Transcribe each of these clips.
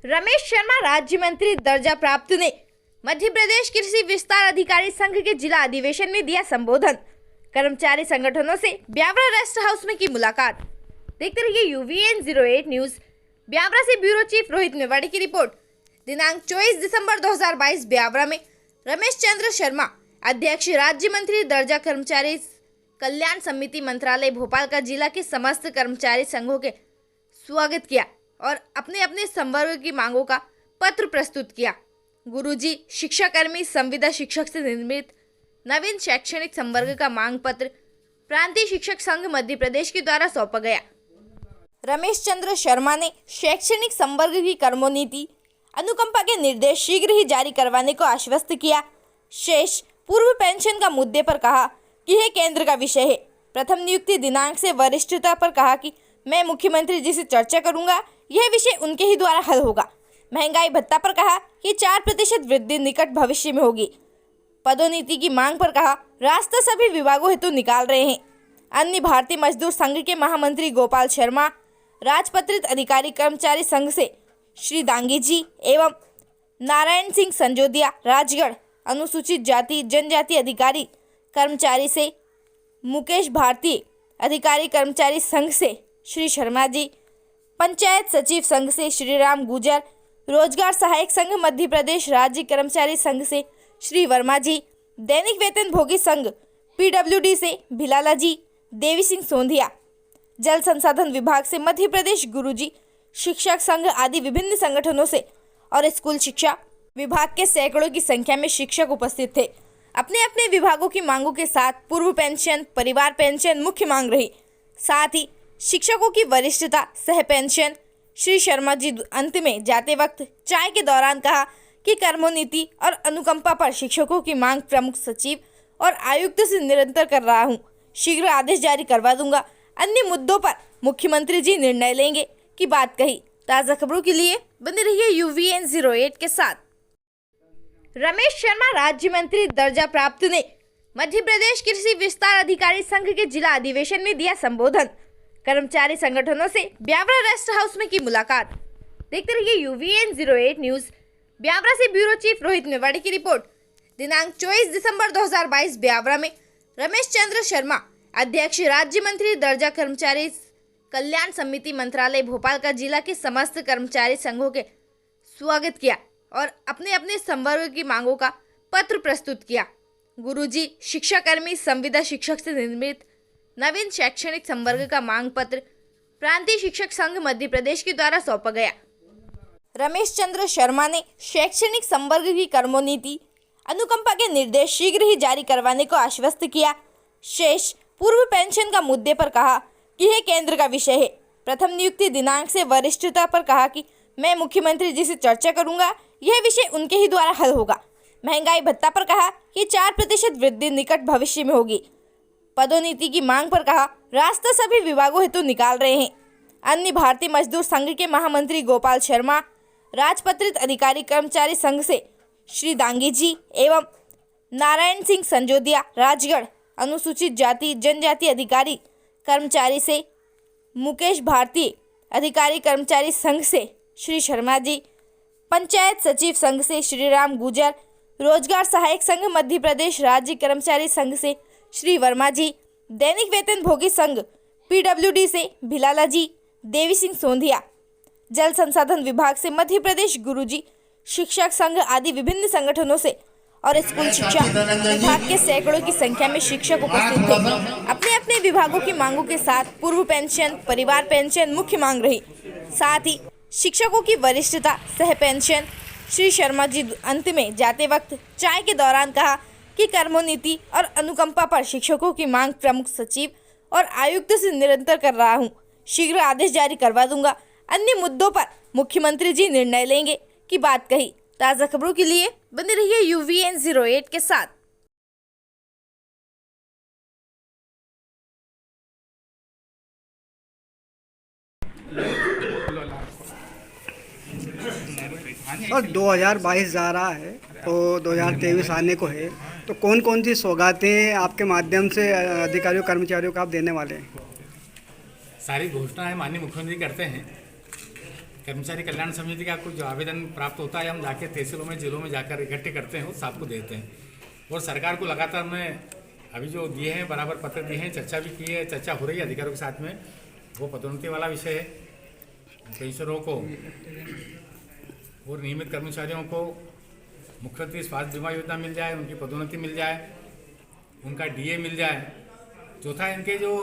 रमेश शर्मा राज्य मंत्री दर्जा प्राप्त ने मध्य प्रदेश कृषि विस्तार अधिकारी संघ के जिला अधिवेशन में दिया संबोधन। कर्मचारी संगठनों से ब्यावरा रेस्ट हाउस में की मुलाकात। देखते रहिए UVN 08 न्यूज। ब्यावरा से ब्यूरो चीफ रोहित मेवाड़ी की रिपोर्ट। दिनांक 24 दिसंबर 2022 ब्यावरा में रमेश चंद्र शर्मा अध्यक्ष राज्य मंत्री दर्जा कर्मचारी कल्याण समिति मंत्रालय भोपाल का जिला के समस्त कर्मचारी संघों के स्वागत किया और अपने अपने संवर्ग की मांगों का पत्र प्रस्तुत किया। गुरुजी शिक्षाकर्मी संविदा शिक्षक से निर्मित नवीन शैक्षणिक संवर्ग का मांग पत्र प्रांतीय शिक्षक संघ मध्य प्रदेश के द्वारा सौंपा गया। रमेश चंद्र शर्मा ने शैक्षणिक संवर्ग की कर्मोन्नति अनुकंपा के निर्देश शीघ्र ही जारी करवाने को आश्वस्त किया। शेष पूर्व पेंशन का मुद्दे पर कहा कि यह केंद्र का विषय है। प्रथम नियुक्ति दिनांक से वरिष्ठता पर कहा कि मैं मुख्यमंत्री जी से चर्चा करूंगा, यह विषय उनके ही द्वारा हल होगा। महंगाई भत्ता पर कहा कि 4% वृद्धि निकट भविष्य में होगी। पदोन्नति की मांग पर कहा रास्ता सभी विभागों हेतु निकाल रहे हैं। अन्य भारतीय मजदूर संघ के महामंत्री गोपाल शर्मा, राजपत्रित अधिकारी कर्मचारी संघ से श्री दांगी जी एवं नारायण सिंह संजोदिया, राजगढ़ अनुसूचित जाति जनजाति अधिकारी कर्मचारी से मुकेश भारती, अधिकारी कर्मचारी संघ से श्री शर्मा जी, पंचायत सचिव संघ से श्री राम गुजर, रोजगार सहायक संघ मध्य प्रदेश राज्य कर्मचारी संघ से श्री वर्मा जी, दैनिक वेतन भोगी संघ PWD से भिलाला जी, देवी सिंह सोंधिया, जल संसाधन विभाग से मध्य प्रदेश गुरुजी शिक्षक संघ आदि विभिन्न संगठनों से और स्कूल शिक्षा विभाग के सैकड़ों की संख्या में शिक्षक उपस्थित थे। अपने अपने विभागों की मांगों के साथ पूर्व पेंशन, परिवार पेंशन मुख्य मांग रही। साथ ही शिक्षकों की वरिष्ठता, सह पेंशन। श्री शर्मा जी अंत में जाते वक्त चाय के दौरान कहा कि कर्मोन्नति और अनुकंपा पर शिक्षकों की मांग प्रमुख सचिव और आयुक्त से निरंतर कर रहा हूं। शीघ्र आदेश जारी करवा दूंगा। अन्य मुद्दों पर मुख्यमंत्री जी निर्णय लेंगे की बात कही। ताज़ा खबरों के लिए बने रहिए UVN 08 के साथ। रमेश शर्मा राज्य मंत्री दर्जा प्राप्त ने मध्य प्रदेश कृषि विस्तार अधिकारी संघ के जिला अधिवेशन में दिया संबोधन। कर्मचारी संगठनों से ब्यावरा रेस्ट हाउस में की मुलाकात। देखते रहिए UVN 08 न्यूज। ब्यावरा से ब्यूरो चीफ रोहित मेवाड़ी की रिपोर्ट। दिनांक 24 दिसंबर 2022 ब्यावरा में रमेश चंद्र शर्मा अध्यक्ष राज्य मंत्री दर्जा कर्मचारी कल्याण समिति मंत्रालय भोपाल का जिला के समस्त कर्मचारी संघों के स्वागत किया और अपने अपने संवर्ग की मांगों का पत्र प्रस्तुत किया। गुरुजी शिक्षाकर्मी संविदा शिक्षक से निर्मित नवीन शैक्षणिक संवर्ग का मांग पत्र प्रांतीय शिक्षक संघ मध्य प्रदेश के द्वारा सौंपा गया। रमेश चंद्र शर्मा ने शैक्षणिक संवर्ग की कर्मोन्नति अनुकंपा के निर्देश शीघ्र ही जारी करवाने को आश्वस्त किया। शेष पूर्व पेंशन का मुद्दे पर कहा कि यह केंद्र का विषय है। प्रथम नियुक्ति दिनांक से वरिष्ठता पर कहा कि मैं मुख्यमंत्री जी से चर्चा करूंगा, यह विषय उनके ही द्वारा हल होगा। महंगाई भत्ता पर कहा कि 4% वृद्धि निकट भविष्य में होगी। पदोन्नति की मांग पर कहा रास्ता सभी विभागों हेतु निकाल रहे हैं। अन्य भारतीय मजदूर संघ के महामंत्री गोपाल शर्मा, राजपत्रित अधिकारी कर्मचारी संघ से श्री दांगी जी एवं नारायण सिंह संजोदिया, राजगढ़ अनुसूचित जाति जनजाति अधिकारी कर्मचारी से मुकेश भारती, अधिकारी कर्मचारी संघ से श्री शर्मा जी, पंचायत सचिव संघ से श्री राम गुजर, रोजगार सहायक संघ मध्य प्रदेश राज्य कर्मचारी संघ से श्री वर्मा जी, दैनिक वेतन भोगी संघ PWD से भिलाला जी, देवी सिंह सोंधिया, जल संसाधन विभाग से मध्य प्रदेश गुरुजी शिक्षक संघ आदि विभिन्न संगठनों से और स्कूल शिक्षा विभाग के सैकड़ों की संख्या में शिक्षक उपस्थित थे। अपने अपने विभागों की मांगों के साथ पूर्व पेंशन, परिवार पेंशन मुख्य मांग रही। साथ ही शिक्षकों की वरिष्ठता, सह पेंशन। श्री शर्मा जी अंत में जाते वक्त चाय के दौरान कहा कि कर्मोन्नति और अनुकंपा पर शिक्षकों की मांग प्रमुख सचिव और आयुक्त से निरंतर कर रहा हूं। शीघ्र आदेश जारी करवा दूंगा। अन्य मुद्दों पर मुख्यमंत्री जी निर्णय लेंगे की बात कही। ताज़ा खबरों के लिए बने रहिए UVN 08 के साथ। और 2022 जा रहा है तो 2023 आने को है, तो कौन कौन सी सौगातें आपके माध्यम से अधिकारियों कर्मचारियों को आप देने वाले हैं? सारी घोषणाएं माननीय मुख्यमंत्री करते हैं। कर्मचारी कल्याण समिति का कुछ जो आवेदन प्राप्त होता है हम जाके तहसीलों में जिलों में जाकर इकट्ठे करते हैं, उस आपको देते हैं। और सरकार को लगातार मैं अभी जो दिए हैं बराबर पत्र दिए हैं, चर्चा भी की है, चर्चा हो रही है अधिकारियों के साथ में। वो पदोन्नति वाला विषय है, पेंशनरों को और नियमित कर्मचारियों को मुख्यमंत्री स्वास्थ्य बीमा योजना मिल जाए, उनकी पदोन्नति मिल जाए, उनका डीए मिल जाए। चौथा, इनके जो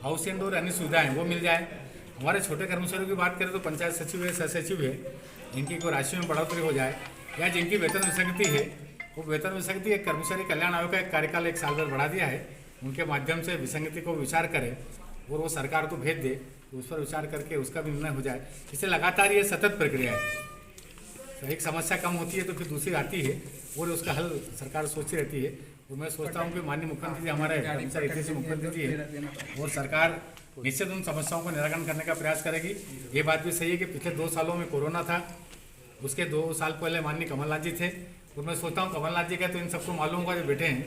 हाउस एंड और अन्य सुविधाएं हैं वो मिल जाए। हमारे छोटे कर्मचारियों की बात करें तो पंचायत सचिव है, सह सचिव है, इनकी कोई राशि में बढ़ोतरी हो जाए, या जिनकी वेतन विसंगति है वो वेतन विसंगति एक कर्मचारी कल्याण आयोग का एक कार्यकाल 1 साल भर बढ़ा दिया है, उनके माध्यम से विसंगति को विचार करे और वो सरकार को भेज दे, तो उस पर विचार करके उसका भी निर्णय हो जाए। इससे लगातार ये सतत प्रक्रिया है, तो एक समस्या कम होती है तो फिर दूसरी आती है और उसका हल सरकार सोचती रहती है। तो मैं सोचता हूँ कि माननीय मुख्यमंत्री जी हमारे कर्मचारी हित से मुख्यमंत्री जी है और सरकार निश्चित उन समस्याओं का निराकरण करने का प्रयास करेगी। ये बात भी सही है कि पिछले 2 सालों में कोरोना था, उसके 2 साल पहले माननीय कमलनाथ जी थे, और मैं सोचता हूँ कमलनाथ जी का तो इन सबको मालूम होगा जो बैठे हैं,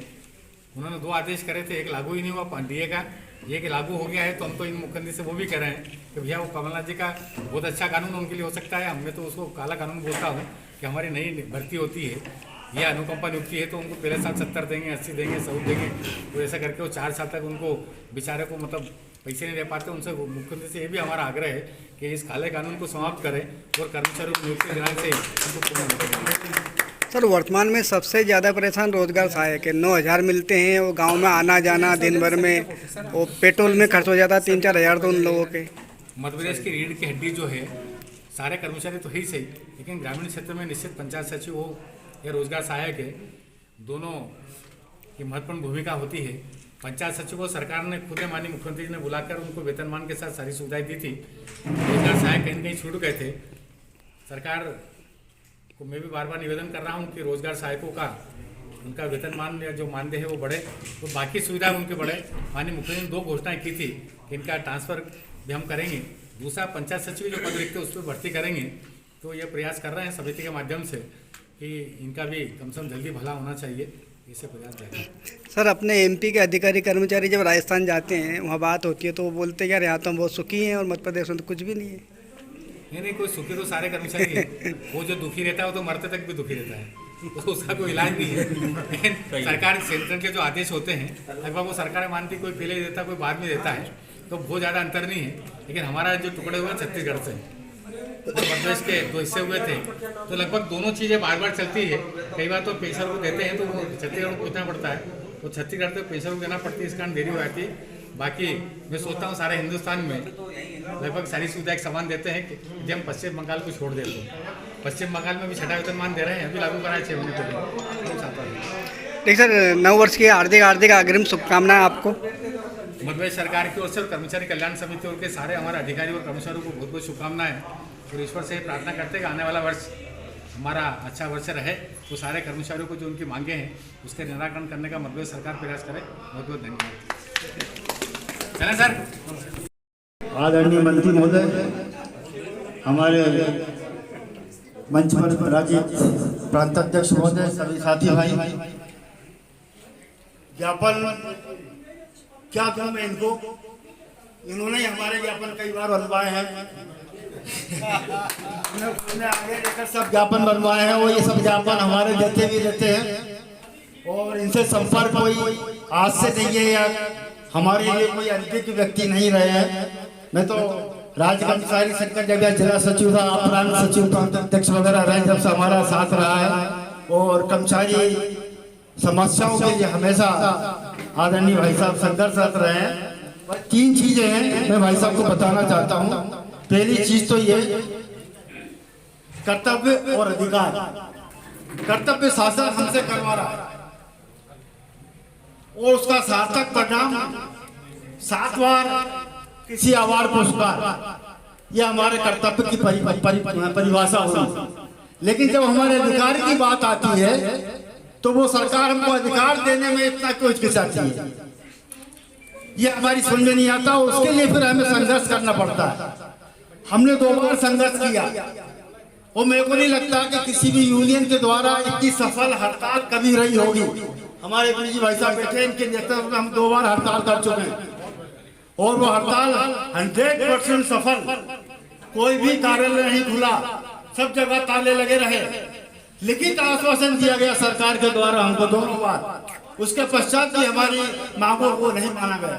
उन्होंने 2 आदेश करे थे, एक लागू ही नहीं हुआ डीए का, ये कि लागू हो गया है, तो हम तो इन मुख्यमंत्री से वो भी कह रहे हैं कि भैया वो कमलनाथ जी का बहुत अच्छा कानून उनके लिए हो सकता है। हमने तो उसको काला कानून बोलता हूँ कि हमारी नई भर्ती होती है या अनुकंपा नियुक्ति है तो उनको पहले साल 70 देंगे, 80 देंगे, 100 देंगे, तो ऐसा करके वो 4 साल तक उनको बेचारे को मतलब पैसे नहीं दे पाते। उनसे मुख्यमंत्री से ये भी हमारा आग्रह है कि इस काले कानून को समाप्त करें और कर्मचारियों को नियुक्ति दिलाने से उनको पूर्ण। सर, वर्तमान में सबसे ज़्यादा परेशान रोजगार सहायक है। 9,000 मिलते हैं, वो गांव में आना जाना दिन भर में, वो पेट्रोल में खर्च हो जाता है 3-4 हज़ार तो उन लोगों के। मध्य प्रदेश की रीढ़ की हड्डी जो है, सारे कर्मचारी तो है ही सही, लेकिन ग्रामीण क्षेत्र में निश्चित पंचायत सचिव हो या रोजगार सहायक है, दोनों की महत्वपूर्ण भूमिका होती है। पंचायत सचिव को सरकार ने खुद माननीय मुख्यमंत्री जी ने बुलाकर उनको वेतनमान के साथ सारी सुविधाएं दी थी। रोजगार सहायक कहीं कहीं छूट गए थे। सरकार को मैं भी बार बार निवेदन कर रहा हूँ कि रोजगार सहायकों का उनका वेतनमान या जो मानदेय है वो बढ़े, तो बाकी सुविधाएं उनके बढ़े। माननीय मुख्यमंत्री ने 2 घोषणाएं की थी कि इनका ट्रांसफर भी हम करेंगे, दूसरा पंचायत सचिव जो पद रिक्त है उस पर भर्ती करेंगे। तो ये प्रयास कर रहे हैं समिति के माध्यम से कि इनका भी कम से कम जल्दी भला होना चाहिए, इसे प्रयास जारी है। सर, अपने एमपी के अधिकारी कर्मचारी जब राजस्थान जाते हैं, वहाँ बात होती है तो वो बोलते हैं यार यहाँ तो हम बहुत सुखी हैं और मध्य प्रदेश में तो कुछ भी नहीं है। नहीं, कोई सुखी तो सारे कर्मचारी है, वो जो दुखी रहता है वो तो मरते तक भी दुखी रहता है, तो उसका कोई इलाज नहीं है। लेकिन सरकार सेंटर के जो आदेश होते हैं लगभग वो सरकार मानती, कोई पहले देता है कोई बाद में देता है, तो बहुत ज़्यादा अंतर नहीं है। लेकिन हमारा जो टुकड़े हुए छत्तीसगढ़ से और मध्य प्रदेश के 2 हिस्से हुए थे, तो लगभग दोनों चीज़ें बार बार चलती है। कई बार तो पेंशन को देते हैं तो वो छत्तीसगढ़ को पूछना पड़ता है, तो छत्तीसगढ़ तो पेंशन को देना पड़ती है, इस कारण देरी हो जाती है। बाकी मैं सोचता हूँ सारे हिंदुस्तान में लगभग सारी सुविधा एक समान देते हैं कि हम पश्चिम बंगाल को छोड़ देते हैं। पश्चिम बंगाल में भी 6ठा वेतनमान दे रहे हैं, अभी लागू कराए 6 महीने पहले। ठीक सर, नव वर्ष की हार्दिक अग्रिम शुभकामनाएं आपको। मध्य प्रदेश सरकार की ओर से कर्मचारी कल्याण समिति और के सारे हमारे अधिकारी और कर्मचारियों को बहुत बहुत शुभकामनाएं, और ईश्वर से प्रार्थना करते हैं कि आने वाला वर्ष हमारा अच्छा वर्ष रहे, तो सारे कर्मचारियों को जो उनकी मांगे हैं उसके निराकरण करने का मध्य प्रदेश सरकार प्रयास करे। बहुत बहुत धन्यवाद। चलें सर। आदरणीय मंत्री महोदय, हमारे मंच पर राज्य प्रांताध्यक्ष महोदय, सभी साथी भाई, ज्ञापन क्या दूं मैं इनको, इन्होंने हमारे ज्ञापन कई बार बनवाए हैं, आगे लेकर सब ज्ञापन बनवाए हैं, वो ये सब ज्ञापन हमारे देते भी रहते हैं और इनसे संपर्क कोई आज से नहीं है या हमारे लिए कोई अनभिज्ञ व्यक्ति नहीं रहे हैं। मैं तो राज्य कर्मचारी संघ का जब जिला सचिव था, प्रांत सचिव, प्रांत अध्यक्ष वगैरह रहे, जब से हमारा साथ रहा है और कर्मचारी समस्याओं के लिए हमेशा आदरणीय भाई साहब संघर्षरत रहे हैं। 3 चीजें हैं मैं भाई साहब को बताना चाहता हूँ। पहली चीज तो ये कर्तव्य और अधिकार। कर्तव्य शासन हमसे करवा रहा है और उसका सार्थक परिणाम 7 बार किसी अवार्ड पुरस्कार, यह हमारे कर्तव्य की परिभाषा होगी। लेकिन जब हमारे अधिकार की बात आती है तो वो सरकार हमको अधिकार देने में इतना क्यों हिचकिचाती है, ये हमारी समझ में नहीं आता। उसके लिए फिर हमें संघर्ष करना पड़ता है। हमने 2 बार संघर्ष किया और मेरे को नहीं लगता कि किसी भी यूनियन के द्वारा इतनी सफल हड़ताल कभी रही होगी। हमारे गुरुजी भाई साहब बैठे, इनके नेतृत्व में हम 2 बार हड़ताल कर चुके हैं और वो हड़ताल 100% सफल कोई भी कार्यालय नहीं खुला, सब जगह ताले लगे रहे। लिखित आश्वासन दिया गया सरकार के द्वारा हमको दोनों बार, उसके पश्चात भी हमारी मांगों को नहीं माना गया।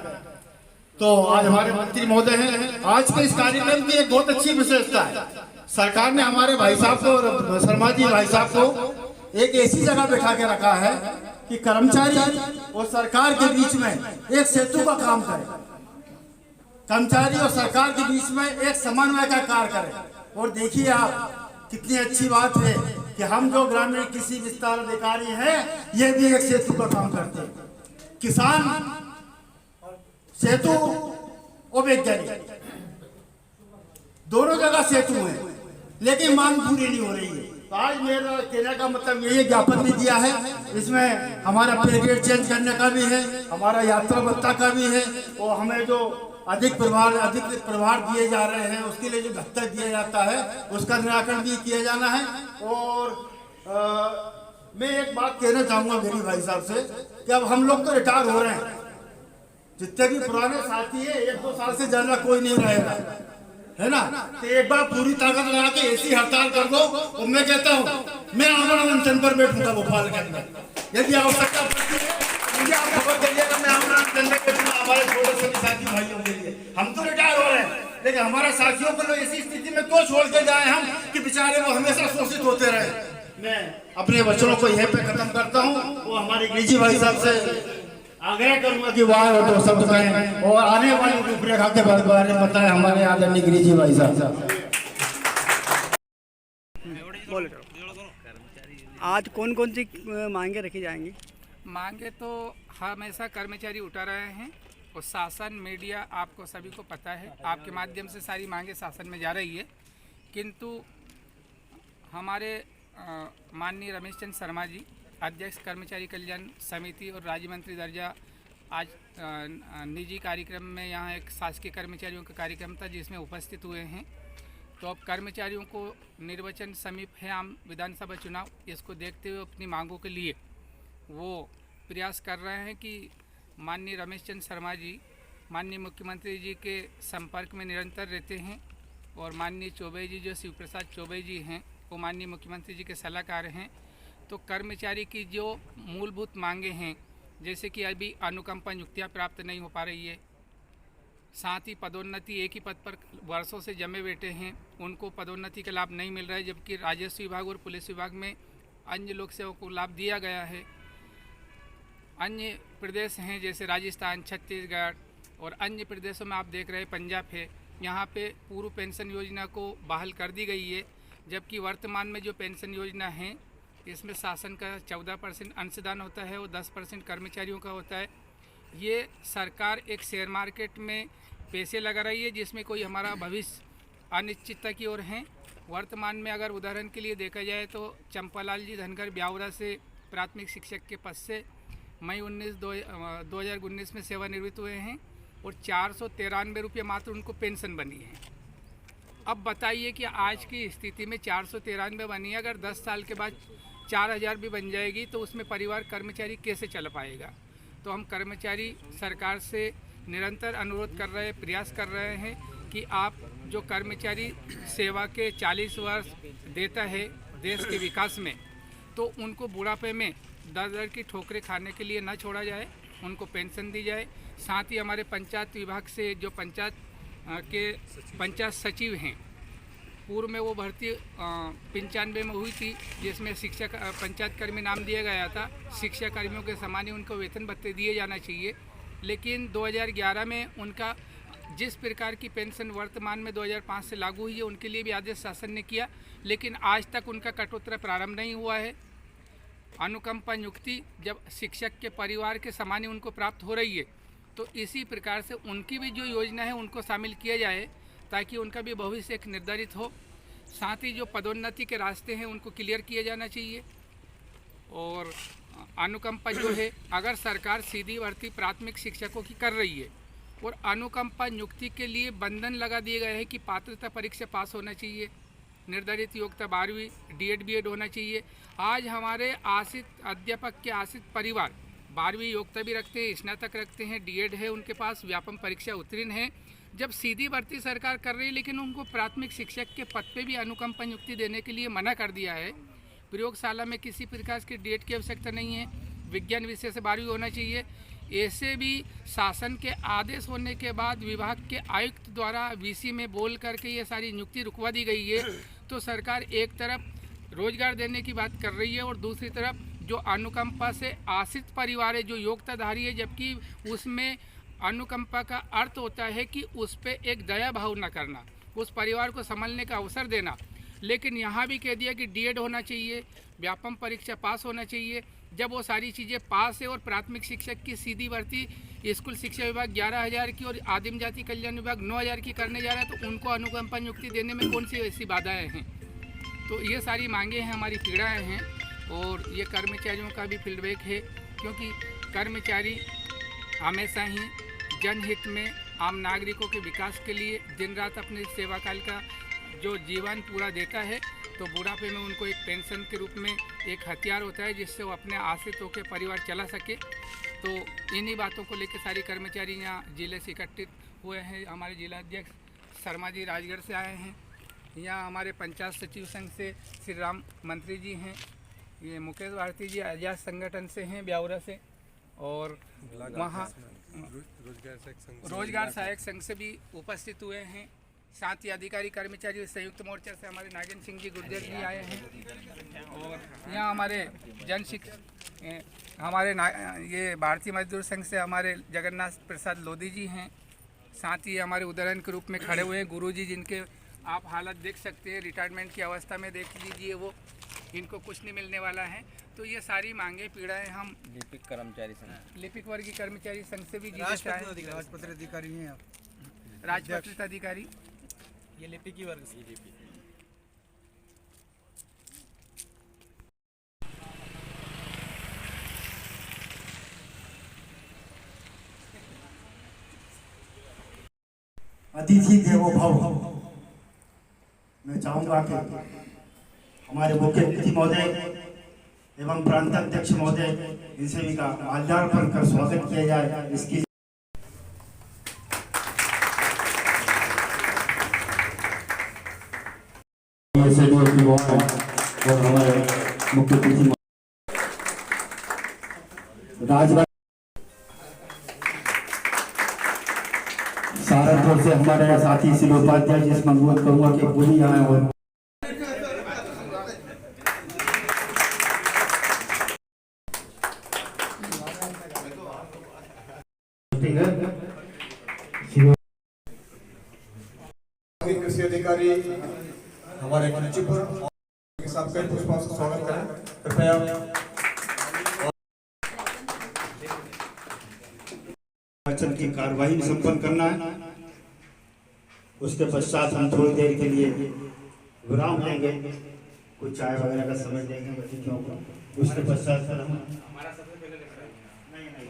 तो आज हमारे मंत्री महोदय हैं, आज के इस कार्यक्रम की एक बहुत अच्छी विशेषता है, सरकार ने हमारे भाई साहब को, शर्मा जी भाई साहब को एक ऐसी जगह बैठा के रखा है कि कर्मचारी और सरकार के बीच में एक सेतु का काम करे, कर्मचारी और सरकार के बीच में एक समन्वय का कार्य करे। और देखिए आप, कितनी अच्छी बात है कि हम जो ग्रामीण कृषि विस्तार अधिकारी हैं, ये भी एक सेतु का काम करते हैं। किसान सेतु और वैज्ञानिक दोनों जगह सेतु है, लेकिन मांग पूरी नहीं हो रही है। तो आज मेरा कहने का मतलब यही ज्ञापन भी दिया है, इसमें हमारा पे ग्रेड चेंज करने का भी है, हमारा यात्रा भत्ता का भी है, और हमें जो अधिक प्रभार दिए जा रहे हैं उसके लिए जो भत्ता दिया जाता है उसका निराकरण भी किया जाना है। और मैं एक बात कहना चाहूँगा मेरी भाई साहब से कि अब हम लोग तो रिटायर हो रहे हैं, जितने भी पुराने साथी है 1-2 साल से ज्यादा कोई नहीं रहेगा, है ना। तो एक बार पूरी ताकत लगा के ऐसी हड़ताल कर दो, और मैं कहता हूँ मैं आमरण अनशन पर बैठूंगा भोपाल के अंदर, यदि आवश्यकता पड़ती है मुझे आप खबर करिएगा, मैं आमरण अनशन में बैठूंगा हमारे छोटे छोटे साथी भाइयों के लिए। हम तो रिटायर हो रहे हैं, लेकिन हमारे साथियों को ऐसी स्थिति में तो छोड़ के जाए हम कि बेचारे वो हमेशा शोषित होते रहे। मैं अपने वचनों को यहीं पे खत्म करता हूँ, वो हमारे गिरिजी भाई साहब से आग्रह करूंगा कि वाह और दो शब्द कहें और आने वाली रूपरेखा के बारे में बताएं हमारे आदरणीय गिरिजी भाई साहब। आज कौन कौन सी मांगे रखी जाएंगी? मांगे तो हमेशा कर्मचारी उठा रहे हैं, और शासन मीडिया आपको सभी को पता है, आपके माध्यम से सारी मांगे शासन में जा रही है। किंतु हमारे माननीय रमेश चंद्र शर्मा जी, अध्यक्ष कर्मचारी कल्याण समिति और राज्य मंत्री दर्जा, आज निजी कार्यक्रम में यहाँ एक शासकीय कर्मचारियों का कार्यक्रम था जिसमें उपस्थित हुए हैं। तो अब कर्मचारियों को निर्वाचन समीप है, आम विधानसभा चुनाव, इसको देखते हुए अपनी मांगों के लिए वो प्रयास कर रहे हैं कि माननीय रमेश चंद्र शर्मा जी माननीय मुख्यमंत्री जी के संपर्क में निरंतर रहते हैं, और माननीय चौबे जी जो शिव प्रसाद चौबे जी हैं वो माननीय मुख्यमंत्री जी के सलाहकार हैं। तो कर्मचारी की जो मूलभूत मांगे हैं, जैसे कि अभी अनुकंपा नियुक्तियाँ प्राप्त नहीं हो पा रही है, साथ ही पदोन्नति एक ही पद पर वर्षों से जमे बैठे हैं, उनको पदोन्नति का लाभ नहीं मिल रहा है, जबकि राजस्व विभाग और पुलिस विभाग में अन्य लोक सेवकों को लाभ दिया गया है। अन्य प्रदेश हैं जैसे राजस्थान, छत्तीसगढ़ और अन्य प्रदेशों में आप देख रहे हैं पंजाब है, यहाँ पे पूर्व पेंशन योजना को बहाल कर दी गई है, जबकि वर्तमान में जो पेंशन योजना है इसमें शासन का 14% अंशदान होता है और 10% कर्मचारियों का होता है। ये सरकार एक शेयर मार्केट में पैसे लगा रही है जिसमें कोई हमारा भविष्य अनिश्चितता की ओर है। वर्तमान में अगर उदाहरण के लिए देखा जाए तो चंपालाल जी धनगर ब्यावरा से प्राथमिक शिक्षक के पद से मई 2019 में सेवानिवृत्त हुए हैं और 493 रुपये मात्र उनको पेंशन बनी है। अब बताइए कि आज की स्थिति में 493 बनी है, अगर 10 साल के बाद 4000 भी बन जाएगी तो उसमें परिवार कर्मचारी कैसे चल पाएगा। तो हम कर्मचारी सरकार से निरंतर अनुरोध कर रहे हैं, प्रयास कर रहे हैं कि आप जो कर्मचारी सेवा के 40 वर्ष देता है देश के विकास में, तो उनको बुढ़ापे में दर की ठोकरें खाने के लिए न छोड़ा जाए, उनको पेंशन दी जाए। साथ ही हमारे पंचायत विभाग से जो पंचायत सचिव हैं, पूर्व में वो भर्ती 95 में हुई थी जिसमें शिक्षक पंचायत कर्मी नाम दिया गया था। शिक्षा कर्मियों के समान ही उनको वेतन भत्ते दिए जाना चाहिए, लेकिन 2011 में उनका जिस प्रकार की पेंशन वर्तमान में 2005 से लागू हुई है उनके लिए भी आदेश शासन ने किया, लेकिन आज तक उनका कटौती प्रारंभ नहीं हुआ है। अनुकंपा नियुक्ति जब शिक्षक के परिवार के समान ही उनको प्राप्त हो रही है, तो इसी प्रकार से उनकी भी जो योजना है उनको शामिल किया जाए ताकि उनका भी भविष्य एक निर्धारित हो। साथ ही जो पदोन्नति के रास्ते हैं उनको क्लियर किया जाना चाहिए। और अनुकंपा जो है, अगर सरकार सीधी भर्ती प्राथमिक शिक्षकों की कर रही है और अनुकंपा नियुक्ति के लिए बंधन लगा दिए गए हैं कि पात्रता परीक्षा पास होना चाहिए, निर्धारित योग्यता 12वीं D.Ed B.Ed होना चाहिए। आज हमारे आश्रित अध्यापक के आश्रित परिवार 12वीं योग्यता भी रखते हैं, स्नातक रखते हैं, D.Ed है उनके पास, व्यापम परीक्षा उत्तीर्ण है, जब सीधी भर्ती सरकार कर रही है, लेकिन उनको प्राथमिक शिक्षक के पद पे भी अनुकंपा नियुक्ति देने के लिए मना कर दिया है। प्रयोगशाला में किसी प्रकार की डेट की आवश्यकता नहीं है, विज्ञान विषय से 12वीं होना चाहिए। ऐसे भी शासन के आदेश होने के बाद विभाग के आयुक्त द्वारा वीसी में बोल करके ये सारी नियुक्ति रुकवा दी गई है। तो सरकार एक तरफ रोजगार देने की बात कर रही है और दूसरी तरफ जो अनुकंपा से आश्रित परिवार है, जो योग्यताधारी है, जबकि उसमें अनुकंपा का अर्थ होता है कि उस पर एक दया भाव न करना, उस परिवार को संभालने का अवसर देना। लेकिन यहाँ भी कह दिया कि डीएड होना चाहिए, व्यापम परीक्षा पास होना चाहिए। जब वो सारी चीज़ें पास है और प्राथमिक शिक्षक की सीधी भर्ती स्कूल शिक्षा विभाग 11,000 की और आदिम जाति कल्याण विभाग 9,000 की करने जा रहा है, तो उनको अनुकंपा नियुक्ति देने में कौन सी ऐसी बाधाएँ हैं? तो ये सारी मांगे हैं, हमारी पीड़ाएँ हैं और ये कर्मचारियों का भी फीडबैक है, क्योंकि कर्मचारी हमेशा ही जनहित में आम नागरिकों के विकास के लिए दिन रात अपने सेवा काल का जो जीवन पूरा देता है, तो बुढ़ापे में उनको एक पेंशन के रूप में एक हथियार होता है जिससे वो अपने आश्रित होकर परिवार चला सके। तो इन्हीं बातों को लेकर सारे कर्मचारी यहाँ जिले से एकत्रित हुए हैं। हमारे जिलाध्यक्ष शर्मा जी राजगढ़ से आए हैं, यहाँ हमारे पंचायत सचिव संघ से श्री राम मंत्री जी हैं, ये मुकेश भारती जी आजाद संगठन से हैं ब्यावरा से, और वहाँ रोजगार सहायक संघ से भी उपस्थित हुए हैं। साथ ही अधिकारी कर्मचारी संयुक्त मोर्चा से हमारे नागेंद्र सिंह जी गुर्जर जी आए हैं और यहाँ हमारे ये भारतीय मजदूर संघ से हमारे जगन्नाथ प्रसाद लोधी जी हैं। साथ ही हमारे उदाहरण के रूप में खड़े हुए हैं गुरु जी, जिनके आप हालत देख सकते हैं, रिटायरमेंट की अवस्था में देख लीजिए, वो इनको कुछ नहीं मिलने वाला है। तो ये सारी मांगे पीड़ाएं हम लिपिक कर्मचारी संघ, लिपिक वर्गीय कर्मचारी संघ से भी राजपत्रित अधिकारी हैं आप? राजपत्रित अधिकारी ये लिपिक की वर्ग से अतिथि देवो भव। मैं चाहूंगा कि हमारे मुख्य अतिथि महोदय एवं प्रांत अध्यक्ष महोदय इन सभी का माल्यार्पण कर स्वागत किया जाए। इसकी और हमारे मुख्य अतिथि राजभवन सहारनपुर से हमारे साथी श्री उपाध्याय जी, इसमें अनुरोध करूंगा कि पूरी आए और कृषि अधिकारी हमारे मुंशीपुर के साथ कई पुष्पों से स्वागत करें कृपया। निर्वाचन की कार्यवाही संपन्न करना है, उसके पश्चात हम थोड़ी देर के लिए विराम लेंगे, कुछ चाय वगैरह का समय देंगे अतिथियों को। उसके पश्चात हम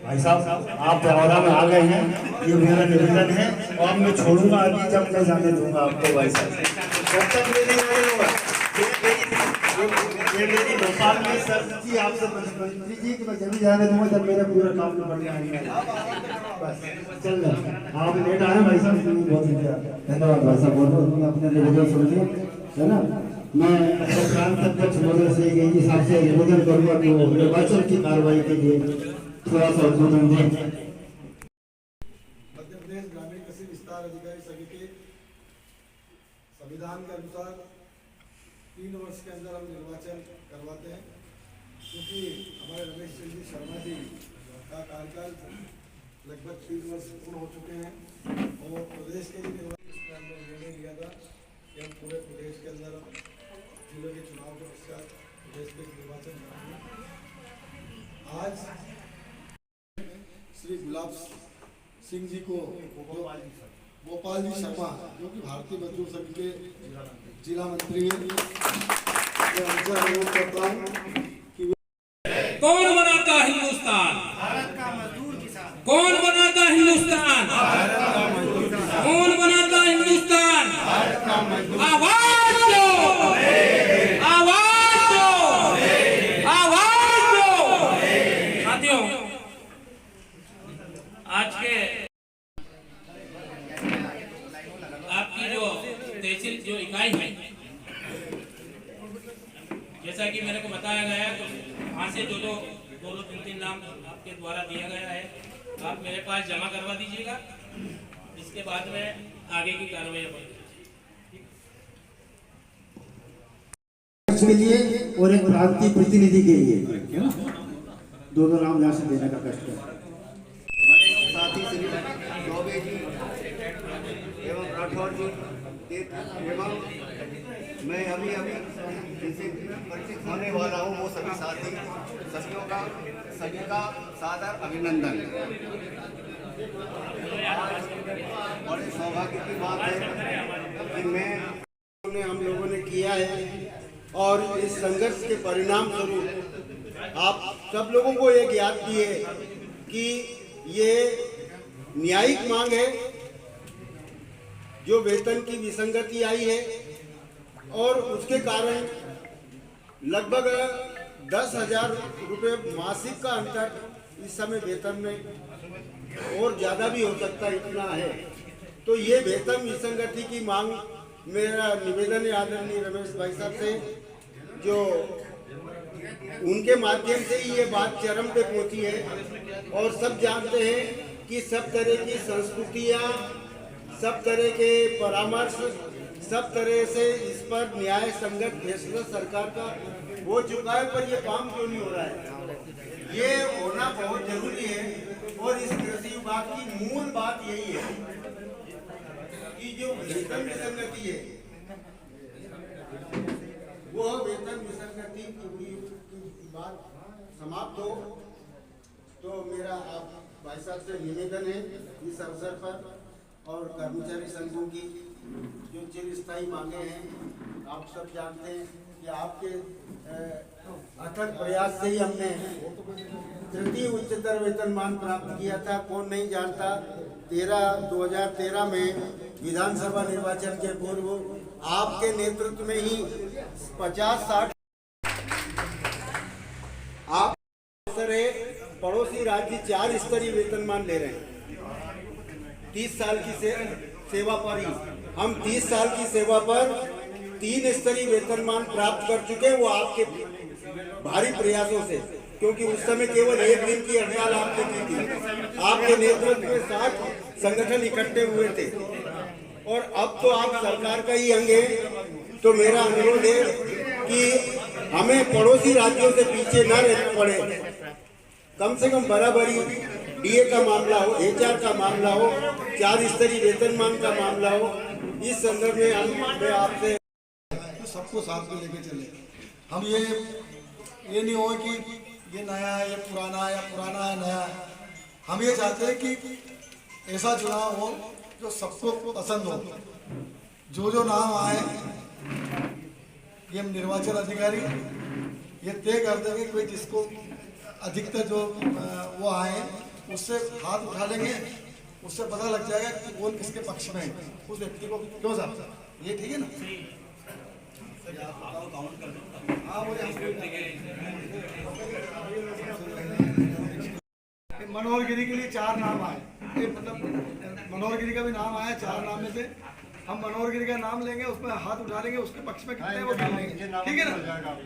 भाई साहब आप ब्यावरा में आ गए हैं, ये मेरा निवेदन है और मैं छोड़ूंगा अभी जब मैं जाने दूंगा आपको। भाई साहब जब तक मैं नहीं आऊंगा, ये मेरी भोपाल में सर जी आपसे मंत्री जी कि मैं जब जाने दूंगा जब मेरा पूरा काम बढ़ जाएगा। बस चल रहा आप लेट आए भाई साहब, बहुत धन्यवाद भाई साहब, बहुत अपने निवेदन सुन लिया है ना। मैं प्रांत अध्यक्ष महोदय से यही हिसाब से निवेदन करूंगा कि वो निर्वाचन की कार्रवाई के लिए थोड़ा सा उद्बोधन दें। मध्य प्रदेश ग्रामीण कृषि विस्तार अधिकारी संघ के संविधान के अनुसार 3 वर्ष के अंदर हम निर्वाचन करवाते हैं, क्योंकि हमारे रमेश चंद्र शर्मा जी का कार्यकाल लगभग 3 वर्ष पूर्ण हो चुके हैं और प्रदेश के लिए निर्वाचन निर्णय लिया था कि हम पूरे प्रदेश के अंदर जिले के चुनाव के पश्चात प्रदेश के निर्वाचन करेंगे। आज श्री गुलाब सिंह जी को गोपाल जी शर्मा, जो कि भारतीय मजदूर संघ के जिला मंत्री हैं, मैं उनसे अनुरोध करता हूँ कि कौन बनाता हिंदुस्तान? कौन बनाता हिंदुस्तान? कौन बनाता हिंदुस्तान? आवाज दो, आवाज दो, आवाज दो। साथियों, आज के जैसा कि मेरे को बताया गया है, तो वहाँ से जो 2-3 नाम आपके द्वारा दिया गया है, आप मेरे पास जमा करवा दीजिएगा। इसके बाद में आगे की कार्रवाई होगी। के लिए और एक प्रांतीय प्रतिनिधि के लिए दोनों नाम यहाँ से देने का कष्ट है। हमारे साथी श्री चौबे जी एवं राठौर जी एवं मैं अभी जिनसे परिचित होने वाला हूँ वो सभी साथी सभी का सादर अभिनंदन। बड़े सौभाग्य की बात है कि हम लोगों ने किया है और इस संघर्ष के परिणाम स्वरूप आप सब लोगों को एक याद भी है कि ये न्यायिक मांग है, जो वेतन की विसंगति आई है और उसके कारण लगभग 10,000 रुपये मासिक का अंतर इस समय वेतन में और ज़्यादा भी हो सकता है, इतना है। तो ये वेतन विसंगति की मांग मेरा निवेदन है आदरणीय रमेश भाई साहब से, जो उनके माध्यम से ही ये बात चरम पे पहुंची है। और सब जानते हैं कि सब तरह की संस्कृतियां, सब तरह के परामर्श, सब तरह से इस पर न्याय संगत फैसला सरकार का हो चुका है, पर ये काम क्यों नहीं हो रहा है? ये होना बहुत जरूरी है। और इस कृषि विभाग की मूल बात यही है कि जो वेतन विसंगति है वो वेतन विसंगति की बात समाप्त हो। तो मेरा आप भाई साहब से निवेदन है इस अवसर पर, और कर्मचारी संघों की जो चिरस्थायी मांगे हैं, आप सब जानते हैं कि आपके अथक प्रयास से ही हमने तृतीय उच्चतर वेतनमान प्राप्त किया था। कौन नहीं जानता, 2013 में विधानसभा निर्वाचन के पूर्व आपके नेतृत्व में ही 50-60 आप पड़ोसी राज्य 4 स्तरीय वेतनमान ले रहे हैं 30 साल की सेवा पर ही। हम 30 साल की सेवा पर 3 स्तरीय वेतनमान प्राप्त कर चुके हैं, वो आपके भारी प्रयासों से, क्योंकि उस समय केवल 1 दिन की हड़ताल आपने की थी। आपके नेतृत्व में 60 संगठन इकट्ठे हुए थे, और अब तो आप सरकार का ही अंग है। तो मेरा अनुरोध है कि हमें पड़ोसी राज्यों से पीछे न रहना पड़े, कम से कम बराबरी डीए का मामला हो, HR का मामला हो, 4 स्तरीय वेतनमान का मामला हो। इस संदर्भ में मैं आपसे सबको साथ में लेके चले। हम ये नहीं हो कि ये नया है, ये पुराना है, या पुराना है नया है। हम ये चाहते हैं कि ऐसा चुनाव हो जो सबको पसंद हो। जो नाम आए ये निर्वाचन अधिकारी ये तय कर देंगे, कोई जिसको अधिकतर जो वो आए उससे हाथ उठा लेंगे, उससे पता लग जाएगा कि कौन किसके पक्ष में है, उस व्यक्ति को। क्यों साहब, ये ठीक है ना? मनोहर गिरी के लिए 4 नाम आए, मतलब मनोहर गिरी का भी नाम आया। 4 नाम में से हम मनोहर गिरी का नाम लेंगे, उसमें हाथ उठा लेंगे, उसके पक्ष में कितने वो डाल लेंगे, ठीक है ना?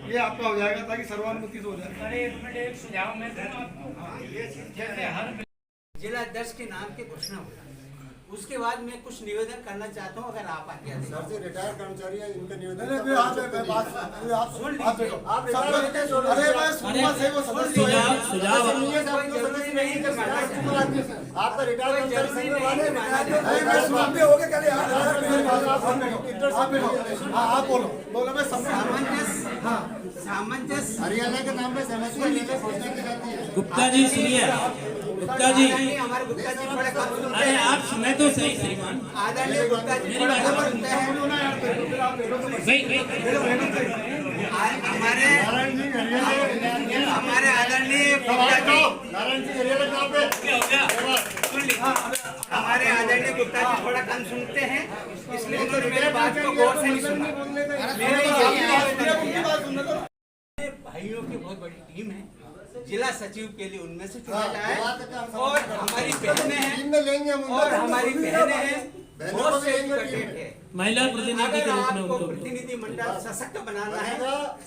ये आपका हो जाएगा ताकि सर्वानुमति से हो जाए। जिला अध्यक्ष के नाम की घोषणा हो, उसके बाद मैं कुछ निवेदन करना चाहता हूँ, अगर आप आज्ञा दें। सर से रिटायर कर्मचारी है, इनका निवेदन। सुन लीजिए। आपका रिटायर आप बोलो मैं सामंजस्य हरियाणा के नाम पे सहमति। गुप्ता जी सुनिए, गुप्ता जी, हमारे गुप्ता जी बड़े कम सुनते अरे हैं। आप सुने तो सही श्रीमान। आदरणीय गुप्ता जी मेरी बात सुनते हैं। हमारे आदरणीय हमारे आदरणीय गुप्ता जी थोड़ा कम सुनते हैं, इसलिए उन्होंने मेरे बात को गौर से नहीं सुना। भाइयों की बहुत बड़ी टीम है, जिला सचिव के लिए उनमें से चुना जाए, और हमारी बहनें हैं, और हमारी बहनें हैं मोस्ट एजुकेटेड है। महिला प्रतिनिधि अगर के रूप में आपको उनको प्रतिनिधि मंडल सशक्त बनाना है,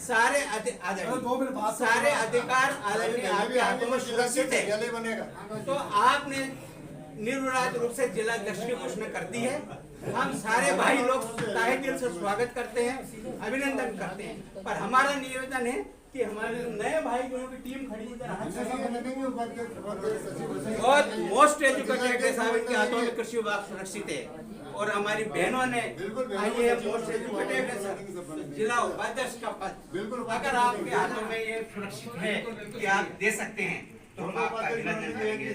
सारे अधिकार आदरणीय आपके हाथों में सुरक्षित है, तो आपने निर्विवाद रूप से जिला अध्यक्ष की घोषणा कर दी है। हम सारे भाई लोग तहे दिल से स्वागत करते हैं, अभिनंदन करते हैं, पर हमारा निवेदन है कि हमारे नए भाई बहनों की टीम खड़ी इधर बहुत मोस्ट एजुकेटेड है साहब, इनके हाथों में कृषि विभाग सुरक्षित है। और हमारी बहनों ने आई है मोस्ट एजुकेटेड है सर, जिला उपाध्यक्ष का पद अगर आपके हाथों में ये सुरक्षित है कि आप दे सकते हैं तो हम आपका अभिनंदन करेंगे।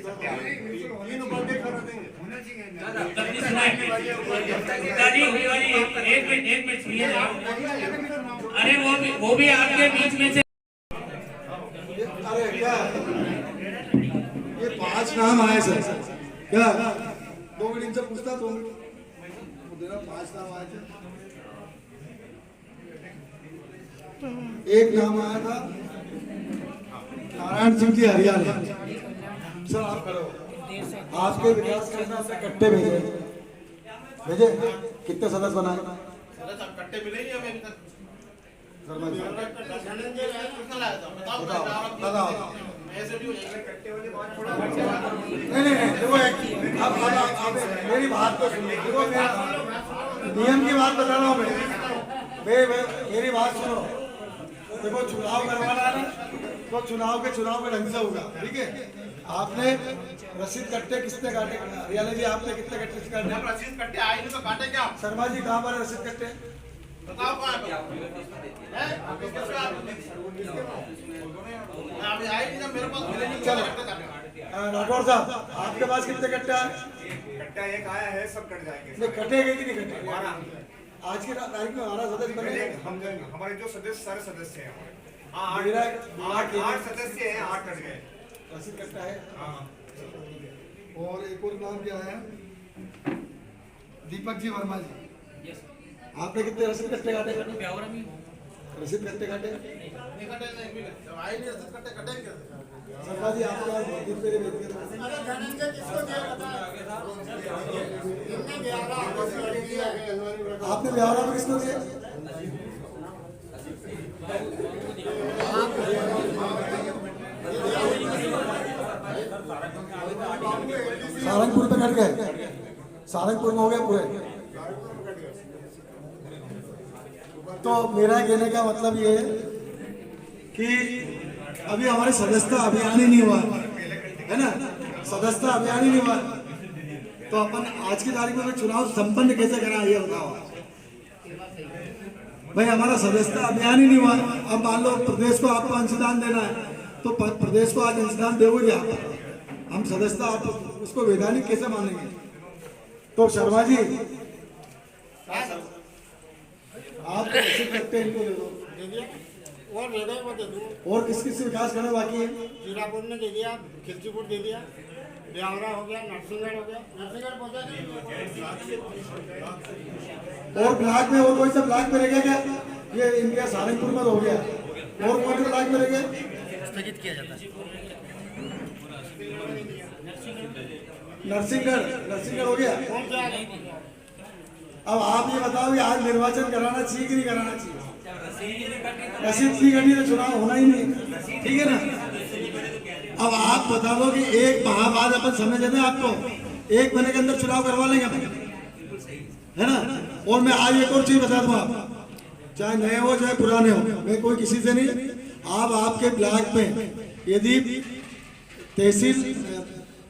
एक मिनट सुनिए आप। अरे वो भी आपके बीच में से अरे क्या ये 5 नाम आए सर, क्या 2 मिनट इनसे पूछता, 2 मिनट 5 नाम आए थे। एक नाम आया था नारायण सिंह जी हरियाणा। सर आप करो, आपके विकास करना से कट्टे भेजे कितने सदस्य बनाए? कट्टे मिले नहीं हमें अभी तक। नहीं देखो अब मेरी बात तो सुनिए, देखो नियम की बात बता रहा हूँ मैं, मेरी बात सुनो। देखो चुनाव करवाना है ना, तो चुनाव के ढंग से होगा, ठीक है। आपने रसीद कट्टे किसने काटे? हरियाणा जी आपने कितने कट्टे काटे? रसीद कट्टे आए नहीं तो काटे क्या? शर्मा जी कहाँ पर रसीद कट्टे? बताओ कहाँ पे? अभी आए नहीं ना, मेरे पास मिले नहीं। चलो राठौर साहब आपके पास कितने कट्टे आए? कट्टा एक आया है, सब कट जाएंगे। नहीं कटेगा कि नहीं कटेगा? आज की तारीख में हमारा सदस्य बने, हमारे जो सदस्य सारे सदस्य हैं, मेरा 8 सदस्य हैं, 8 कट गए। रसीद कट्टा है। और एक और नाम क्या है? दीपक जी वर्मा जी, आपने कितने रसीद कट्टे काटे? रसीद कट्टे काटे? सरकार जी आपके पास बहुत दिन मेरे आपने ब्यावरा में किसको दिया? सारंगपुर पे कट गए, सारंगपुर में हो गया पूरे। तो मेरा कहने का मतलब ये है कि अभी हमारे सदस्यता अभियान ही नहीं हुआ है ना, सदस्यता अभियान ही नहीं हुआ, तो अपन आज की तारीख में चुनाव संपन्न कैसे करा ये बताओ भाई। हमारा सदस्यता अभियान ही नहीं हुआ। अब मान लो प्रदेश को आपको अंशदान देना है, तो प्रदेश को आज अंशदान दोगे आप, हम सदस्यता आप उसको वैधानिक कैसे मानेंगे? तो शर्मा जी आप कैसे करते हैं, इनको दे दो। और किस किस विकास करना बाकी है? जीरापुर ने दे दिया, खिलचीपुर दे दिया, ब्यावरा हो गया, नरसिंहगढ़ हो गया, नरसिंहगढ़ पहुंचा। और ब्लॉक में और कोई सा ब्लॉक में रह गया क्या? ये इनका सारंगपुर में हो गया, और कौन से ब्लॉक में रह गया? स्थगित किया जाता है। नरसिंहगढ़ हो गया। अब आप ये बताओ कि आज निर्वाचन कराना चाहिए कि नहीं कराना चाहिए? रसीद की घटी तो चुनाव होना ही नहीं, ठीक है ना। अब आप बता दो कि एक माह बाद अपन समय देते हैं आपको, 1 महीने के अंदर चुनाव करवा लेंगे अपन, है ना। और मैं आज एक और चीज बता दूं, आप चाहे नए हो चाहे पुराने हो, मैं कोई किसी से नहीं। आप आपके ब्लॉक में यदि तहसील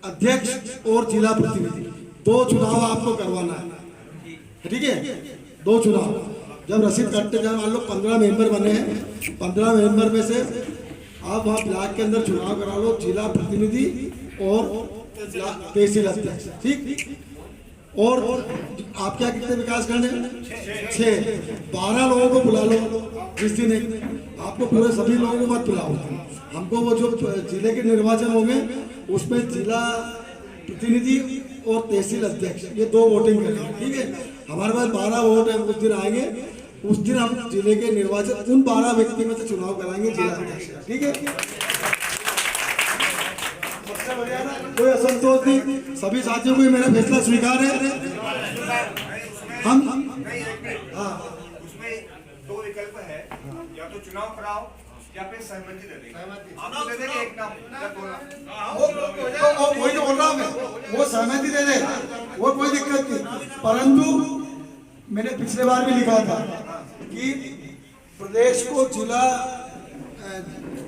अध्यक्ष और जिला प्रतिनिधि 2 चुनाव आपको करवाना है, ठीक है। 2 चुनाव जब रसीद कटते जाए, मान लो 15 मेंबर बने हैं, 15 मेंबर में से आप वहाँ ब्लॉक के अंदर चुनाव करा लो, जिला प्रतिनिधि और तहसील अध्यक्ष, ठीक। और आप क्या कितने विकास करने? 6 12 लोगों को बुला लो जिस दिन, आपको पूरे सभी लोगों को मत बुलाओ। हमको वो जो जिले के निर्वाचन होंगे उसमें जिला प्रतिनिधि और तहसील अध्यक्ष ये 2 वोटिंग करेंगे, ठीक है। हमारे पास 12 वोट है, उस दिन आएंगे, उस दिन हम जिले के निर्वाचन उन 12 व्यक्ति में से चुनाव कराएंगे जिला अध्यक्ष, ठीक है। कोई असंतोष नहीं, सभी साथियों को मेरा फैसला स्वीकार है। हम हाँ उसमें दो विकल्प है, या तो चुनाव कराओ या फिर सहमति दे देंगे। आप तो दे देंगे एक नाम या दो नाम। वही तो बोल रहा हूँ मैं, वो सहमति दे दे, वो कोई दिक्कत नहीं। परंतु मैंने पिछले बार भी लिखा था कि प्रदेश को जिला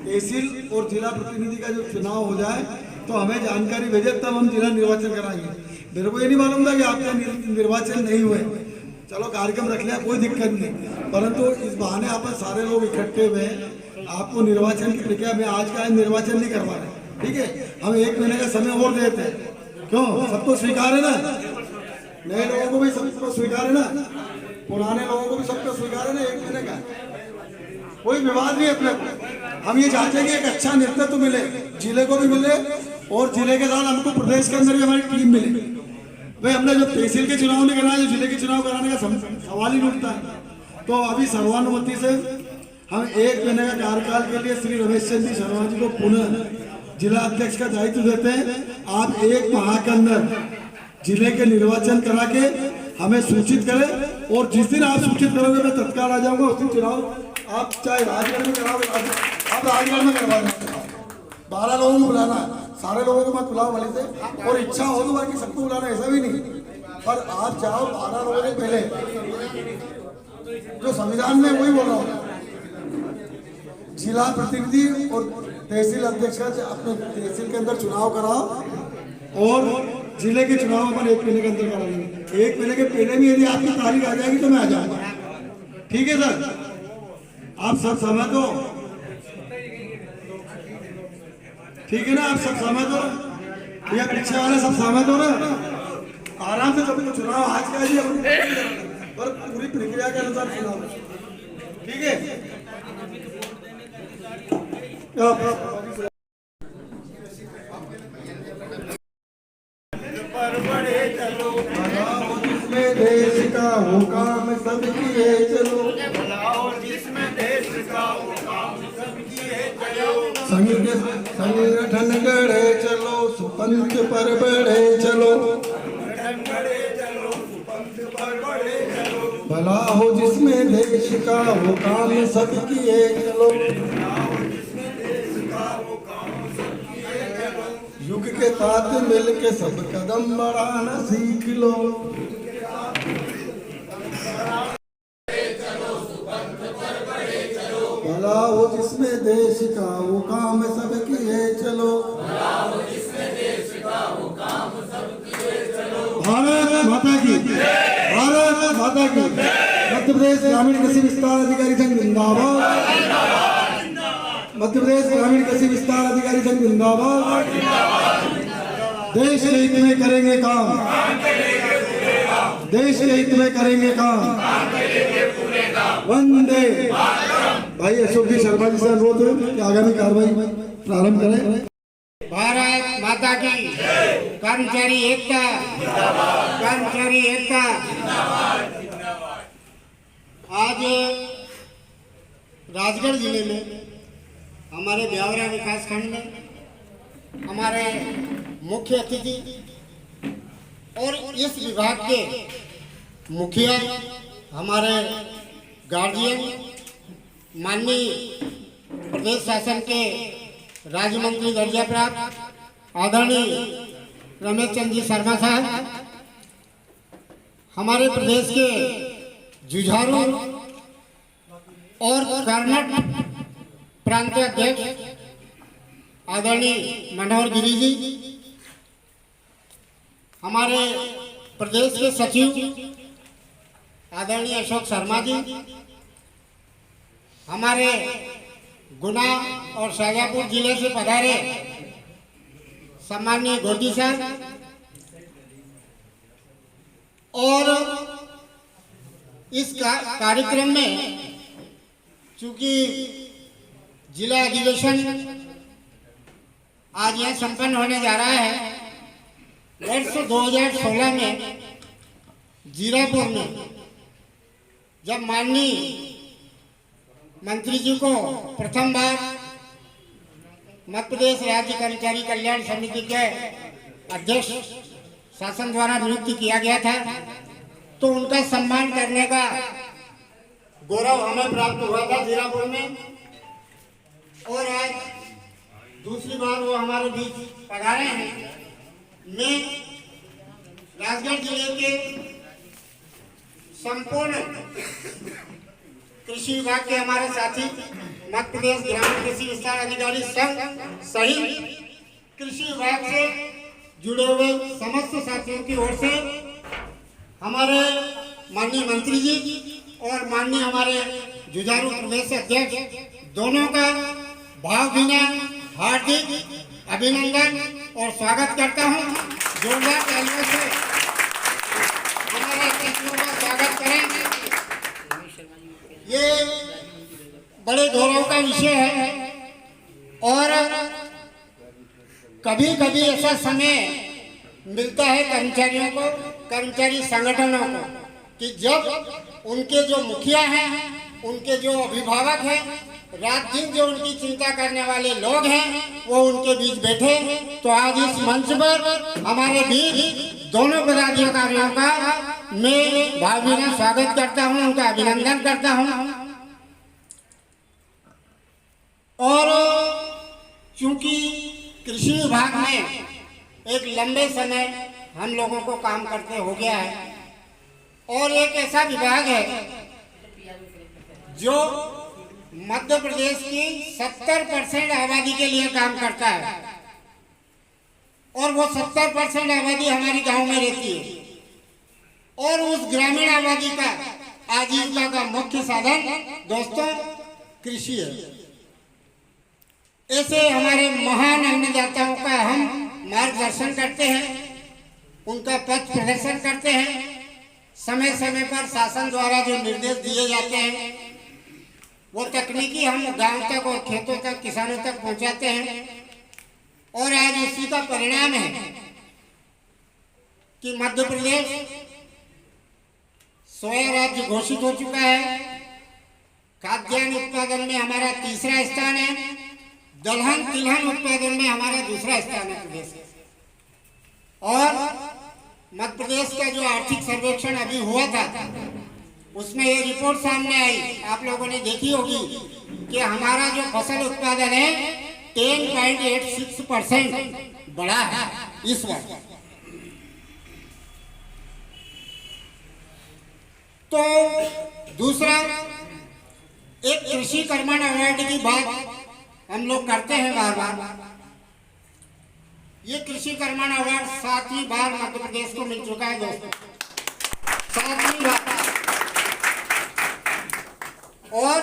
तहसील और जिला प्रतिनिधि का जो चुनाव हो जाए तो हमें जानकारी भेजे, तब हम जिला निर्वाचन कराएंगे। मेरे को ये नहीं मालूम था कि आपके निर्वाचन नहीं हुए। चलो कार्यक्रम रख लिया, कोई दिक्कत नहीं, परंतु इस बहाने अपन सारे लोग इकट्ठे हुए हैं। आपको निर्वाचन की प्रक्रिया में आज का निर्वाचन नहीं करवा रहे, ठीक है। हम 1 महीने का समय और देते हैं, क्यों? सबको स्वीकार है ना, नए लोगों को भी सबको स्वीकार है ना, पुराने लोगों को भी सबको स्वीकार है ना। 1 महीने का कोई विवाद नहीं है अपने को। हम ये चाहते हैं कि एक अच्छा नेतृत्व मिले, जिले को भी मिले और जिले के साथ हमको प्रदेश के अंदर भी हमारी टीम मिले। भाई हमने जो तहसील के चुनाव नहीं कराया, जो जिले के चुनाव कराने का सवाल ही उठता है। तो अभी सर्वानुमति से हम 1 महीने का कार्यकाल के लिए श्री रमेश चंद्र जी शर्मा जी को पुनः जिला अध्यक्ष का दायित्व देते हैं। आप 1 माह के अंदर जिले के निर्वाचन करा के हमें सूचित करें, और जिस दिन आप सूचित करोगे मैं तत्काल आ जाऊंगा। उस दिन चुनाव आप चाहे राजगढ़ में कराओ, आप राजगढ़ में करवा दें। 12 लोगों को बुलाना, सारे लोगों को मत बुलाओ भले से, और इच्छा हो तो बाकी सबको बुलाना, ऐसा भी नहीं। पर आप चाहो 12 लोगों के पहले जो संविधान में, वही बोल रहा हूँ, जिला प्रतिनिधि और तहसील अध्यक्ष का अपने तहसील के अंदर चुनाव कराओ और जिले के चुनाव अपन 1 महीने के अंदर करा लेंगे। 1 महीने के पहले भी यदि आपकी तारीख आ जाएगी तो मैं आ जाऊंगा, ठीक है सर? आप सब सहमत हो? ठीक है ना, आप सब सहमत हो? या पीछे वाले सब सहमत हो ना? आराम से सबको चुनाव आज का ही और पूरी प्रक्रिया के अनुसार चुनाव, ठीक है? जिसमें देश का हो काम सब किए चलो, जिसमें देश का हो काम सब किए चलो, संगठन गढ़े चलो, सुपंथ पर बढ़े चलो, भला हो जिसमें देश का हो काम सब किए चलो, युग के साथ मिल के सब कदम बढ़ाना सीख लो, भला हो जिसमें देश का वो काम सब किए चलो, भारत माता की, भारत माता की। मध्य प्रदेश ग्रामीण कृषि विस्तार अधिकारी संघ जिंदाबाद, मध्य प्रदेश ग्रामीण कृषि विस्तार अधिकारी संघ जिंदाबाद। देश के हित में करेंगे काम, देश के हित में करेंगे काम, वंदे। भाई अशोक जी शर्मा जी से अनुरोध है कि आगामी कार्रवाई प्रारंभ करें। भारत माता की, कर्मचारी एकता, कर्मचारी एकता। आज राजगढ़ जिले में हमारे ब्यावरा विकास खंड में हमारे मुख्य अतिथि और इस विभाग के मुखिया, हमारे गार्जियन, माननीय प्रदेश शासन के राज्य मंत्री दर्जा प्राप्त आदरणीय रमेश चंद्र जी शर्मा साहब, हमारे प्रदेश के जुझारू और कर्नाटक प्रांतीय अध्यक्ष आदरणीय मनोहर गिरी जी, हमारे प्रदेश के सचिव आदरणीय अशोक शर्मा जी, हमारे गुना और शाजापुर जिले से पधारे सम्माननीय गोटी साहब, और इस कार्यक्रम में चूंकि जिला अधिवेशन आज यहाँ संपन्न होने जा रहा है, वर्ष 2016 में जीरापुर में जब माननीय मंत्री जी को प्रथम बार मध्य प्रदेश राज्य कर्मचारी कल्याण समिति के अध्यक्ष शासन द्वारा नियुक्त किया गया था, तो उनका सम्मान करने का गौरव हमें प्राप्त हुआ था जीरापुर में। और आज दूसरी बार वो हमारे बीच पधारे हैं। मैं राजगढ़ जिले के संपूर्ण कृषि विभाग के हमारे साथी, मध्य प्रदेश ग्रामीण कृषि विस्तार अधिकारी संघ सहित कृषि विभाग से जुड़े हुए समस्त साथियों की ओर से हमारे माननीय मंत्री जी और माननीय हमारे जुझारू प्रदेश अध्यक्ष दोनों का भावभीना हार्दिक अभिनंदन और स्वागत करता हूं। जोरदार तालियों से हमारे अतिथियों का स्वागत करें। ये बड़े गौरव का विषय है और कभी कभी ऐसा समय मिलता है कर्मचारियों को, कर्मचारी संगठनों को, कि जब उनके जो मुखिया हैं, उनके जो अभिभावक हैं, रात दिन जो उनकी चिंता करने वाले लोग हैं, वो उनके बीच बैठे। तो आज इस मंच पर हमारे बीच दोनों पदाधिकारियों का मैं भावभीना स्वागत करता हूं, उनका अभिनंदन करता हूं। और चूंकि कृषि विभाग में एक लंबे समय हम लोगों को काम करते हो गया है और एक ऐसा विभाग है जो मध्य प्रदेश की 70% आबादी के लिए काम करता है और वो 70% आबादी हमारी गांव में रहती है और उस ग्रामीण आबादी का आजीविका का मुख्य साधन दोस्तों कृषि है। ऐसे हमारे महान अन्नदाताओं का हम मार्गदर्शन करते हैं, उनका पथ प्रदर्शन करते हैं। समय समय पर शासन द्वारा जो निर्देश दिए जाते हैं वो तकनीकी हम गांव तक और खेतों तक, किसानों तक पहुंचाते हैं। और आज उसी का परिणाम है कि मध्य प्रदेश सोया राज्य घोषित हो चुका है। खाद्यान्न उत्पादन में हमारा तीसरा स्थान है, दलहन तिलहन उत्पादन में हमारा दूसरा स्थान है प्रदेश। और मध्य प्रदेश का जो आर्थिक सर्वेक्षण अभी हुआ था उसमें ये रिपोर्ट सामने आई, आप लोगों ने देखी होगी कि हमारा जो फसल उत्पादन है 10.86% बढ़ा है इस वर्ष। तो दूसरा, एक कृषि कर्मण अवार्ड की बात हम लोग करते हैं बार बार। ये कृषि कर्मण अवार्ड 7वीं बार मध्य प्रदेश को मिल चुका है दोस्तों, 7वीं बार। और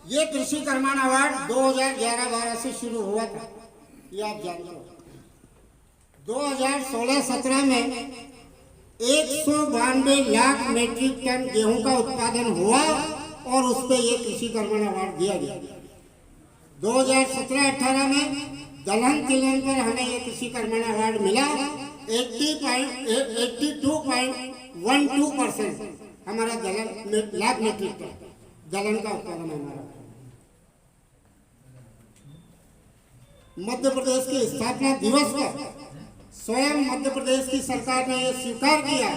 ये कृषि कर्मण अवार्ड 2011-12 से शुरू हुआ था, ये आप जानते हो। 2016-17 में 192 लाख मीट्रिक टन गेहूं का उत्पादन हुआ और उस पर यह कृषि कर्मण अवार्ड दिया गया। 2017-18 में दलहन तिलहन पर हमें यह कृषि कर्मण अवार्ड मिला। 82.12% हमारा दलहन लाख मीट्रिक टन दलहन का उत्पादन हमारा। मध्य प्रदेश के स्थापना दिवस पर स्वयं मध्य प्रदेश की सरकार ने यह स्वीकार किया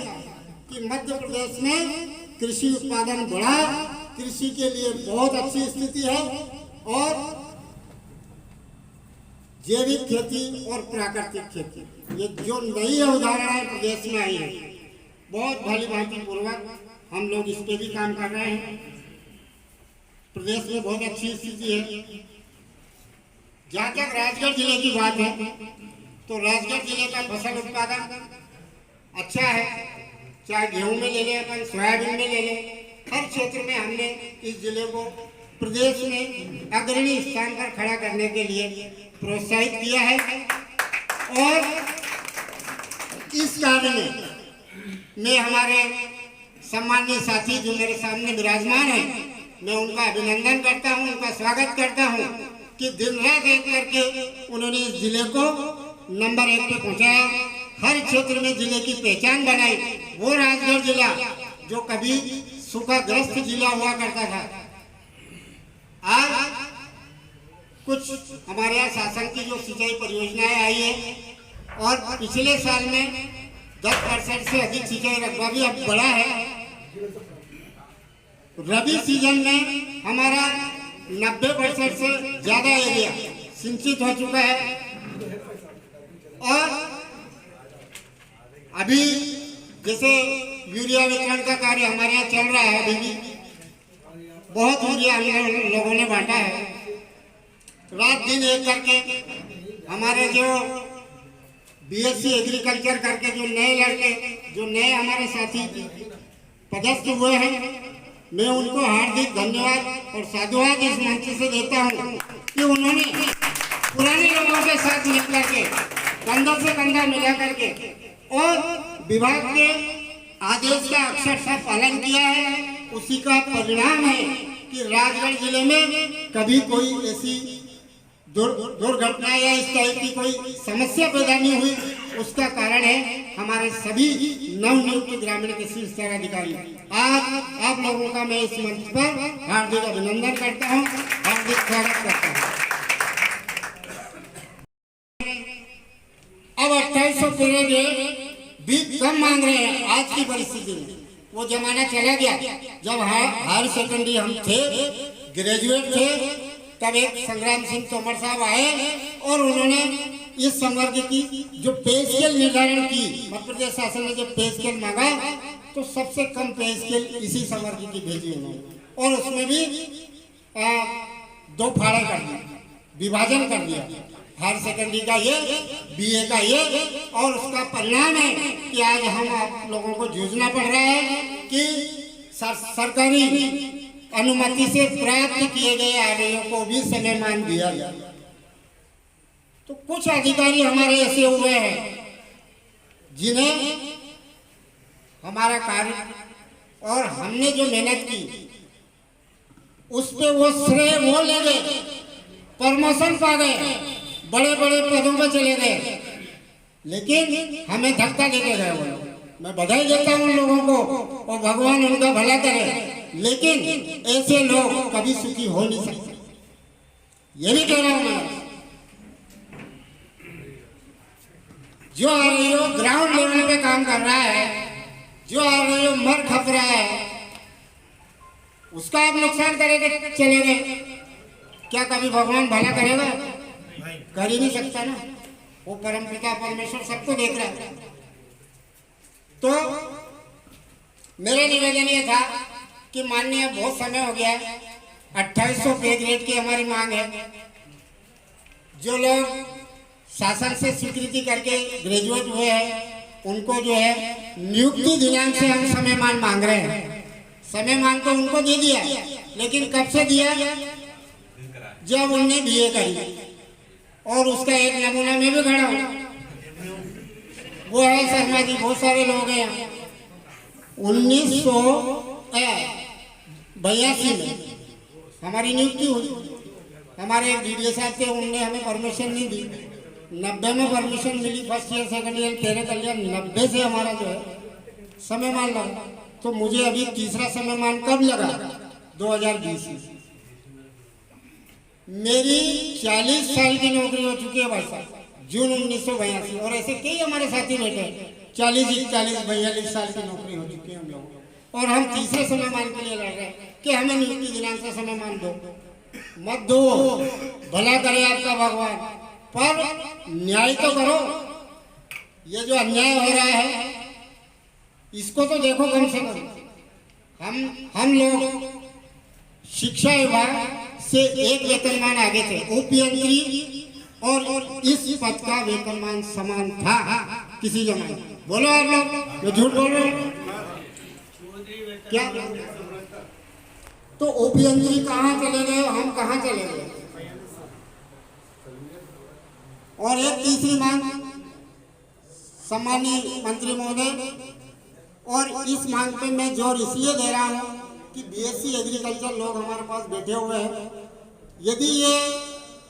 कि मध्य प्रदेश में कृषि उत्पादन बढ़ा, कृषि के लिए बहुत अच्छी स्थिति है और जैविक खेती और प्राकृतिक खेती, ये जो नई अवधारणाएं प्रदेश में आई है, बहुत भली भांति पूर्वक हम लोग इस पे भी काम कर रहे हैं। प्रदेश में बहुत अच्छी स्थिति है। जहाँ तक राजगढ़ जिले की बात है तो राजगढ़ जिले का फसल उत्पादन अच्छा है, चाहे गेहूं में ले लें, अपन सोयाबीन में ले लें, हर क्षेत्र में हमने इस जिले को प्रदेश में अग्रणी स्थान पर खड़ा करने के लिए प्रोत्साहित किया है। और इस कार्य में मैं हमारे सम्मानीय साथी जो मेरे सामने विराजमान हैं, मैं उनका अभिनंदन करता हूं, उनका स्वागत करता हूं कि दिन रात एक करके उन्होंने इस जिले को नंबर 1 पे पहुंचाया, हर क्षेत्र में जिले की पहचान बनाई। वो राजगढ़ जिला जो कभी सूखाग्रस्त जिला हुआ करता था, आज कुछ कुछ हमारे यहाँ शासन की जो सिंचाई परियोजनाएं आई है और पिछले साल में 10% से अधिक सिंचाई रकबा भी अब बढ़ा है। रबी सीजन में हमारा 90% से ज्यादा एरिया सिंचित हो चुका है और अभी जैसे यूरिया वितरण का कार्य हमारे यहाँ चल रहा है। अभी भी बहुत यूरिया हम लोगों ने बांटा है, रात दिन एक करके। हमारे जो बीएससी एग्रीकल्चर करके जो नए लड़के, जो नए हमारे साथी पदस्थ हुए हैं, मैं उनको हार्दिक धन्यवाद और साधुवाद इस मंच से देता हूं कि उन्होंने पुराने लोगों के साथ मिलकर के, कंधा से कंधा मिला करके और विभाग के आदेश का अक्षरशः पालन किया है। उसी का परिणाम है कि राजगढ़ जिले में कभी कोई ऐसी दुर्घटना या इस टाइप की कोई समस्या पैदा नहीं हुई। उसका कारण है हमारे सभी नवनियुक्त ग्रामीण कृषि स्तर अधिकारी। आज आप लोगों का मैं इस मंच पर हार्दिक अभिनंदन करता हूं, हार्दिक स्वागत करता हूं। अब 2800 पीरियड भी कम मांग रहे हैं आज की परिस्थिति में। वो जमाना चला गया जब हायर सेकेंडरी हम थे, ग्रेजुएट थे, तब एक संग्राम सिंह तोमर साहब आए और उन्होंने इस संवर्ग की जो पे स्केल निर्धारण की, मध्य प्रदेश शासन ने जब पे स्केल मांगा तो सबसे कम पे स्केल इसी संवर्ग की भेजी उन्होंने और उसमें भी 2 फाड़े कर दिए, विभाजन कर दिया। हायर सेकेंडरी का ये, बीए का ये, और उसका परिणाम है कि आज हम आप लोगों को जूझना पड़ रहा है कि सरकारी अनुमति से प्राप्त किए गए आरओ को भी समयमान दिया जाए। तो कुछ अधिकारी हमारे ऐसे हुए हैं जिन्हें हमारा कार्य और हमने जो मेहनत की उस पे वो श्रेय वो ले गए, प्रमोशन पा गए, बड़े बड़े पदों पर चले गए, लेकिन हमें धक्का देके गए वो लोग। मैं बधाई देता हूं उन लोगों को और भगवान उनका भला करे, लेकिन ऐसे लोग कभी सुखी हो नहीं सकते। ये भी कह रहा हूं मैं, जो आरओ ग्राउंड लेवल पे काम कर रहा है, जो आरओ मर खप रहा है, उसका आप नुकसान करेंगे चले गए, क्या कभी भगवान भला करेगा? कर ही नहीं सकता ना। वो परमपिता परमेश्वर सबको देख रहा है। तो मेरा निवेदन ये था कि माननीय बहुत समय हो गया है, 2800 पे ग्रेड की हमारी मांग है। जो लोग शासन से स्वीकृति करके ग्रेजुएट हुए हैं उनको जो है नियुक्ति दिनांक से हम समयमान मांग रहे हैं। समयमान तो उनको दे दिया, लेकिन कब से दिया? जब उनने बीए करी, और उसका एक नमूना में भी खड़ा हूं, वो है शर्मा जी। बहुत सारे लोग हैं 1982 में हमारी नियुक्ति हुई। हमारे डीडीओ साहब थे, उनने हमें परमिशन नहीं दी। 90 में परमिशन मिली, फर्स्ट ईयर सेकंड ईयर तेरे कर लिया। 90 से हमारा जो है समयमान लगा। तो मुझे अभी तीसरा समयमान कब लगा? 2020 में। मेरी 40 साल की नौकरी हो चुकी है भाई साहब, जून 1982। और ऐसे कई हमारे साथी बैठे हैं 40, 41, 42 साल की नौकरी हो चुकी है हम लोग, और हम तीसरे समयमान के लिए लड़ रहे हैं कि हमें नियुक्ति दिनांक से समयमान दो। मत दो, भला करे आपका भगवान, पर न्याय तो करो। ये जो अन्याय हो रहा है इसको तो देखो कम से कम। हम लोग शिक्षा विभाग से एक वेतनमान आगे थे, ओपीएन3, और इस पद का वेतनमान समान था किसी जमाने। बोलो आप लोग, मैं झूठ बोल रहा हूँ क्या? तो ओपीएन3 कहाँ चले गए, हम कहाँ चले गए? और एक तीसरी मांग, सम्मानीय मंत्री महोदय, और इस मांग पे मैं जोर इसलिए दे रहा हूँ कि बीएससी एग्रीकल्चर लोग हमारे पास बैठे हुए हैं। यदि ये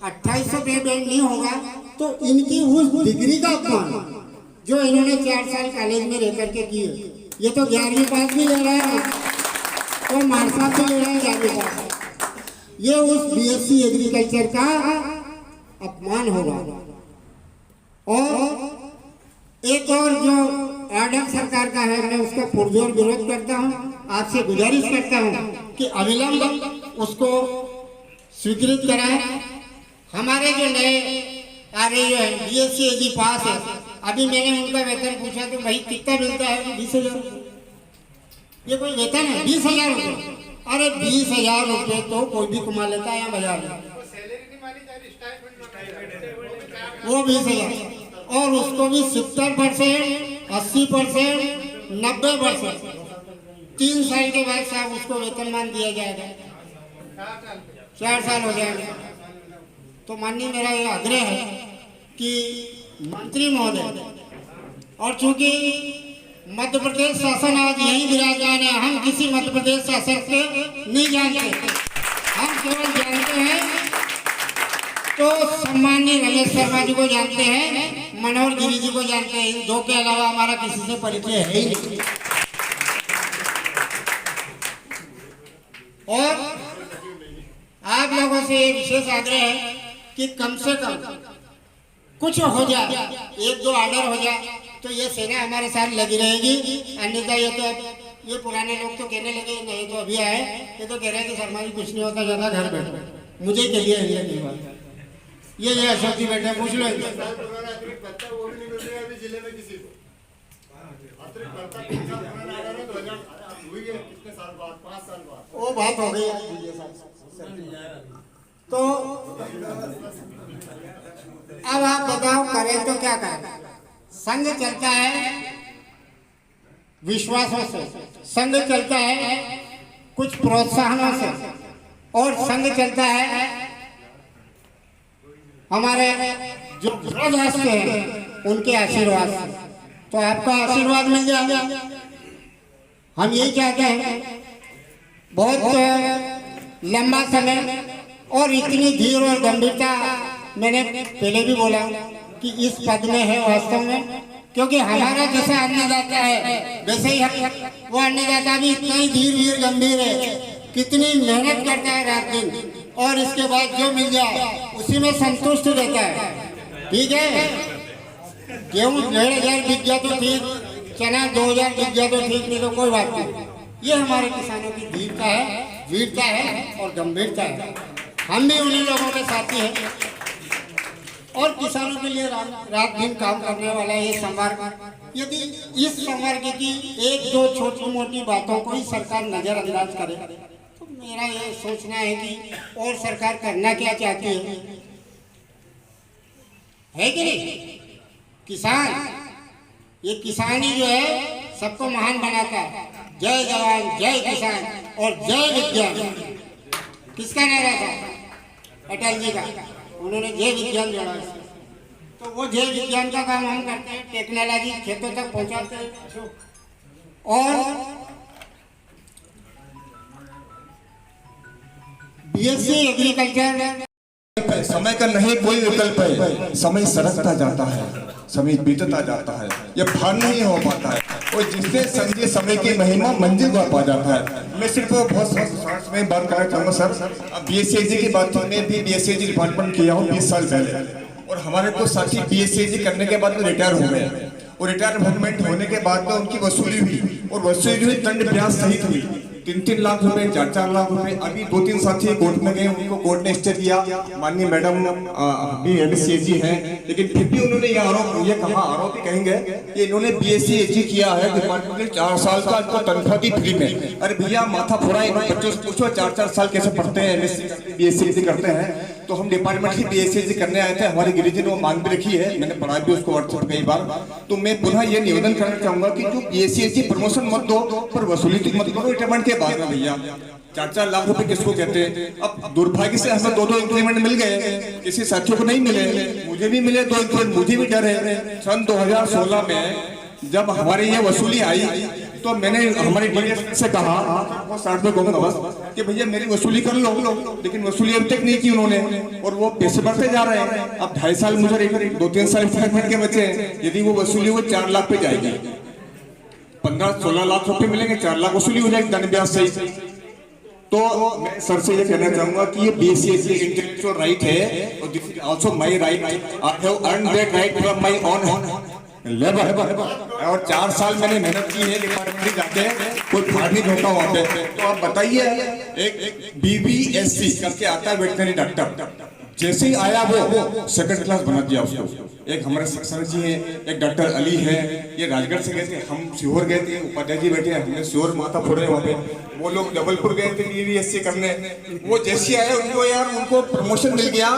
2800 पे बैंड नहीं होगा तो इनकी उस डिग्री का अपमान जो इन्होंने 4 साल कॉलेज में रह करके की है, ये तो 11वीं पास भी ले रहा है और मार्क्सशीट से ले रहा है 11वीं पास, ये उस बीएससी एग्रीकल्चर का अपमान होगा। और एक और जो ऑर्डर सरकार का है, मैं उसका पुरजोर विरोध करता हूँ। आपसे गुजारिश करता हूँ कि अविलंब उसको स्वीकृत कराएं। हमारे जो नए आ रही है BSc पास है, अभी मैंने उनका वेतन पूछा तो भाई कितना मिलता है? 20,000। ये कोई वेतन है? 20,000 रुपये। अरे 20,000 रुपये तो कोई भी कमा लेता है यहाँ बाजार में, वो 20,000। और उसको भी 70%, 80%, 90%। 3 साल के बाद साहब उसको वेतनमान दिया जाएगा, 4 साल हो जाएंगे। तो माननीय मेरा ये आग्रह है कि मंत्री महोदय, और चूंकि मध्य प्रदेश शासन आज यही विराजमान है, हम किसी मध्य प्रदेश शासन के नहीं जानते, हम केवल जानते हैं तो सम्माननीय रमेश शर्मा जी को जानते हैं, मनोहर गिरी जी को जानते हैं। इन दो के अलावा हमारा किसी से परिचय है ही नहीं। और आप लोगों से ये विशेष आग्रह है कि कम से कम कुछ हो जाए, 1-2 ऑर्डर हो जाए तो ये सेना हमारे साथ लगी रहेगी। अन्यथा ये तो ये पुराने लोग तो कहने लगे, नहीं तो अभी आए, ये तो कह रहे हैं कि शर्मा जी कुछ नहीं होता, ज़्यादा घर बैठो। मुझे के लिए नहीं बात, ये अशोक जी बैठे, पूछ लो। वो बात हो गई। तो अब आप बताओ करें तो क्या करें? संघ चलता है विश्वासों से, संघ चलता है कुछ प्रोत्साहनों से, और संघ चलता है हमारे जो गृहस्थ हैं उनके आशीर्वाद से। तो आपका आशीर्वाद मिल जाएगा, हम यही चाहते हैं। बहुत लंबा समय और इतनी धीर और गंभीरता मैंने पहले भी बोला कि इस पद में है वास्तव में, क्योंकि हमारा जैसा अन्नदाता है वैसे ही वो अन्नदाता भी इतना ही धीर गंभीर है, कितनी मेहनत करता है रात दिन, और इसके बाद जो मिल जाए उसी में संतुष्ट रहता है। ठीक है, गेहूँ 1,500 बिक गया तो ठीक, चना 2,000 बिक गया तो ठीक, नहीं तो कोई बात नहीं। ये हमारे किसानों की धीरता है, वीरता है और गंभीरता है। हम भी उन्हीं लोगों के साथी हैं और किसानों के लिए रात दिन काम करने वाला ये संवर्ग, यदि इस संवर्ग की 1-2 छोटी मोटी बातों को ही सरकार नजरअंदाज करे तो मेरा ये सोचना है कि और सरकार करना क्या चाहती है कि नहीं? किसान, ये किसान ही जो है सबको महान बनाता है। जय जवान जय किसान और जय विज्ञान, किसका नारा था? अटल जी का। उन्होंने जय विज्ञान जोड़ा। तो वो जय विज्ञान का काम हम करते हैं, टेक्नोलॉजी खेतों तक पहुंचाते हैं। और BSc एग्रीकल्चर, समय का नहीं कोई विकल्प है, समय सरकता जाता है, समय बीतता जाता है, ये भार नहीं हो पाता है, और जिससे समझे समय की महिमा मंजिल पर पा जाता है। मैं सिर्फ बहुत शॉर्ट में बात करना चाहूँगा सर। BSc की बात तो मैं भी BSc डिपार्टमेंट किया हूँ 20 साल पहले, और हमारे को साथी BSc करने के बाद में रिटायर हो गए, और रिटायरमेंट होने के बाद में उनकी वसूली हुई, और वसूली हुई दंड ब्याज सहित हुई 3-3 लाख रुपए, 4-4 लाख रुपए। अभी 2-3 साथी कोर्ट में गए, उनको कोर्ट ने स्टे दिया। माननीय मैडम अभी MSc हैं, लेकिन फिर भी उन्होंने ये आरोप कहेंगे कि इन्होंने BSc किया है डिपार्टमेंट में 4 साल का, इनको तनख्वाह दी फ्री में। अरे भैया माथा फोड़ा, इन्होंने बच्चों से पूछो 4-4 साल कैसे पढ़ते हैं, BSc करते हैं। तो हम डिपार्टमेंट की BSc करने आए थे, हमारी गिरिजी ने वो मांग भी रखी है, मैंने पढ़ा भी उसको व्हाट्सएप कई बार। तो मैं पुनः ये निवेदन करना चाहूंगा कि जो BSc प्रमोशन मत दो, पर वसूली मत करो रिटायरमेंट के बाद में। भैया 4-4 लाख रुपए किसको कहते हैं? अब दुर्भाग्य से हमें 2-2 इंक्रीमेंट मिल गए, किसी साथियों को नहीं मिले, मुझे भी मिले 2 इंक्रीमेंट, मुझे भी डर है। सन 2016 में जब हमारी ये वसूली आई तो मैंने हमारे DDS से कहा, वो 60 में कहूँगा बस, कि भैया मेरी वसूली कर लो, लेकिन वसूली अभी तक नहीं की उन्होंने, और वो पैसे बढ़ते जा रहे हैं। अब 2.5 साल मुझे 2-3 साल रिटायरमेंट के बचे हैं, यदि वो वसूली वो 4 लाख पे जाएगी, 15-16 लाख रुपए मिलेंगे, 4 लाख वसूली हो जाएगी दंड ब्याज सही। तो मैं सर से ये कहना चाहूंगा कि ये BCSC इंटेलेक्चुअल राइट है और this is also my right. I have earn that right from my own labour. और 4 साल मैंने मेहनत की है डिपार्टमेंट जाके, कोई फाड़ नहीं होता वहाँ पे। तो आप बताइए, एक BBSC करके आता है वेटनरी डॉक्टर, जैसे ही आया वो सेकंड क्लास बना दिया उसको। एक हमारे सर जी हैं, एक डॉक्टर अली है, ये राजगढ़ से गए थे, हम सीहोर गए थे, उपाध्याय जी बैठे हैं, हमने सीहोर माथा फोड़े वहाँ पे, वो लोग जबलपुर गए थे BBSC करने। वो जैसे आए उनको यार उनको प्रमोशन मिल गया,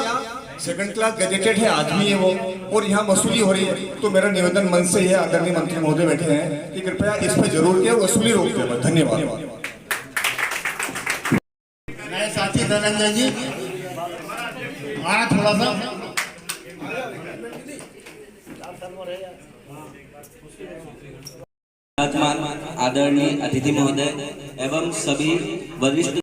सेकंड क्लास गजेटेड है आदमी है वो, और यहाँ वसूली हो रही है। तो मेरा निवेदन मन से है, आदरणीय मंत्री महोदय बैठे हैं, कि कृपया इस पर जरूर के वसूली रोक दे। धन्यवाद। मेरे साथी धनंजय जी थोड़ा सा आदरणीय अतिथि महोदय एवं सभी वरिष्ठ,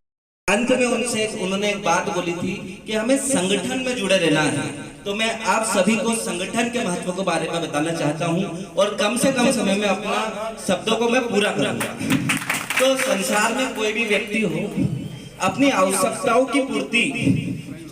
अंत में उन्होंने एक बात बोली थी कि हमें संगठन में जुड़े रहना है। तो मैं आप सभी को संगठन के महत्व के बारे में बताना चाहता हूं और कम से कम समय में अपना शब्दों को मैं पूरा करूंगा। तो संसार में कोई भी व्यक्ति हो, अपनी आवश्यकताओं की पूर्ति,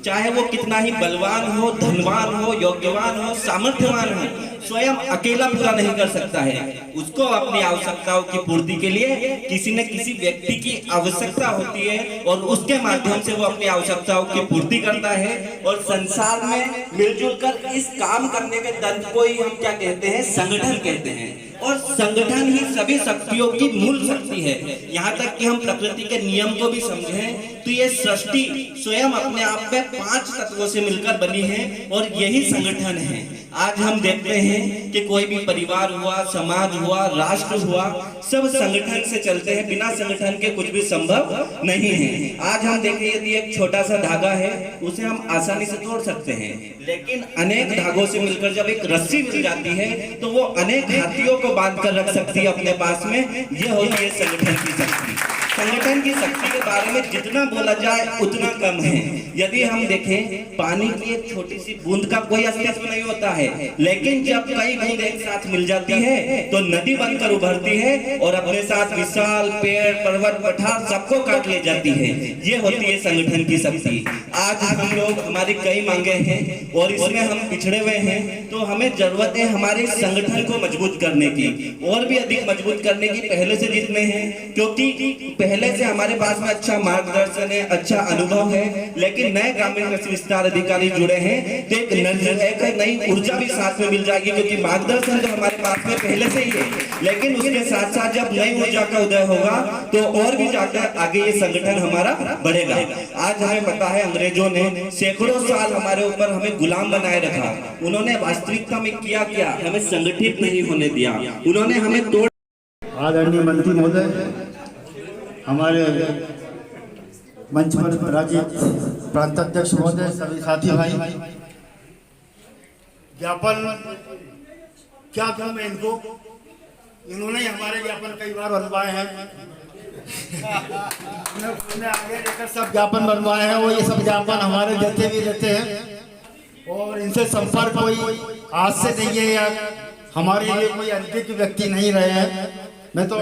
चाहे वो कितना ही बलवान हो, धनवान हो, योग्यवान हो, सामर्थ्यवान हो, स्वयं अकेला पूरा नहीं कर सकता है। उसको अपनी आवश्यकताओं की पूर्ति के लिए किसी न किसी व्यक्ति की आवश्यकता होती है और उसके माध्यम से वो अपनी आवश्यकताओं की पूर्ति करता है। और संसार में मिलजुल कर इस काम करने के दर्द को ही हम क्या कहते हैं, संगठन कहते हैं। और संगठन ही सभी शक्तियों की मूल शक्ति है। यहाँ तक कि हम प्रकृति के नियम को भी समझें तो ये सृष्टि स्वयं अपने आप में 5 तत्वों से मिलकर बनी है और यही संगठन है। आज हम देखते हैं कि कोई भी परिवार हुआ, समाज हुआ, राष्ट्र हुआ, सब संगठन से चलते हैं। बिना संगठन के कुछ भी संभव नहीं है। आज हम देखें, यदि एक छोटा सा धागा है उसे हम आसानी से तोड़ सकते हैं, लेकिन अनेक धागों से मिलकर जब एक रस्सी मिल जाती है तो वो अनेक हाथियों को बांध कर रख सकती है अपने पास में। यह होती है संगठन की शक्ति। संगठन की शक्ति के बारे में जितना बोला जाए उतना कम है। यदि हम देखें, पानी की एक छोटी सी बूंद का कोई अस्तित्व नहीं होता है, लेकिन जब कई बूंद एक साथ मिल जाती है तो नदी बनकर उभरती है और अपने साथ विशाल पेड़, पर्वत, पठार सबको काट ले जाती है। ये होती है संगठन की शक्ति। आज हम लोग, हमारी कई मांगे हैं और इसमें हम पिछड़े हुए हैं, तो हमें जरूरत है हमारे संगठन को मजबूत करने की, और भी अधिक मजबूत करने की पहले से जितने हैं, क्योंकि पहले से हमारे पास में अच्छा मार्गदर्शन है, अच्छा अनुभव है। लेकिन नए ग्रामीण कृषि विस्तार अधिकारी जुड़े हैं तो एक नई ऊर्जा भी साथ में मिल जाएगी, क्योंकि मार्गदर्शन तो हमारे पास में पहले से ही है। लेकिन उसके साथ साथ जब नई ऊर्जा का उदय होगा तो और भी जाकर आगे ये संगठन हमारा बढ़ेगा। आज हमें पता है, अंग्रेजों ने सैकड़ों साल हमारे ऊपर हमें गुलाम बनाए रखा। उन्होंने वास्तविकता में किया क्या, हमें संगठित नहीं होने दिया, उन्होंने हमें तोड़। आदरणीय मंत्री महोदय, हमारे मंच पर विराजित प्रांत अध्यक्ष महोदय, सभी साथी भाई, ज्ञापन क्या दूं मैं इनको, इन्होंने हमारे ज्ञापन कई बार बनवाए हैं, उन्होंने आगे लेकर सब ज्ञापन बनवाए हैं, वो ये सब ज्ञापन हमारे देते भी रहते हैं और इनसे संपर्क कोई आज से नहीं है या हमारे लिए कोई अनभिज्ञ व्यक्ति नहीं रहे हैं। मैं तो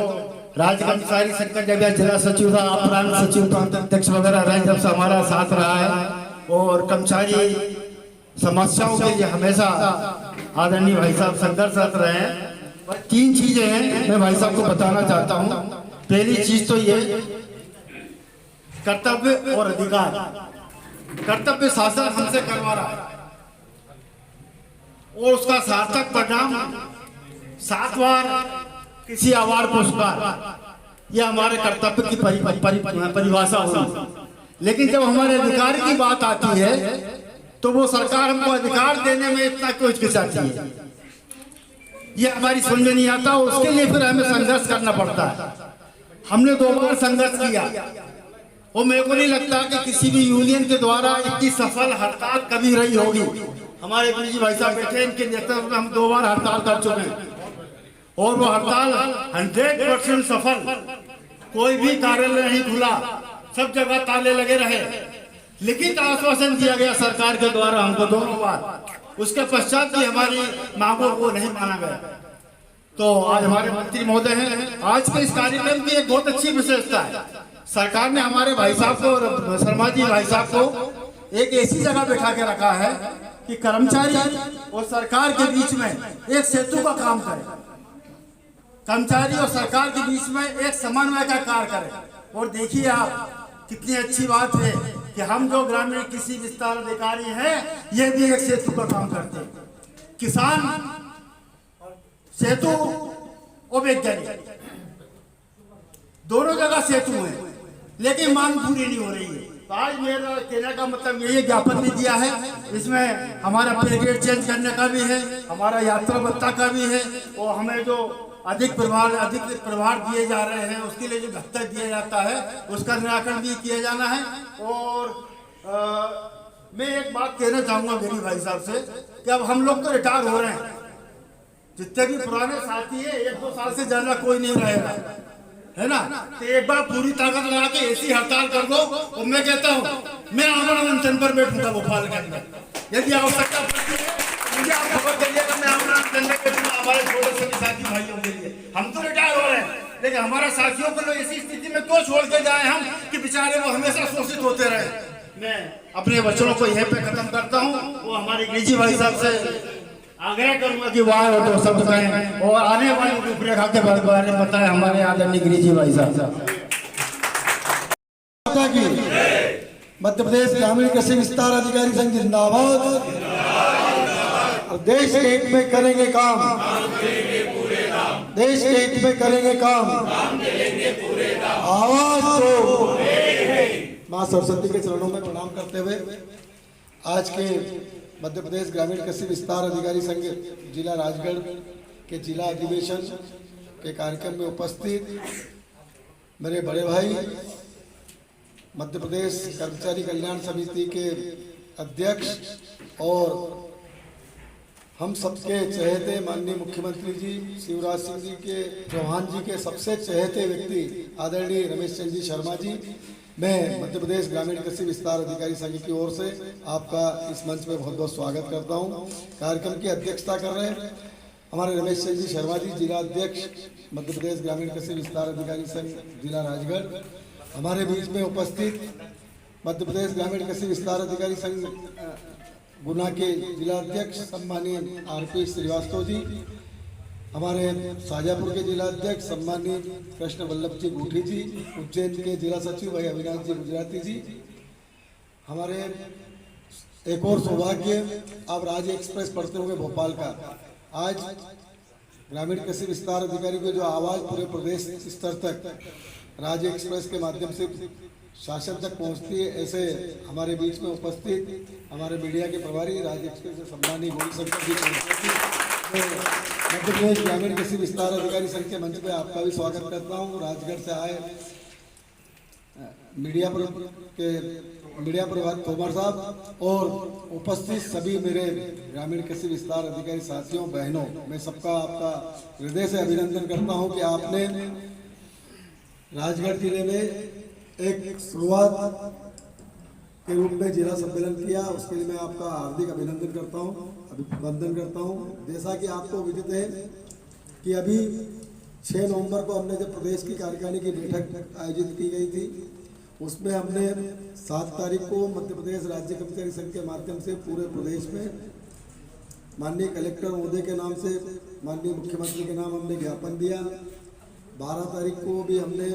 राजगंज शहरी संगठन जब जिला सचिव था, प्रांत सचिव, प्रांत अध्यक्ष वगैरह रहे, जब से हमारा साथ रहा है और कर्मचारी समस्याओं के लिए हमेशा आदरणीय भाई साहब संघर्षरत रहे हैं। 3 चीजें हैं मैं भाई साहब को बताना चाहता हूं। पहली चीज तो ये कर्तव्य और अधिकार। कर्तव्य शासन हमसे करवा रहा है और उसका सार्थक परिणाम 7 बार किसी अवार्ड पुरस्कार, यह हमारे कर्तव्य की परिभाषा होगी। लेकिन जब हमारे अधिकार की बात आती है तो वो सरकार हमको अधिकार देने में इतना क्यों हिचकिचाती है, ये हमारी समझ में नहीं आता। उसके लिए फिर हमें संघर्ष करना पड़ता है। हमने 2 बार संघर्ष किया और मेरे को नहीं लगता कि किसी भी यूनियन के द्वारा इतनी सफल हड़ताल कभी रही होगी। हमारे गुरुजी भाई साहब बैठे, इनके नेतृत्व में हम 2 बार हड़ताल कर चुके हैं और वो हड़ताल 100% सफल। कोई भी कार्यालय नहीं खुला, सब जगह ताले लगे रहे। लिखित आश्वासन दिया गया सरकार के द्वारा हमको 2 बार, उसके पश्चात भी हमारी मांगों को नहीं माना गया। तो आज हमारे मंत्री महोदय हैं, आज के इस कार्यक्रम की एक बहुत अच्छी विशेषता है। सरकार ने हमारे भाई साहब को, शर्मा जी भाई साहब को एक ऐसी जगह बैठा के रखा है कि कर्मचारी और सरकार के बीच में एक सेतु का काम करे, कर्मचारी और सरकार के बीच में एक समन्वय का कार्य करे। और देखिए आप कितनी अच्छी बात है कि हम जो ग्रामीण कृषि विस्तार अधिकारी हैं ये भी एक सेतु का काम करते हैं। किसान सेतु और वैज्ञानिक दोनों जगह सेतु है, लेकिन मांग पूरी नहीं हो रही है। तो आज मेरा कहने का मतलब यही ज्ञापन भी दिया है, इसमें हमारा पे ग्रेड चेंज करने का भी है, हमारा यात्रा भत्ता का भी है, और हमें जो अधिक प्रभार दिए जा रहे हैं उसके लिए जो भत्ता दिया जाता है उसका निराकरण भी किया जाना है। और मैं एक बात कहना चाहूँगा मेरी भाई साहब से कि अब हम लोग तो रिटायर हो रहे हैं, जितने भी पुराने साथी है 1-2 साल से ज्यादा कोई नहीं रहेगा, है ना। तो एक बार पूरी ताकत लगा के ऐसी हड़ताल कर दो, और मैं कहता हूँ मैं आमरण अनशन पर बैठूंगा भोपाल के अंदर, यदि आवश्यकता पड़ती है मुझे आप खबर दीजिएगा, मैं आमरण अनशन में बैठूंगा हमारे छोटे छोटे साथी भाइयों के लिए। हम तो रिटायर हो रहे हैं, लेकिन हमारे साथियों को ऐसी स्थिति में तो छोड़ के जाए हम कि बेचारे वो हमेशा शोषित होते रहे। मैं अपने वचनों को यहीं पे खत्म करता हूँ। वो हमारे गिरिजी भाई साहब से आग्रह करूंगा कि वाह तो शब्द कहें और आने वाली रूपरेखा के बारे में बताएं हमारे आदरणीय गिरिजी भाई साहब। मध्य प्रदेश ग्रामीण कृषि विस्तार अधिकारी संघ जिंदाबाद। और देश के हित में करेंगे काम, देश के हित में करेंगे काम, आवाज तो माँ सरस्वती के चरणों में प्रणाम करते हुए आज के मध्य प्रदेश ग्रामीण कृषि विस्तार अधिकारी संघ जिला राजगढ़ के जिला अधिवेशन के कार्यक्रम में उपस्थित मेरे बड़े भाई मध्य प्रदेश कर्मचारी कल्याण समिति के अध्यक्ष और हम सबके चहेते माननीय मुख्यमंत्री जी शिवराज सिंह जी के चौहान जी के सबसे चहेते व्यक्ति आदरणीय रमेश चंद्र जी शर्मा जी, मैं मध्य प्रदेश ग्रामीण कृषि विस्तार अधिकारी संघ की ओर से आपका इस मंच में बहुत बहुत स्वागत करता हूं। कार्यक्रम की अध्यक्षता कर रहे हैं हमारे रमेश चंद्र जी शर्मा जी, जिला अध्यक्ष मध्य प्रदेश ग्रामीण कृषि विस्तार अधिकारी संघ जिला राजगढ़। हमारे बीच में उपस्थित मध्य प्रदेश ग्रामीण कृषि विस्तार अधिकारी संघ गुना के जिला अध्यक्ष सम्मानीय आरपी श्रीवास्तव जी, हमारे शाजापुर के जिला अध्यक्ष सम्मानीय कृष्ण वल्लभ जी गुठी जी, उज्जैन के जिला सचिव भाई अविनाश जी गुजराती जी। हमारे एक और सौभाग्य, आप राज्य एक्सप्रेस पढ़ते होंगे भोपाल का, आज ग्रामीण कृषि विस्तार अधिकारी को जो आवाज़ पूरे प्रदेश स्तर तक राज्य एक्सप्रेस के माध्यम से शासन तक पहुंचती है, ऐसे हमारे बीच में उपस्थित हमारे मीडिया के प्रभारी राज्य एक्सप्रेस से सम्मानीय गोविंद शंकर जी मध्य प्रदेश ग्रामीण कृषि विस्तार अधिकारी संघ के मंच पे आपका भी स्वागत करता हूँ। राजगढ़ से आए मीडिया प्रभारी तोमर साहब और उपस्थित सभी मेरे ग्रामीण कृषि विस्तार अधिकारी साथियों बहनों, मैं सबका आपका हृदय से अभिनंदन करता हूँ कि आपने राजगढ़ जिले में एक शुरुआत के रूप में जिला सम्मेलन किया, उसके लिए मैं आपका हार्दिक अभिनंदन करता हूँ। जैसा कि आपको विदित है कि अभी 6 नवंबर को हमने जब प्रदेश की कार्यकारिणी की बैठक आयोजित की गई थी, उसमें हमने 7 तारीख को मध्य प्रदेश राज्य कर्मचारी संघ के माध्यम से पूरे प्रदेश में माननीय कलेक्टर महोदय के नाम से माननीय मुख्यमंत्री के नाम हमने ज्ञापन दिया। 12 तारीख को भी हमने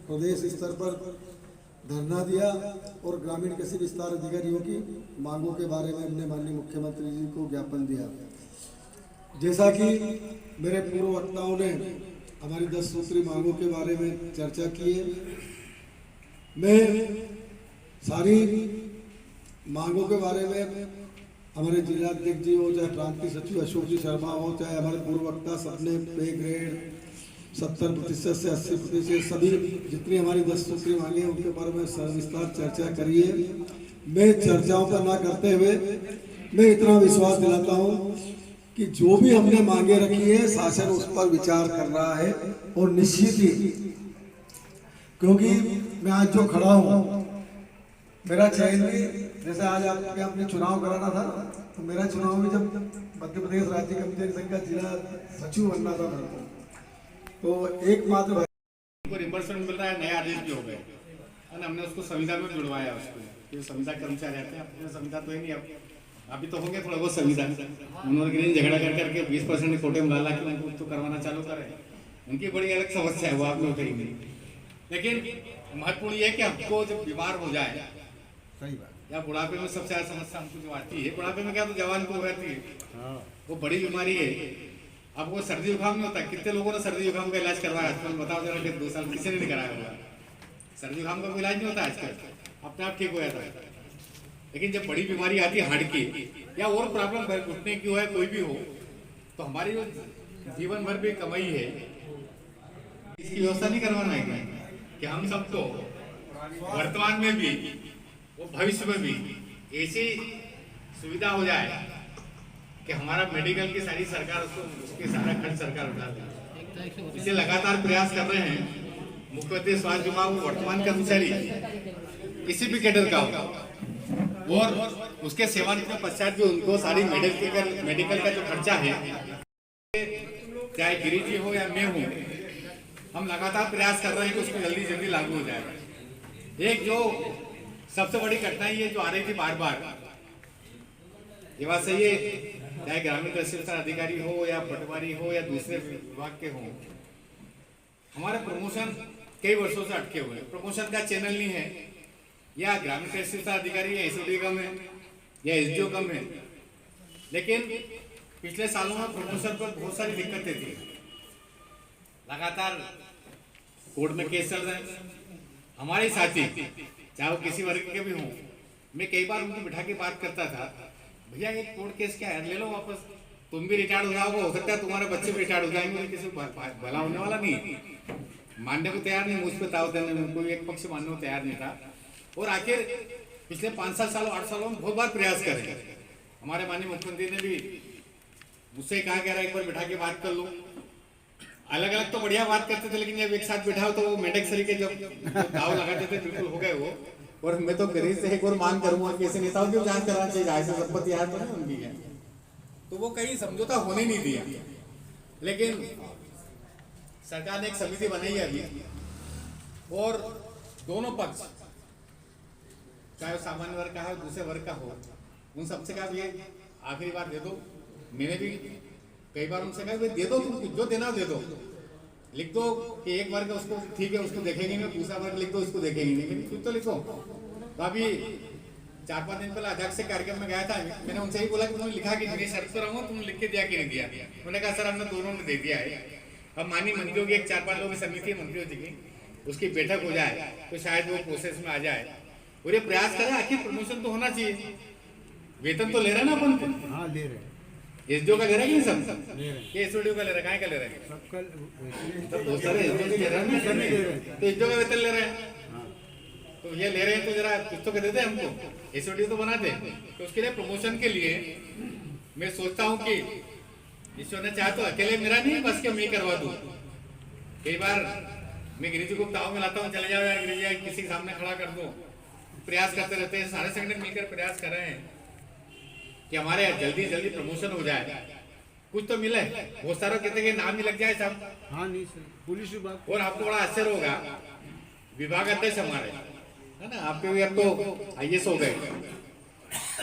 प्रदेश स्तर पर धरना दिया और ग्रामीण कृषि विस्तार अधिकारियों की मांगों के बारे में हमने माननीय मुख्यमंत्री जी को ज्ञापन दिया। जैसा कि मेरे पूर्व वक्ताओं ने हमारी 10 सूत्री मांगों के बारे में चर्चा की है, मैं सारी मांगों के बारे में हमारे जिला अध्यक्ष जी हो, चाहे प्रांतीय सचिव अशोक जी शर्मा हो, चाहे हमारे पूर्व वक्ता, सबने पे ग्रेड 70% से 80% सभी जितनी हमारी 10 सूत्री मांगे उनके बारे में सविस्तार चर्चा करिए। मैं चर्चाओं पर ना करते हुए मैं इतना विश्वास दिलाता हूं कि जो भी हमने मांगे रखी है शासन उस पर विचार कर रहा है और निश्चित ही, क्योंकि मैं आज जो खड़ा हूं मेरा चयन भी, जैसे आज आपके हमने चुनाव कराना था तो मेरा चुनाव भी जब मध्य प्रदेश राज्य कर्मचारी संघ का जिला सचिव बनना था तो एकमात्र रिम्बर्समेंट मिल रहा है, नया आदेश भी हो गए। और हमने उसको संविदा में जुड़वाया उसको, ये संविदा कर्मचारी आते हैं, अपने संविदा तो ही नहीं, अब अभी तो होंगे थोड़ा बहुत संविदा। उन्होंने ग्रीन झगड़ा कर करके 20% कोटे में ला के उनको तो करवाना चालू करें, उनकी बड़ी अलग समस्या है, वो आपने उठाई नहीं। लेकिन महत्वपूर्ण ये है कि हमको जब बीमार हो जाए, सही बात, या बुढ़ापे में सबसे ज्यादा समस्या हमको जो आती है, बुढ़ापे में क्या तो जवान को रहती है, वो बड़ी बीमारी है। अब वो सर्दी जुकाम नहीं होता, कितने लोगों ने सर्दी जुकाम का इलाज करवाया आजकल, बताओ जरा, 2 साल किसी ने नहीं कराया होगा। सर्दी जुकाम का इलाज नहीं होता आजकल, अपने आप ठीक हो जाता है। लेकिन जब बड़ी बीमारी आती है हार्ट की या और प्रॉब्लम घुटने की हो या कोई भी हो, तो हमारी जो जीवन भर भी कमाई है, इसकी व्यवस्था नहीं करवाना है कि हम सबको वर्तमान में भी वो भविष्य में भी ऐसी सुविधा हो जाए कि हमारा मेडिकल की सारी सरकार उसके सारा खर्च सरकार उठा दे। इसे लगातार प्रयास कर रहे हैं। मुख्यमंत्री स्वास्थ्य बीमा वर्तमान कर्मचारी किसी भी कैडर का हो, और उसके सेवानिवृत्ति के पश्चात भी उनको सारी मेडिकल का जो खर्चा है, चाहे गिरीश जी हो या मैं हूँ, हम लगातार प्रयास कर रहे हैं कि उसको जल्दी जल्दी लागू हो जाएगा। एक जो सबसे बड़ी कठिनाई है जो आ रही थी बार बार, ये बात सही है, चाहे ग्रामीण कृषि विस्तार अधिकारी हो या पटवारी हो या दूसरे विभाग के हो, हमारे प्रमोशन कई वर्षों से अटके हुए हैं। प्रमोशन का चैनल नहीं है, या ग्रामीण कृषि विस्तार अधिकारी या एसओडी कम है या एसडीओ कम है। लेकिन पिछले सालों में प्रमोशन पर बहुत सारी दिक्कतें थी, लगातार कोर्ट में केस चल रहे हैं। हमारे साथी चाहे वो किसी वर्ग के भी हों, मैं कई बार उनको बिठा के बात करता था, भैया एक कोर्ट केस क्या है, ले लो वापस, तुम भी रिटायर्ड हो जाओगे, हो सकता है तुम्हारे बच्चे भी रिटायर्ड हो जाएंगे, किसी भला होने वाला नहीं। मानने को तैयार नहीं, मुझ पर दाव देने में कोई एक पक्ष मानने को तैयार नहीं था। और आखिर पिछले 5-7 सालों 8 सालों में बहुत बार प्रयास करे। हमारे माननीय मुख्यमंत्री ने भी मुझसे कहा कह रहा एक बार बिठा के बात कर लो। अलग अलग तो बढ़िया बात करते थे, लेकिन जब एक साथ बिठाओ तो वो मेंढक सरी के जब दाव लगाते थे बिल्कुल हो गए वो। और मैं तो गरीब से एक और मांग करूंगा कि ऐसे नेताओं की जांच कराना चाहिए, ऐसे संपत्ति यार तो नहीं उनकी है, तो वो कहीं समझौता होने नहीं दिया। लेकिन सरकार ने एक समिति बनाई है अभी, और दोनों पक्ष, चाहे वो सामान्य वर्ग का हो दूसरे वर्ग का हो, उन सबसे कहा ये आखिरी बार दे दो। मैंने भी कई बार उनसे कहा दे दो, तुम जो देना दे दो, लिख दो कि एक वर्ग उसको ठीक है उसको देखेंगे नहीं, दूसरा वर्ग लिख दो उसको देखेंगे नहीं, कुछ तो लिखो। तो अभी 4-5 दिन पहले अध्यक्ष से कार्यक्रम में गया था, मैंने उनसे ही बोला कि तुमने लिखा कि मेरी शर्त पर रहूंगा, तुमने लिख के दिया कि नहीं दिया। उन्होंने कहा सर हमने दोनों ने दे दिया है। अब माननीय मंत्रियों की एक 4-5 लोगों की समिति मंत्रियों जी की, उसकी बैठक हो जाए तो शायद वो प्रोसेस में आ जाए। और ये प्रयास करें, आखिर प्रमोशन तो होना चाहिए, वेतन तो ले रहे हैं ना अपन। हाँ ले रहे हैं, एसडीओ का ले रहे हैं सब, ले रहे हैं, ये एसडीओ का ले रहे हैं, का ले रहे हैं सबका बहुत सारे एसडीओ ले रहे हैं, तो एसडीओ का वेतन ले रहे हैं। तो ये ले रहे हैं तो जरा कुछ तो देते हैं हमको, एसओडी तो बनाते हैं। तो उसके लिए प्रमोशन के लिए मैं सोचता हूँ कि ईश्वर ने चाहे तो अकेले मेरा नहीं बस के मैं करवा दूँ। कई बार मैं गिरिजी को ताव में लाता हूँ, चले जाओ यार गिरिजी, किसी के सामने खड़ा कर दो। प्रयास करते रहते हैं, सारे संगठन मिलकर प्रयास कर रहे हैं कि हमारे जल्दी जल्दी प्रमोशन हो जाए, कुछ तो मिले। बहुत सारे कहते हैं नाम ही लग जाए सब। हाँ नहीं सर, पुलिस विभाग। और आपको बड़ा आश्चर्य होगा, विभाग अध्यक्ष हमारे है ना, आपके भी अब तो आईएएस हो गए।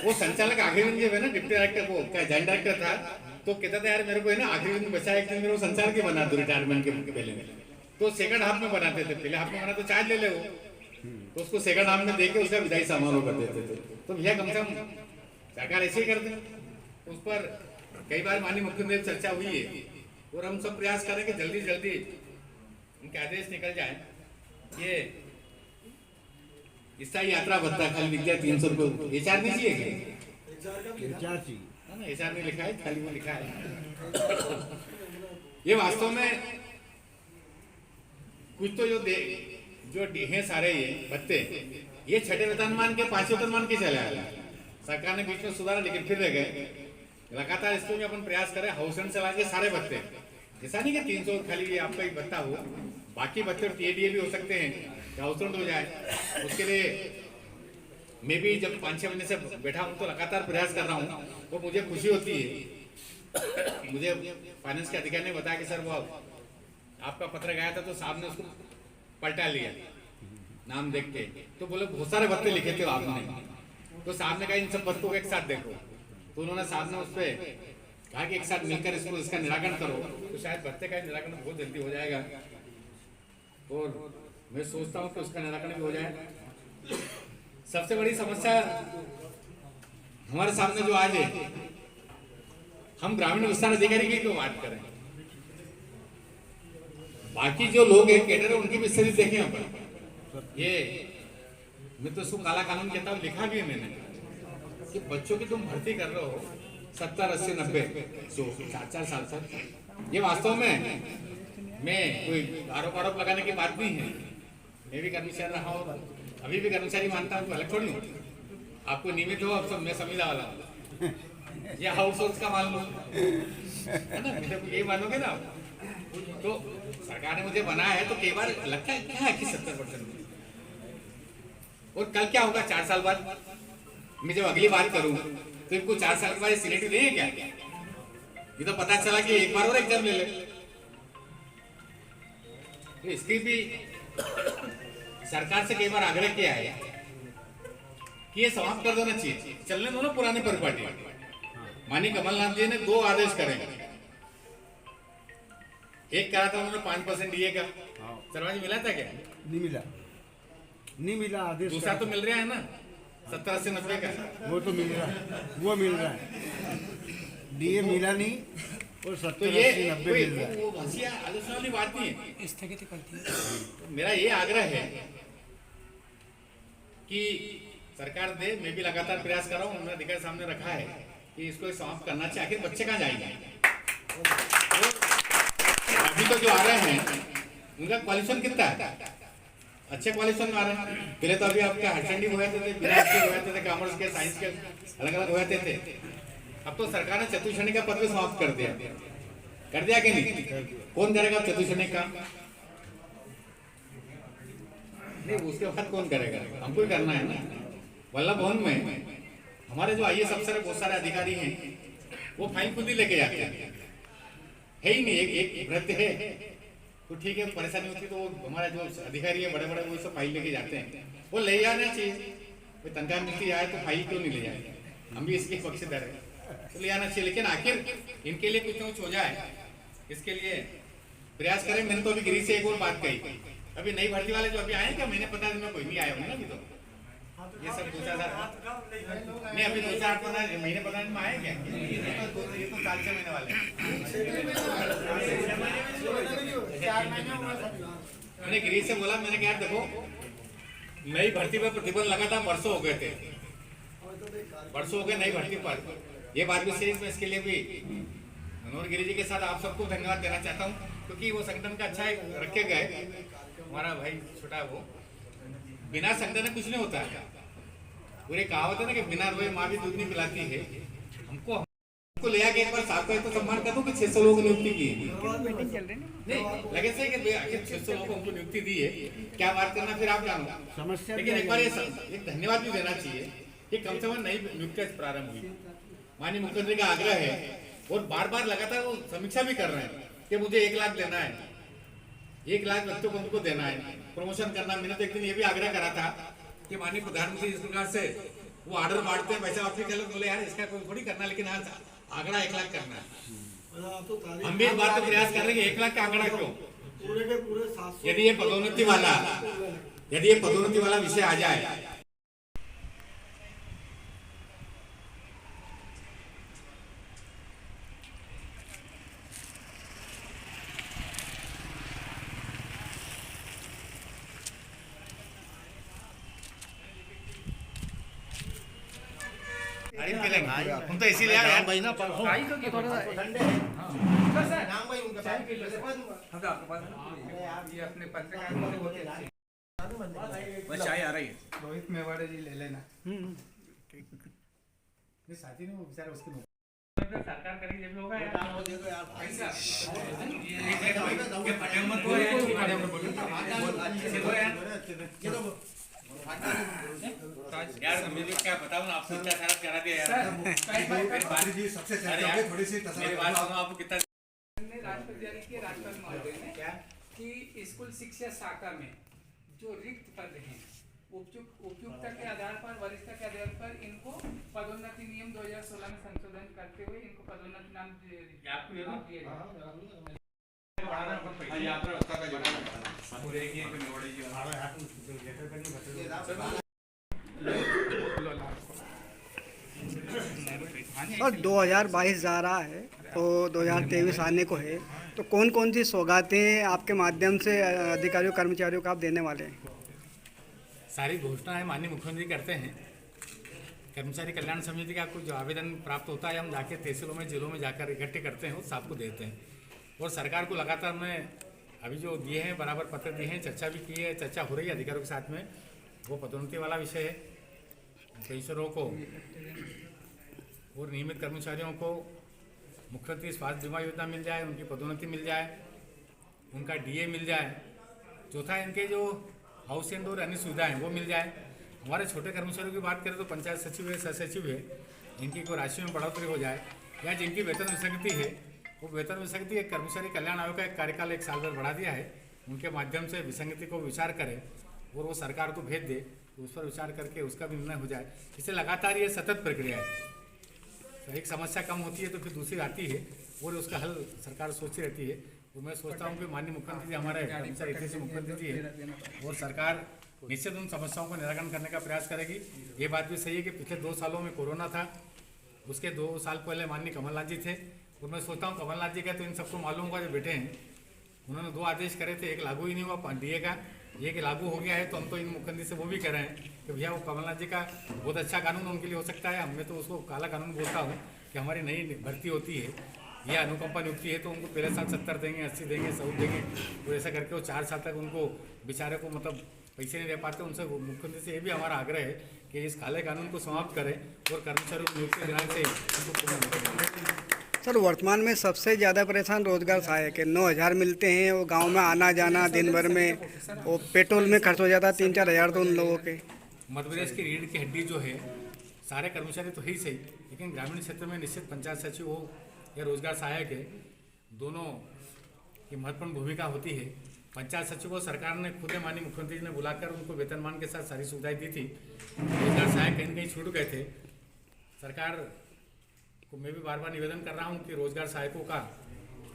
वो संचालक आखिरी दिन जब है ना डिप्टी डायरेक्टर को क्या जॉइंट डायरेक्टर था, तो कहता था यार मेरे को है ना आखिरी दिन बचा, एक दिन मेरे को संचालक ही बना दो रिटायरमेंट के पहले। तो सेकंड हाफ में बनाते थे, पहले हाफ में बना तो चार्ज ले ले वो, तो उसको सेकंड हाफ में देके उसका विदाई समारोह कर देते थे। तो भैया कम से कम सरकार ऐसे ही करते हैं। उस पर कई बार माननीय मुख्यमंत्री चर्चा हुई है, और हम सब प्रयास करें कि जल्दी जल्दी उनके आदेश निकल जाए। ये इसका यात्रा भत्ता खाली लिख दिया 300 रुपये, एचआर नहीं चाहिए क्या? एचआर नहीं लिखा है, खाली वो लिखा है। ये वास्तव में कुछ तो जो है सारे ये भत्ते, ये छठे वेतनमान के 5वें वेतनमान के चले आए। सरकार ने बीच में सुधारा लेकिन फिर रह गए। लगातार इसको भी अपन प्रयास करें, हाउस रेंट चला के सारे भत्ते, ऐसा नहीं कि 300 खाली आपका ही भत्ता हो, बाकी भत्ते टीएडीए भी हो सकते हैं, हाउस रेंट हो जाए। उसके लिए मैं भी जब 5-6 महीने से बैठा हूँ तो लगातार प्रयास कर रहा हूँ। वो मुझे खुशी होती है, मुझे फाइनेंस के अधिकारी ने बताया कि सर वो आपका पत्र गया था तो साहब ने उसको पलटा लिया, नाम देख के, तो बोले बहुत सारे भत्ते लिखे थे आपने, तो साहब ने कहा इन सब भत्तों को एक साथ देखो, तो उन्होंने साहब ने उस पर कहा कि एक साथ मिलकर इसका निराकरण करो, तो शायद भत्ते का निराकरण बहुत जल्दी हो जाएगा और मैं सोचता हूँ कि उसका निराकरण भी हो जाए। सबसे बड़ी समस्या हमारे सामने जो आज है, हम ग्रामीण विस्तार अधिकारी की क्यों बात करें, बाकी जो लोग हैं कैडर उनकी भी स्थिति देखें अपन। ये मैं तो इसको काला कानून कहता हूँ, लिखा भी है मैंने कि बच्चों की तुम भर्ती कर रहे हो 70, 80, 90, 100, 4 साल तक। ये वास्तव में मैं कोई आरोप लगाने की बात नहीं है, मैं भी कर्मचारी रहा हूँ, अभी भी कर्मचारी मानता हूँ, अलग थोड़ी हूँ। आपको नियमित हो, अब सब मैं समझा वाला हूँ, ये आउटसोर्स का मालूम है ना, यही मानोगे ना। तो सरकार ने मुझे बनाया है, तो कई बार लगता है क्या है कि 70%, और कल क्या होगा 4 साल बाद मैं जब अगली बात करूँ तो इनको 4 साल के बाद सीनेटिव देंगे क्या? ये तो पता चला कि एक बार और एग्जाम ले ले, तो इसकी भी सरकार से कई बार आग्रह किया है कि ये समाप्त कर देना चाहिए, चलने दो ना पुरानी परिपाटी। माननीय कमलनाथ जी ने 2 आदेश करेंगे, एक करा था उन्होंने 5% डीए का, सरवाजी मिला था क्या? नहीं मिला आदेश। दूसरा तो मिल रहा है ना 70, 80, 90 का, वो तो मिल रहा है, वो मिल रहा है, डीए मिला नहीं और 70, 80, 90 मिल रहा है। वो हंसिया आलोचना वाली बात नहीं है, स्थगित करती है। तो मेरा ये आग्रह है कि सरकार दे, मैं भी लगातार प्रयास कर रहा हूँ, उन्होंने अधिकारी सामने रखा है कि इसको समाप्त करना चाहिए। आखिर बच्चे कहाँ जाएंगे? अभी तो जो आ रहे हैं उनका क्वालिफिकेशन कितना है? अच्छे क्वालिफिकेशन आ रहे हैं। पहले तो अभी आपके हायर हुए थे, बिना हुए थे, कॉमर्स के, साइंस के अलग अलग हुए थे। अब तो सरकार ने चतुर्श्रेणी का पद भी समाप्त कर दिया कि नहीं? कौन करेगा चतुर्श्रेणी का? नहीं, उसके बाद कौन करेगा? हमको ही करना है ना। वल्लभ भवन में हमारे जो आईएएस अफसर बहुत सारे अधिकारी हैं, वो फाइल खुद ही लेके जाते हैं, है ही नहीं, एक वृत्ति है तो ठीक है, परेशानी होती तो हमारे जो अधिकारी है बड़े बड़े वो सब फाइल लेके जाते हैं, वो ले जाना चाहिए। कोई तनख्वाह मिलती आए तो फाइल क्यों नहीं ले जाए? हम भी इसके पक्षधर है, तो ले जाना चाहिए। लेकिन आखिर इनके लिए कुछ ना कुछ हो जाए, इसके लिए प्रयास करें। मैंने तो अभी गिरी से एक और बात कही, अभी नई भर्ती वाले जो अभी आए क्या, महीने 15 दिन में कोई नहीं आया होंगे ना अभी तो, ये सब 2-4 नहीं, अभी 2-4 महीने 15 दिन में आए क्या? ये तो 4-6 महीने वाले मैंने गिरीश से बोला, मैंने कहा देखो नई भर्ती पर प्रतिबंध लगा था, वर्षों हो गए थे, वर्षों हो गए नई भर्ती पर। ये बात भी सही, मैं इसके लिए भी मनोहर गिरी जी के साथ आप सबको धन्यवाद देना चाहता हूँ, क्योंकि वो संगठन का अच्छा रखे गए। हमारा भाई छोटा वो, बिना संगठन कुछ नहीं होता है। पूरे कहावत है ना कि बिना रोए माँ भी दूध नहीं पिलाती है। हमको ले आके एक बार साफ कहे तो सम्मान कर दो कि 600 लोगों को नियुक्ति की है, नहीं लगे से कि आखिर 600 लोगों को हमको नियुक्ति दी है, क्या बात करना फिर आप जानो समस्या। लेकिन एक बार ये एक धन्यवाद भी देना चाहिए कि कम से कम नई नियुक्ति प्रारंभ हुई। माननीय मुख्यमंत्री का आग्रह है और बार बार लगातार वो समीक्षा भी कर रहे हैं कि मुझे 1 लाख देना है, 1 लाख व्यक्तियों को उनको देना है, प्रमोशन करना। मैंने तो एक दिन ये भी आग्रह करा था कि माननीय प्रधानमंत्री इस प्रकार से वो ऑर्डर बांटते हैं, पैसा वापस कर बोले यार इसका कोई थोड़ी करना, लेकिन आज आंकड़ा 1 लाख करना है। हम भी इस बात तो प्रयास कर रहे हैं कि 1 लाख का आंकड़ा क्यों? यदि ये पदोन्नति वाला विषय आ जाए, हम तो इसीलिए यार भाई ना ये अपने पत्रकार चाय आ रही है, रोहित मेवाड़े जी ले लेना। साथी ने बेचारे उसके सरकार करेगी जब होगा यार, मुझे क्या बताऊं आपको, क्या सारा करा दिया यार। जी सबसे थोड़ी सी मेरी बात सुनो, आपको कितना राष्ट्रपति जारी किया राष्ट्रपति महोदय ने क्या कि स्कूल शिक्षा शाखा में जो रिक्त पद हैं उपयुक्तता के आधार पर, वरिष्ठता के आधार पर इनको पदोन्नति नियम 2016 में संशोधन करते हुए इनको पदोन्नति नाम दिए और 2022 जा रहा है तो 2023 आने को है, तो कौन कौन सी सौगातें आपके माध्यम से अधिकारियों कर्मचारियों को आप देने वाले हैं? सारी घोषणाएं माननीय मुख्यमंत्री करते हैं। कर्मचारी कल्याण समिति का कुछ जो आवेदन प्राप्त होता है हम जाके तहसीलों में, जिलों में जाकर इकट्ठे करते हैं, उस सबको देते हैं। और सरकार को लगातार मैं अभी जो दिए हैं बराबर पत्र दिए हैं, चर्चा भी की है, चर्चा हो रही है अधिकारियों के साथ में। वो पदोन्नति वाला विषय है, पेंशनरों को और नियमित कर्मचारियों को मुख्यमंत्री स्वास्थ्य बीमा योजना मिल जाए, उनकी पदोन्नति मिल जाए, उनका डीए मिल जाए। चौथा, इनके जो हाउसिंग और अन्य सुविधाएं वो मिल जाए। हमारे छोटे कर्मचारियों की बात करें तो पंचायत सचिव है, सहसचिव है, इनकी कोई राशि में बढ़ोतरी हो जाए, या जिनकी वेतन विसंगति है वो वेतन विसंगति एक कर्मचारी कल्याण आयोग का एक कार्यकाल 1 साल भर बढ़ा दिया है, उनके माध्यम से विसंगति को विचार करें और वो सरकार को भेज दे, तो उस पर विचार करके उसका भी निर्णय हो जाए। इससे लगातार ये सतत प्रक्रिया है, तो एक समस्या कम होती है तो फिर दूसरी आती है और उसका हल सरकार सोचती रहती है। तो मैं सोचता हूँ कि माननीय मुख्यमंत्री जी हमारे कर्मचारी हित से मुख्यमंत्री जी है और सरकार निश्चित उन समस्याओं का निराकरण करने का प्रयास करेगी। ये बात भी सही है कि पिछले 2 सालों में कोरोना था, उसके 2 साल पहले माननीय कमलनाथ जी थे और मैं सोचता हूँ कमलनाथ जी का तो इन सबको मालूम होगा जो बैठे हैं, उन्होंने 2 आदेश करे थे, एक लागू ही नहीं हुआ डीए का, ये कि लागू हो गया है। तो हम तो इन मुख्यमंत्री से वो भी कह रहे हैं कि भैया वो कमलनाथ जी का बहुत अच्छा कानून उनके लिए हो सकता है, हमें तो उसको काला कानून बोलता हूँ कि हमारी नई भर्ती होती है या अनुकंपा नियुक्ति है तो उनको पहले साल 70 देंगे, 80 देंगे, 100 देंगे, तो ऐसा करके वो 4 साल तक उनको बेचारे को मतलब पैसे नहीं दे पाते। उनसे मुख्यमंत्री से ये भी हमारा आग्रह है कि इस काले कानून को समाप्त करें और कर्मचारियों को नियुक्ति दिलाने से उनको पूर्ण करें। सर, वर्तमान में सबसे ज़्यादा परेशान रोजगार सहायक है, 9,000 मिलते हैं, वो गांव में आना जाना दिन भर में, वो पेट्रोल में खर्च हो जाता है 3-4 हज़ार तो उन लोगों के। मध्य प्रदेश की रीढ़ की हड्डी जो है, सारे कर्मचारी तो है ही सही, लेकिन ग्रामीण क्षेत्र में निश्चित पंचायत सचिव हो या रोजगार सहायक है, दोनों की महत्वपूर्ण भूमिका होती है। पंचायत सचिव को सरकार ने खुद माननीय मुख्यमंत्री जी ने बुलाकर उनको वेतनमान के साथ सारी सुविधाएं दी थी। रोजगार सहायक कहीं कहीं छूट गए थे। सरकार को मैं भी बार बार निवेदन कर रहा हूं कि रोजगार सहायकों का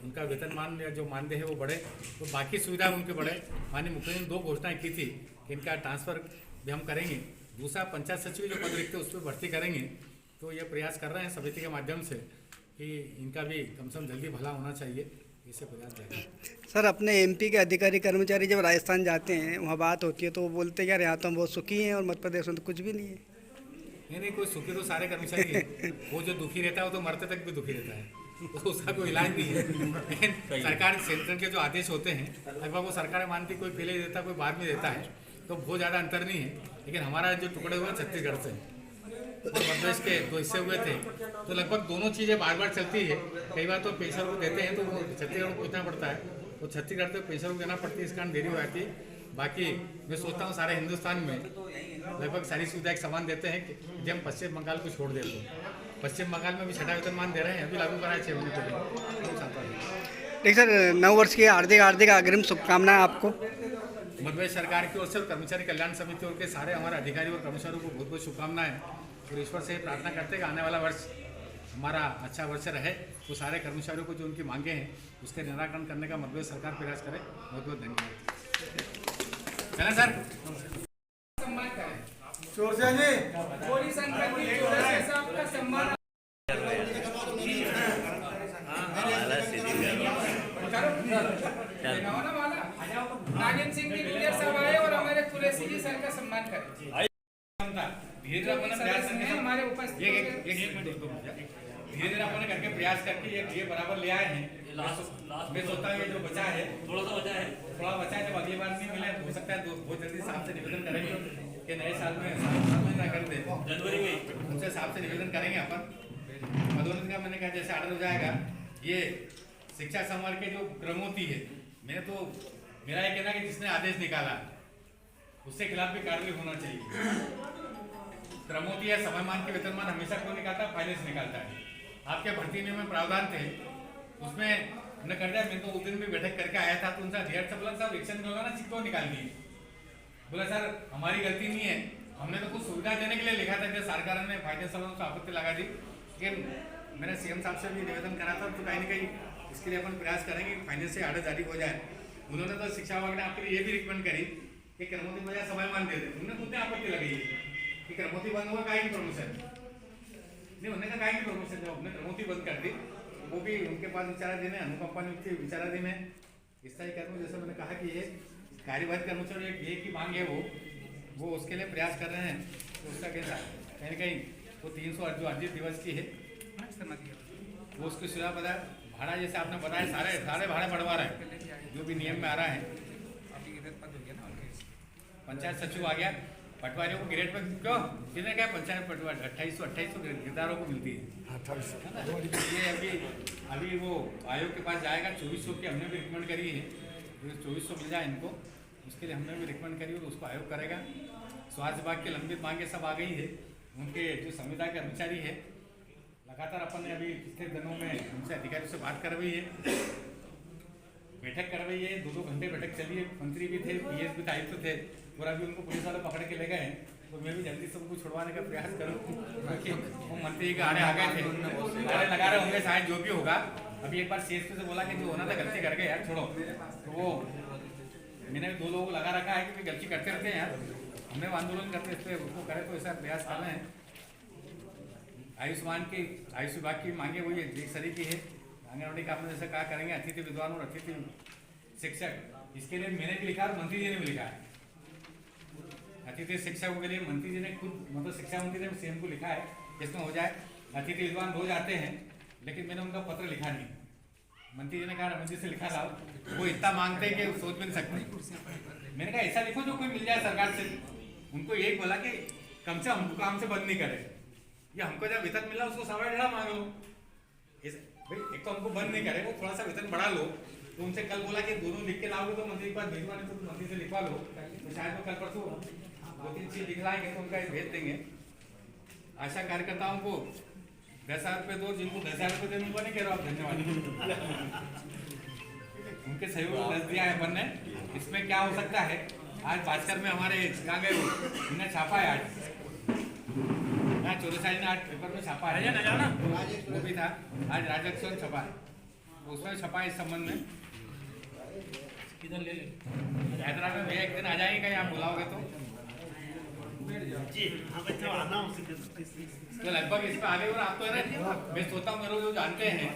उनका वेतनमान या जो मानदेय है वो बढ़े, तो बाकी सुविधाएं उनके बढ़े। माननीय मुख्यमंत्री ने 2 घोषणाएं की थी कि इनका ट्रांसफर भी हम करेंगे, दूसरा पंचायत सचिव जो पद रिक्त है उस पर भर्ती करेंगे। तो ये प्रयास कर रहे हैं समिति के माध्यम से कि इनका भी कम से कम जल्दी भला होना चाहिए, इससे प्रयास जाएगा। सर, अपने एमपी के अधिकारी कर्मचारी जब राजस्थान जाते हैं, वहाँ बात होती है तो वो बोलते हैं यार यहाँ तो हम बहुत सुखी हैं और मध्य प्रदेश में तो कुछ भी नहीं है। नहीं, कोई सुखी तो सारे कर्मचारी है, वो जो दुखी रहता है वो तो मरते तक भी दुखी रहता है, तो उसका कोई इलाज नहीं है। लेकिन सरकार सेंटर के जो आदेश होते हैं लगभग वो सरकार मानती, कोई पहले देता कोई बाद में देता है, तो बहुत ज़्यादा अंतर नहीं है। लेकिन हमारा जो टुकड़े हुए छत्तीसगढ़ से और मध्य प्रदेश के 2 हिस्से हुए थे, तो लगभग दोनों चीज़ें बार बार चलती है। कई बार तो पेंशन को देते हैं तो वो छत्तीसगढ़ को पूछना पड़ता है, तो छत्तीसगढ़ तो पेंशन को देना पड़ती है, इस कारण देरी हो जाती है। बाकी मैं सोचता हूँ सारे हिंदुस्तान में लगभग सारी सुविधा एक समान देते हैं कि जब पश्चिम बंगाल को छोड़ दे तो पश्चिम बंगाल में भी 6ठा वेतनमान दे रहे हैं, अभी लागू कराए 6 महीने पहले। ठीक सर, नव वर्ष की हार्दिक अग्रिम शुभकामनाएं आपको। मध्य प्रदेश सरकार की ओर से कर्मचारी कल्याण समिति और के सारे हमारे अधिकारी और कर्मचारियों को बहुत बहुत शुभकामनाएं और ईश्वर से प्रार्थना करते हैं कि आने वाला वर्ष हमारा अच्छा वर्ष रहे, तो सारे कर्मचारियों को जो उनकी मांगे हैं उसके निराकरण करने का मध्य प्रदेश सरकार प्रयास करे। बहुत बहुत धन्यवाद। चलें सर, सम्मान करें। चोरसिया जी, गोली संख्या की जोड़े से आपका सम्मान। नागिन सिंह जी विलियर साहब आए और हमारे तुलसी जी सर का सम्मान करें। धीरे हमारे उपस्थित धीरे धीरे अपने करके प्रयास करके ये बराबर ले आए हैं। मैं सोचता हूँ ये जो बचा है थोड़ा बचा है, जब अगली बार नहीं मिले हो सकता है बहुत जल्दी साहब से निवेदन करेंगे कि नए साल में कर दे, जनवरी में उनसे साहब से निवेदन करेंगे अपन। पदोन्नति का मैंने कहा जैसे ऑर्डर हो जाएगा, ये शिक्षा संवर्ग के जो क्रमोती है, मैंने तो मेरा ये कहना कि जिसने आदेश निकाला उसके खिलाफ भी कार्रवाई होना चाहिए। क्रमोती या समयमान के वेतनमान हमेशा क्यों निकालता, फाइनेंस निकालता है। आपके भर्ती नियम में प्रावधान थे, उसमें हमने कर दिया। मैं तो उस दिन भी बैठक करके आया था तो उनसे अधिकार सब साहब एक्शन में होगा ना, सिक्को निकाल दिए। बोला सर हमारी गलती नहीं है, हमने तो कुछ सुविधा देने के लिए लिखा था, जब सरकार ने फाइनेंस वालों को आपत्ति लगा दी। लेकिन मैंने सीएम साहब से भी निवेदन करा था, तो कहीं ना कहीं इसके लिए अपन प्रयास करेंगे कि फाइनेंस से आर्डर जारी हो जाए। उन्होंने तो शिक्षा विभाग ने आपके लिए ये भी रिकमेंड करी कि करमोती बजाय समय मान दे दे। उन्होंने खुद ने आपत्ति लगाई कि करमोती बंद हुआ, काहे की प्रमोशन नहीं होने का, काहे की प्रमोशन जब अपने करमोती बंद कर दी, वो भी उनके पास विचाराधीन है, अनुकंपा नियुक्ति विचाराधीन है। स्थायी कर्मी जैसे मैंने कहा कि ये कार्यवाही कर्मचारी एक की मांग है, वो उसके लिए प्रयास कर रहे हैं। तो उसका कैसा कहीं ना कहीं वो 300 जो अर्जित दिवस की है वो उसकी सुविधा बता। भाड़ा जैसे आपने बताया सारे भाड़े बढ़वा रहे हैं, जो भी नियम में आ रहा है। पंचायत सचिव आ गया, पटवारियों को ग्रेड पर क्यों कितने क्या पंचायत पटवारी 2800 गिरदारों को मिलती है। ये अभी वो आयोग के पास जाएगा। 2400 की हमने भी रिकमेंड करी है, 2400 मिल जाए इनको, उसके लिए हमने भी रिकमेंड करी और उसको आयोग करेगा। स्वास्थ्य विभाग की लंबित मांगे सब आ गई है। उनके जो संविदा कर्मचारी है, लगातार अपन ने अभी पिछले दिनों में उनसे अधिकारियों से बात करवाई है, बैठक करवाई है। 2-2 घंटे बैठक चली है। मंत्री भी थे, पीएस भी आयुक्त थे, और अभी उनको पुलिस वाले पकड़ के ले गए हैं। तो मैं भी जल्दी से उनको छुड़वाने का प्रयास करूँ, क्योंकि वो मंत्री के आड़े आ गए थे, आड़े लगा रहे होंगे शायद, जो भी होगा। अभी एक बार सीएसपी से बोला कि जो होना था गलती कर गए यार, छोड़ो। तो वो मैंने 2 लोगों को लगा रखा है कि गलती करते रहते हैं यार, हमने आंदोलन करते इसलिए उसको करे, तो ऐसा प्रयास कर रहे हैं। आयुष विभाग की मांगे वही एक सरी की है। आंगनबाड़ी का आपने जैसे कहा करेंगे, अतिथि विद्वान और अतिथि शिक्षक, इसके लिए मैंने भी लिखा और मंत्री जी ने भी लिखा है। अतिथि शिक्षकों के लिए मंत्री जी ने खुद, मतलब शिक्षा मंत्री ने सीएम को लिखा है इसमें हो जाए। अतिथि विद्वान रोज आते हैं, लेकिन मैंने उनका पत्र लिखा नहीं। मंत्री जी ने कहा रमन जी से लिखा था, वो इतना मांगते हैं कि सोच भी नहीं सकते। मैंने कहा ऐसा लिखो जो कोई मिल जाए सरकार से। उनको यही बोला कि कम से हमको काम से बंद नहीं करे, या हमको जब वेतन मिला उसको 1.5 मांग लो। भाई एक तो हमको बंद नहीं करे, वो थोड़ा सा वेतन बढ़ा लो। तो उनसे कल बोला कि दोनों लिख के लाओगे तो मंत्री के पास भिजवा, नहीं तो मंत्री से लिखवा लो। तो शायद वो कल परसों 2-3 चीज लिख लाएंगे तो उनका भेज देंगे। आशा कार्यकर्ताओं को 10,000 रुपये दो, जिनको 10,000 रुपये देने को नहीं कह रहा आप, धन्यवाद। उनके सहयोग को 10 दिया है अपन ने। इसमें क्या हो सकता है, आज भास्कर में हमारे कहाँ गए इन्हें छापा है, आज यहाँ चोरसाई ने आज पेपर में छापा है ना, वो भी था आज राजस्व छपा है, उसमें छपा है इस संबंध में। किधर ले हैदराबाद में भैया एक दिन आ जाएंगे, यहाँ बुलाओगे तो लगभग इस पर आगे। और आप तो है ना, मैं सोचता हूँ मेरे जो जानते हैं,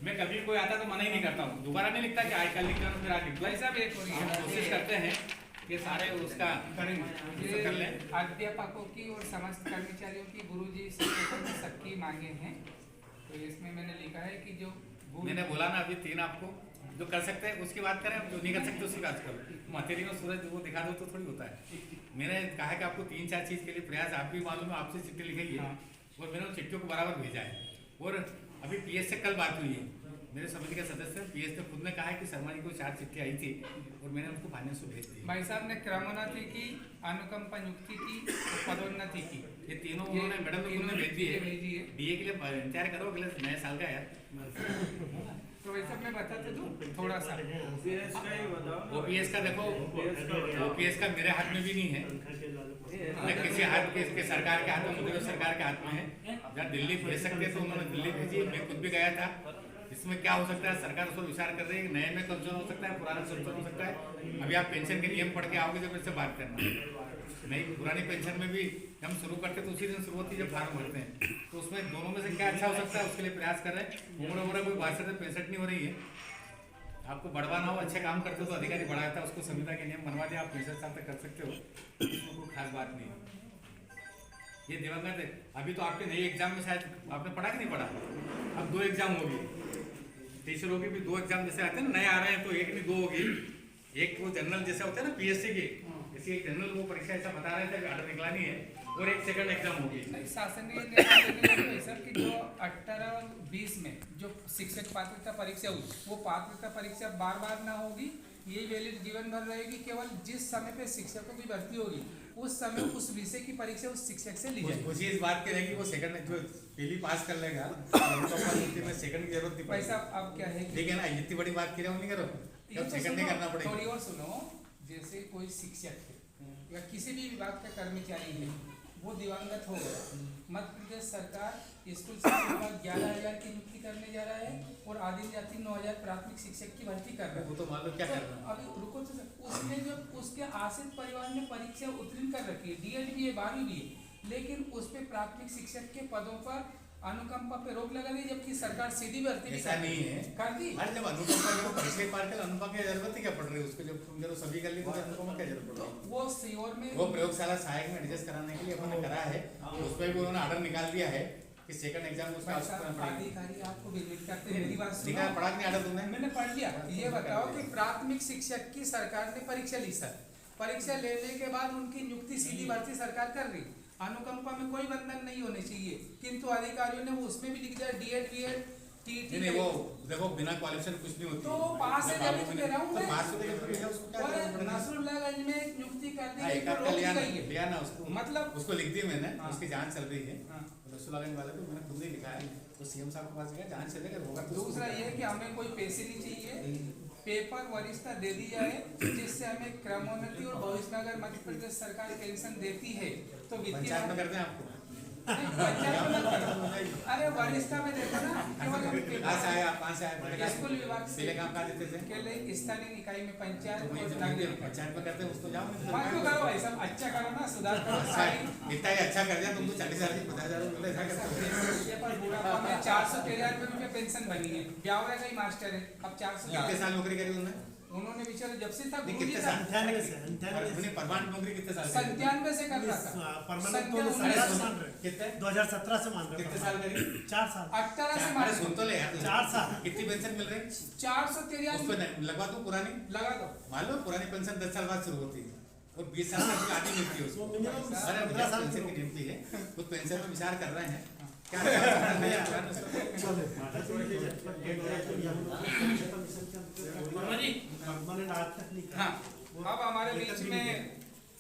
मैं कभी कोई आता तो मना ही नहीं करता हूँ, दोबारा नहीं लिखता कि आज कल लिख फिर आज लिख। ऐसा भी कोशिश करते हैं कि सारे उसका कर लें। अध्यापकों की और समस्त कर्मचारियों की गुरुजी शिक्षकों की सबकी मांगे हैं। तो इसमें मैंने लिखा है कि जो मैंने बोला ना अभी 3 आपको जो कर सकते हैं उसकी बात करें, जो नहीं कर सकते उसकी बात करो। मतेरी में सूरज वो दिखा दो तो थोड़ी होता है। मैंने कहा कि आपको 3-4 चीज़ के लिए प्रयास, आप भी मालूम है, आपसे चिट्ठी लिखाई है और मैंने उन चिट्ठियों को बराबर भेजा है। और अभी पीएस से कल बात हुई है, मेरे समिति के सदस्य पीएस ने खुद ने कहा है कि शर्मा जी को 4 चिट्ठी आई थी और मैंने उनको फाइनेंस को भेज दी। भाई साहब ने क्रमोन्नति की, अनुकंपा नियुक्ति की और पदोन्नति की, ये तीनों उन्होंने मैडम ने खुद ने भेज दी है। डीए के लिए इंतजार करो अगले नए साल का यार। तो वैसे मैं बताते दूं थोड़ा सा। ओपीएस का देखो, ओपीएस का मेरे हाथ में भी नहीं है, न किसी हाथ के, इसके सरकार के हाथ में, मुझे सरकार के हाथ में है। जहाँ दिल्ली भेज सकते तो उन्होंने दिल्ली भेजी, मैं खुद भी गया था। इसमें क्या हो सकता है, सरकार उसको विचार कर रही है, नए में कंसर्न हो सकता है, पुराना कंसर्न हो सकता है। अभी आप पेंशन के नियम पढ़ के आओगे जब इससे बात करना, नहीं पुरानी पेंशन में भी हम शुरू करते तो उसी दिन शुरू होती है जब फार्म भरते हैं। तो उसमें दोनों में से क्या अच्छा हो सकता है, उसके लिए प्रयास कर रहे हैं। उम्र कोई 62-65 नहीं हो रही है। आपको बढ़वाना हो, अच्छे काम करते हो तो अधिकारी बढ़ाता है, उसको संविदा के नियम बनवा दिया, आप 65 साल तक कर सकते हो, इसमें कोई खास बात नहीं है। ये दिवंगत है। अभी तो आपके नए एग्जाम में शायद आपने पढ़ा कि नहीं पढ़ा, अब 2 एग्जाम होगी, टीचरों की भी 2 एग्जाम जैसे आते हैं ना, नए आ रहे हैं तो 1 नहीं 2 होगी। एक वो जनरल जैसे होता है ना पीएससी की, इसी एक जनरल वो परीक्षा ऐसा बता रहे थे ऑर्डर निकलानी है, और एक सेकंड एग्जाम होगी। शासकीय निर्णय सर कि जो 18 और 20 में जो शिक्षक पात्रता परीक्षा हुई, वो पात्रता परीक्षा बार ना होगी, ये वैलिड जीवन भर रहेगी। केवल जिस समय पे शिक्षकों की भर्ती होगी उस समय उस विषय की परीक्षा उस शिक्षक से ली जाएगी। खुशी इस बात की रहेगी वो सेकंड जो पहली पास कर लेगा में सेकंड की जरूरत नहीं पड़ेगी। पैसा अब क्या है, ठीक है ना, इतनी बड़ी बात की रहा नहीं करो, सेकंड नहीं करना पड़ेगा। थोड़ी और सुनो, जैसे कोई शिक्षक है या किसी भी विभाग का कर्मचारी है वो दिवंगत हो गया, मध्य प्रदेश सरकार स्कूल शिक्षा विभाग 11,000 की नियुक्ति करने जा रहा है और आदिम जाति 9,000 प्राथमिक शिक्षक की भर्ती कर रहा है। वो तो मान लो क्या कर रहा है। अभी रुको तो उसमें जो उसके आश्रित परिवार ने परीक्षा उत्तीर्ण कर रखी है, डीएड भी है, 12वीं भी है, लेकिन उस पे प्राथमिक शिक्षक के पदों पर अनुकंपा पे रोक लगा दी, जबकि सरकार सीधी भर्ती ऐसा नहीं है कर दी। अरे जब अनुकंपा जब पिछले बार के अनुकंपा की जरूरत ही क्या पड़ रही है उसको, जब तुम जब सभी कर ली तो अनुकंपा क्या जरूरत पड़ रही है। वो सीओर में वो प्रयोगशाला सहायक में एडजस्ट कराने के लिए अपने करा है, उसमें भी उन्होंने ऑर्डर निकाल दिया है कि सेकंड एग्जाम उसका अधिकारी आपको विजिट करते हैं, मेरी बात सुनो, पढ़ा नहीं ऑर्डर तुमने? मैंने पढ़ लिया। ये बताओ कि प्राथमिक शिक्षक की सरकार ने परीक्षा ली सर, परीक्षा लेने के बाद उनकी नियुक्ति सीधी भर्ती सरकार कर रही, अनुकंपा में कोई बंधन नहीं होने चाहिए, किंतु अधिकारियों ने वो उसमें भी लिख दिया डीएड बीएड टीटी। नहीं वो देखो बिना क्वालिफिकेशन कुछ नहीं होती, तो पास से जब भी कह रहा हूं मैं, पास से उसको क्या करना पड़ेगा? नसरुल्लाहगंज में नियुक्ति कर दी एक तो रोक दी गई है, लिया ना उसको, मतलब उसको लिख दी मैंने, हाँ। उसकी जांच चल रही है नसरुल्लाहगंज वाले को मैंने खुद ही लिखा है, तो सीएम साहब के पास गया, जांच चलेगा होगा। दूसरा ये कि हमें कोई पैसे नहीं चाहिए, पेपर वरिष्ठता दे दी जाए जिससे हमें क्रमोन्नति और भविष्य में अगर मध्य प्रदेश सरकार पेंशन देती है तो पंचायत में करते हैं आपको। अरे वरिष्ठता में देखो ना, कहाँ से आए आप, कहाँ से आए? स्कूल विभाग से पहले काम कहाँ देते थे? पहले स्थानीय निकाय में पंचायत तो और पंचायत में करते हैं उसको जाओ बात तो करो भाई साहब, अच्छा करो ना, सुधार करो। इतना ही अच्छा कर दिया तुम तो 40,000 50,000 रुपये ऐसा करते हो। पर बुढ़ापा में 413 रुपये पेंशन बनी है, ब्यावरा का ही मास्टर है, अब 400 कितने साल नौकरी करी उन्होंने बेचारे जब से था कितने साल परमानेंट नौकरी कितने साल 97 से कर रहा था, कितने 2017 से मान रहे कितने साल करी? 4 साल 18 से अरे सुन तो ले यार, 4 साल कितनी पेंशन मिल रही? 413 उस पे लगवा दो पुरानी, लगा दो, मान लो पुरानी पेंशन 10 साल बाद शुरू होती है और 20 साल तक आधी मिलती है उसको। अरे पेंशन की गिनती है, कुछ पेंशन में विचार कर रहे हैं क्या हाँ। अब हमारे बीच में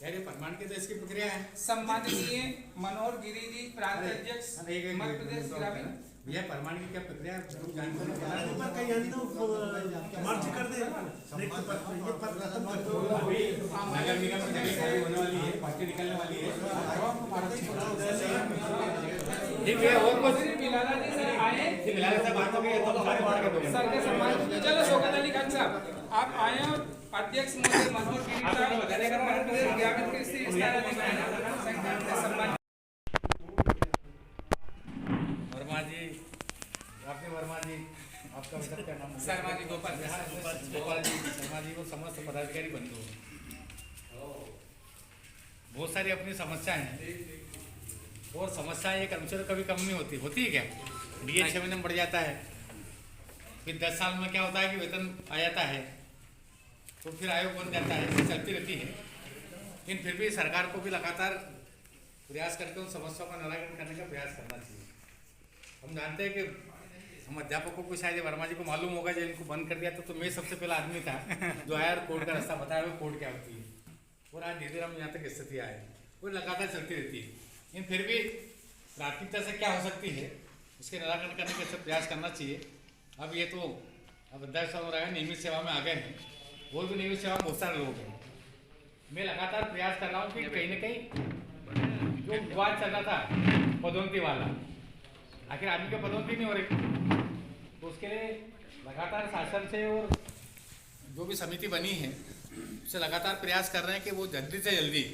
यार ये प्रमाण की तो इसकी प्रक्रिया है। सम्माननीय मनोहर गिरी जी, प्रांत अध्यक्ष मध्य प्रदेश ग्रामीण। भैया प्रमाण की क्या प्रक्रिया है जानते हो? मर्ज कर दे नगर निगम में जगह खाली होने वाली है, पार्टी निकलने वाली है। ठीक है, और कुछ बिलाला जी सर आए, बिलाला साहब बात हो गई तो सारे बात कर दो सर के सम्मान। चलो शौकत अली खान साहब आप आए और अध्यक्ष महोदय मनोहर गिरी साहब मध्य प्रदेश ग्रामीण कृषि विस्तार अधिकारी संगठन के सम्मान। वर्मा जी, आपने वर्मा जी आपका मतलब क्या नाम? शर्मा जी, गोपाल जी शर्मा जी वो समस्त पदाधिकारी बंधु हो। बहुत सारी अपनी समस्याएं हैं और समस्याएं एक कर्मचारी कभी कम नहीं होती, होती है क्या? डीए 6 महीने में बढ़ जाता है, फिर 10 साल में क्या होता है कि वेतन आ जाता है, तो फिर आयोग बन जाता है, चलती रहती है। लेकिन फिर भी सरकार को भी लगातार प्रयास करके उन समस्याओं का निराकरण करने का प्रयास करना चाहिए। हम जानते हैं कि हम अध्यापकों को शायद वर्मा जी को मालूम होगा, जब इनको बंद कर दिया तो मैं सबसे पहला आदमी था जो आया और कोर्ट का रास्ता बताया हुआ कोर्ट क्या होती है, और आज धीरे धीरे हम यहाँ तक स्थिति आए, वो लगातार चलती रहती है। लेकिन फिर भी प्राथमिकता से क्या हो सकती है उसके निराकरण करने का प्रयास करना चाहिए। अब ये तो अब अध्यक्ष हो रहा है, नियमित सेवा में आ गए हैं, वो भी नियमित सेवा में बहुत सारे लोग हैं। मैं लगातार प्रयास कर रहा हूँ कि कहीं ना कहीं जो विवाद चल रहा था पदोन्नति वाला, आखिर आदमी की पदोन्नति नहीं हो रही, तो उसके लिए लगातार शासन से और जो भी समिति बनी है उससे लगातार प्रयास कर रहे हैं कि वो जल्दी से जल्दी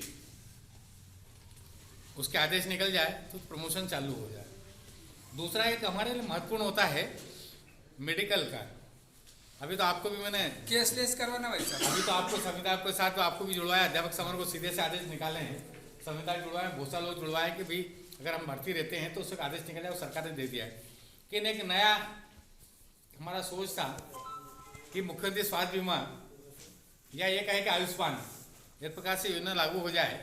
उसके आदेश निकल जाए तो प्रमोशन चालू हो जाए। दूसरा एक हमारे लिए महत्वपूर्ण होता है मेडिकल का। अभी तो आपको भी मैंने केसलेस करवाना भाई साहब, अभी तो आपको संविदा के साथ आपको भी जुड़वाया, अध्यापक समर को सीधे से आदेश निकाले हैं, संविदा जुड़वाए, बहुत सारे लोग जुड़वाए कि भाई अगर हम भर्ती रहते हैं तो उसका आदेश निकल जाए, वो सरकार ने दे दिया है। लेकिन एक नया हमारा सोच था कि मुख्यमंत्री स्वास्थ्य बीमा या ये कहे कि आयुष्मान इस प्रकार से योजना लागू हो जाए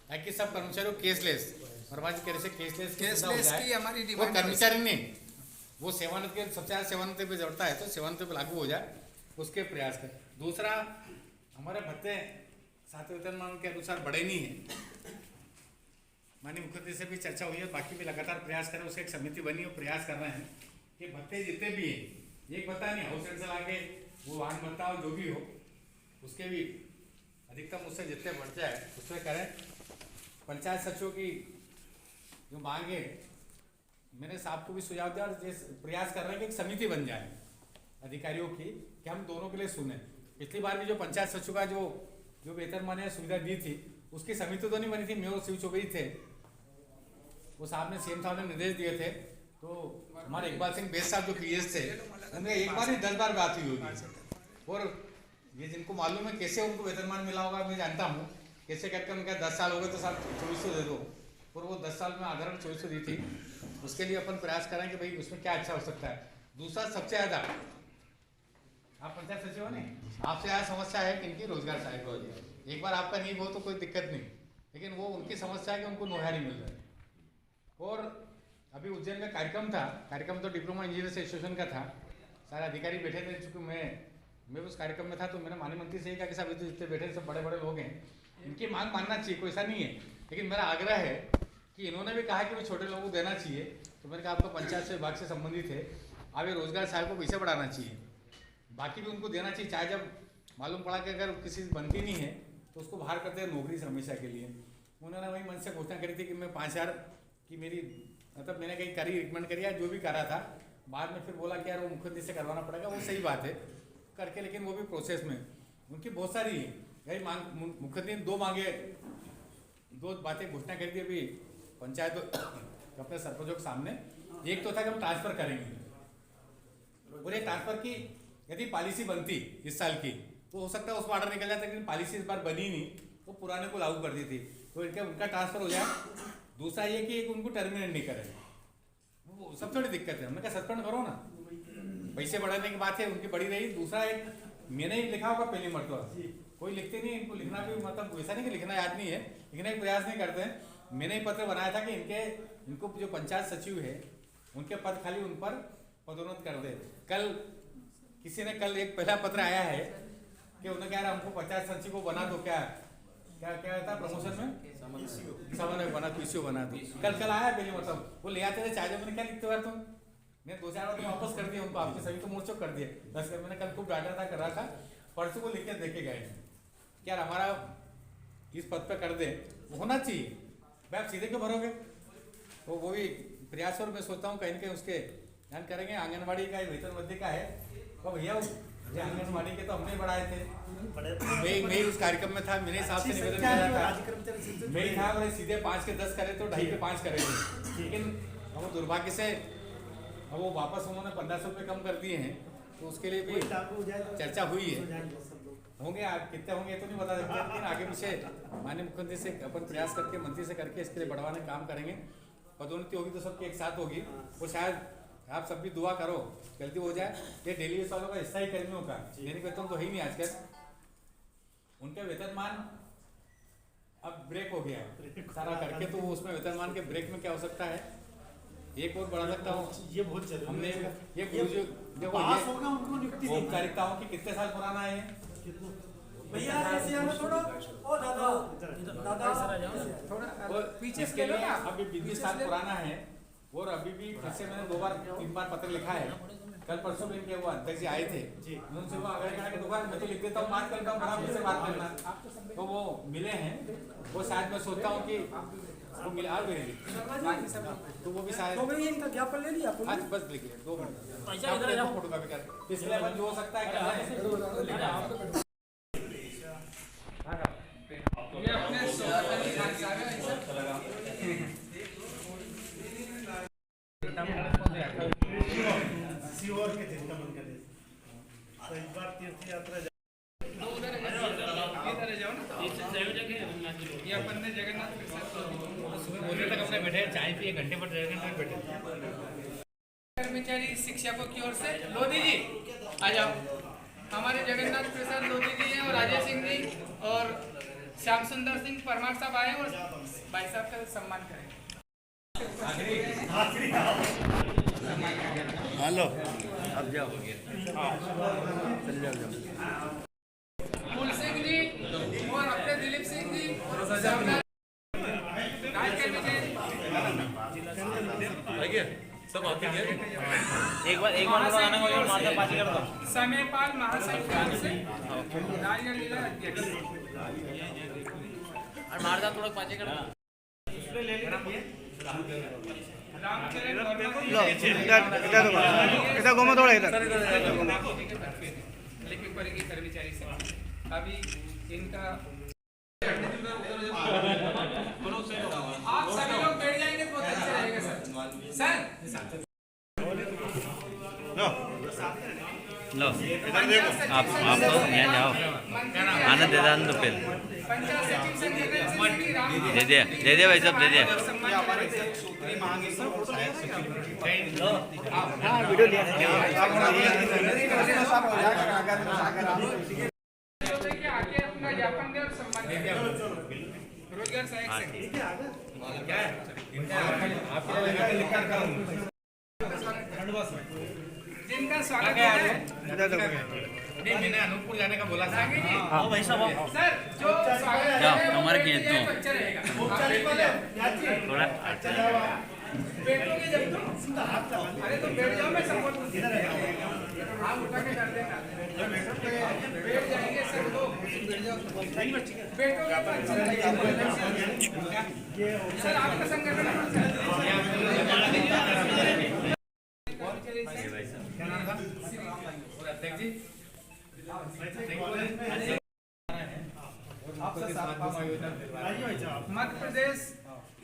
ताकि सब कर्मचारियों केसलेस, वर्मा जी कह रहे केसलेस की हमारी वो डिमांड कर्मचारी नहीं, वो सेवानिवृत्त के सबसे ज़्यादा सेवानिवृत्ति पे जोड़ता है तो सेवानिवृत्ति पे लागू हो जाए, उसके प्रयास करें। दूसरा हमारे भत्ते 7 वेतनमान के अनुसार बढ़े नहीं है, माननीय मुख्यमंत्री से भी चर्चा हुई है, बाकी भी लगातार प्रयास करें, उसकी एक समिति बनी और प्रयास कर रहे हैं कि भत्ते जितने भी हैं, एक भत्ता नहीं, हाउस रेंट से लाके वो वाहन भत्ता और जो भी हो उसके भी अधिकतम उससे जितने बढ़ जाए उसमें करें। पंचायत सचिवों की जो मांगे, मैंने साहब को भी सुझाव दिया और प्रयास कर रहे हैं कि एक समिति बन जाए अधिकारियों की, कि हम दोनों के लिए सुने। पिछली बार भी जो पंचायत सचिव का जो वेतनमान या सुविधा दी थी, उसकी समिति तो नहीं बनी थी, मैं और शिव चौबे थे, वो साहब ने सीएम साहब ने निर्देश दिए थे। तो हमारे इकबाल सिंह बेस साहब जो पीएस थे, उनमें एक बार नहीं 10 बार बात हुई होगी। और ये जिनको मालूम है कैसे उनको वेतनमान मिला होगा, मैं जानता हूँ कैसे करके। उनका 10 साल हो गए तो साहब 2400 दे दो, और वो 10 साल में आधारण 2400 दी थी। उसके लिए अपन प्रयास करें कि भाई उसमें क्या अच्छा हो सकता है। दूसरा, सबसे ज़्यादा आप पंचायत सचिव हो नहीं, आपसे ज़्यादा समस्या है कि इनकी रोजगार सहायक हो जाए। एक बार आपका नहीं हो तो कोई दिक्कत नहीं, लेकिन वो उनकी समस्या है कि उनको नौकरी मिल रहा है। और अभी उज्जैन में कार्यक्रम तो डिप्लोमा इंजीनियर्स एसोसिएशन का था, सारे अधिकारी बैठे थे। चूँकि मैं उस कार्यक्रम में था, तो मैंने माननीय मंत्री से ही कहा कि साहब तो जितने बैठे सब बड़े बड़े लोग हैं, इनकी मांग मानना चाहिए, कोई ऐसा नहीं है। लेकिन मेरा आग्रह है कि इन्होंने भी कहा कि भाई छोटे लोगों को देना चाहिए, तो मैंने कहा आपका पंचायत से विभाग से संबंधित है, आप ये रोजगार सहायक को पैसे बढ़ाना चाहिए, बाकी भी उनको देना चाहिए। चाहे जब मालूम पड़ा कि अगर किसी से बनती नहीं है तो उसको बाहर करते हैं नौकरी हमेशा के लिए। उन्होंने वही मन से घोषणा करी थी कि मैं 5000 की मेरी, मतलब मैंने कहीं करी, रिकमेंड करी, जो भी करा था, बाद में फिर बोला कि यार वो मुख्यमंत्री से करवाना पड़ेगा। वो सही बात है करके, लेकिन वो भी प्रोसेस में उनकी बहुत सारी है यही मांग। मुख्यमंत्री ने दो बातें घोषणा कर दी अभी पंचायत अपने सरपंचों के सामने। एक तो था कि हम ट्रांसफर करेंगे, और ये ट्रांसफर की यदि पॉलिसी बनती इस साल की तो हो सकता है उसमें ऑर्डर निकल जाता, लेकिन पॉलिसी इस बार बनी नहीं, वो पुराने को लागू कर दी थी, तो उनका ट्रांसफर हो जाए। दूसरा ये कि एक उनको टर्मिनेट नहीं करें, वो सब थोड़ी दिक्कत है। हमने कहा सस्पेंड करो ना, पैसे बढ़ाने की बात है, उनकी बढ़ी रही। दूसरा, एक मैंने ही लिखा होगा पहली मरतबा, कोई लिखते नहीं, इनको लिखना भी मतलब वैसा नहीं कि लिखना याद नहीं है, लिखने का प्रयास नहीं करते हैं। मैंने ही पत्र बनाया था कि इनको जो पंचायत सचिव है उनके पद खाली, उन पर पदोन्नत कर दे। किसी ने कल एक पहला पत्र आया है कि उन्होंने कहा हमको पंचायत सचिव को बना दो, क्या था प्रमोशन में समन्वय बना, पीसीओ बना दो। कल आया पहले, मतलब वो ले आते थे चाहे, मैंने क्या लिखते हुआ तुम, मैं 2-4 बार वापस कर दिया उनको, आपके सभी तो मोर्चो कर दिए। बस मैंने कल खूब डांटा था, कर रहा था, परसों को लिख के देखे गए कि यार हमारा इस पद पे कर दे, वो होना चाहिए भाई, आप सीधे क्यों भरोगे। तो वो भी प्रयास, और मैं सोचता हूँ कहीं ना कहीं उसके ध्यान करेंगे। आंगनबाड़ी का वेतन वृद्धि का है, तो भैया आंगनबाड़ी के तो हमने बढ़ाए थे, मैं उस कार्यक्रम में था, मेरे हिसाब से निवेदन किया था, मैं ही था, और सीधे 5 के 10 करे तो 2.5 के 5 करे थे। लेकिन वो दुर्भाग्य से अब वो वापस उन्होंने 1500 रुपये कम कर दिए हैं, तो उसके लिए भी चर्चा हुई है। होंगे आप कितने होंगे तो नहीं बता सकते, लेकिन आगे पीछे माननीय मुख्यमंत्री से अपन प्रयास करके, मंत्री से करके इसके लिए बढ़ाने का काम करेंगे। पदोन्नति होगी तो सबकी एक साथ होगी, और शायद आप सब भी दुआ करो जल्दी हो जाए। ये डेली बेस वालों का हिस्सा ही कर्मियों का दैनिक वेतन तो है ही नहीं आजकल, उनके वेतनमान अब ब्रेक हो गया सारा करके, तो उसमें वेतनमान के ब्रेक में क्या हो सकता है, एक और बढ़ा सकता हूँ। ये बहुत जरूरी हमने ये देखो औपचारिकताओं की कितने साल पुराना है भैया, थोड़ा पीछे इसके लिए अभी 20 साल पुराना है। और अभी भी फिर से मैंने 2-3 बार पत्र लिखा है। कल परसों में इनके वो अध्यक्ष जी आए थे, उनसे वो अगर कहा कि दोबारा मैं तो लिख देता हूँ, बात करता हूँ, बड़ा मुझसे बात करना, तो वो मिले हैं। वो शायद मैं सोचता हूँ कि वो मिला आ गए, तो वो भी शायद इनका ज्ञापन ले लिया आज बस लिखिए 2 मिनट फोटो कॉपी कर, इसलिए जो हो सकता है चाय पिए घंटे पर बैठे। कर्मचारी शिक्षकों की ओर से लोधी जी आ जाओ, हमारे जगन्नाथ प्रसाद लोधी जी हैं, और राजेश सिंह जी और श्याम सुंदर सिंह परमार साहब आए, और भाई साहब का सम्मान करें। हेलो, अब जाओ, चल जाओ। फूल सिंह जी और अपने दिलीप सिंह जी सब एक बार लगाना होगा और माता पाँच कर दो। समयपाल महासंघ से राजगढ़ जिला अध्यक्ष और मारदा थोड़ा पाँच कर दो। रामचरण इधर घूमो थोड़ा इधर। लिपिक वर्ग के कर्मचारी से अभी इनका आप सभी लोग बैठ जाएंगे तो बहुत अच्छा रहेगा सर। लो आप तो यहाँ जाओ आनंद दे आनंद पहले पंचायत सचिव से दे दे भाई साहब दे दे। वीडियो लिया आगे अपना ज्ञापन दे और सम्मान दे। रोजगार सहायक संघ जिनका स्वागत है। नहीं, मैंने अनूपपुर जाने का बोला था। हाँ भाई साहब सर जो स्वागत है हमारे के तो अच्छा रहेगा। थोड़ा बैठोगे जब तो अरे तो बैठ जाओ, मैं सपोर्ट हाथ उठा के कर देना। बैठ जाएंगे सब लोग, बैठोगे तो अच्छा लगेगा। सर आपका संगठन अध्यक्ष जी मध्य प्रदेश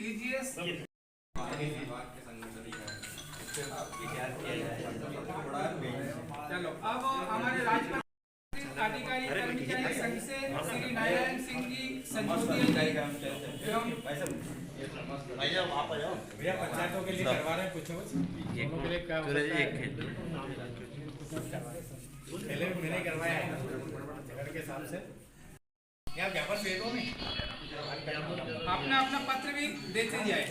EGS चलो अब हमारे राज्य अधिकारी कर्मचारी संघ से श्री नारायण सिंह जी संजोदिया एवं भैया पंचायतों के लिए करवा रहे हैं कुछ पहले भी मैंने करवाया है जगह के हिसाब से। क्या ज्ञापन दे दो नहीं, अपना अपना पत्र भी देते जाए,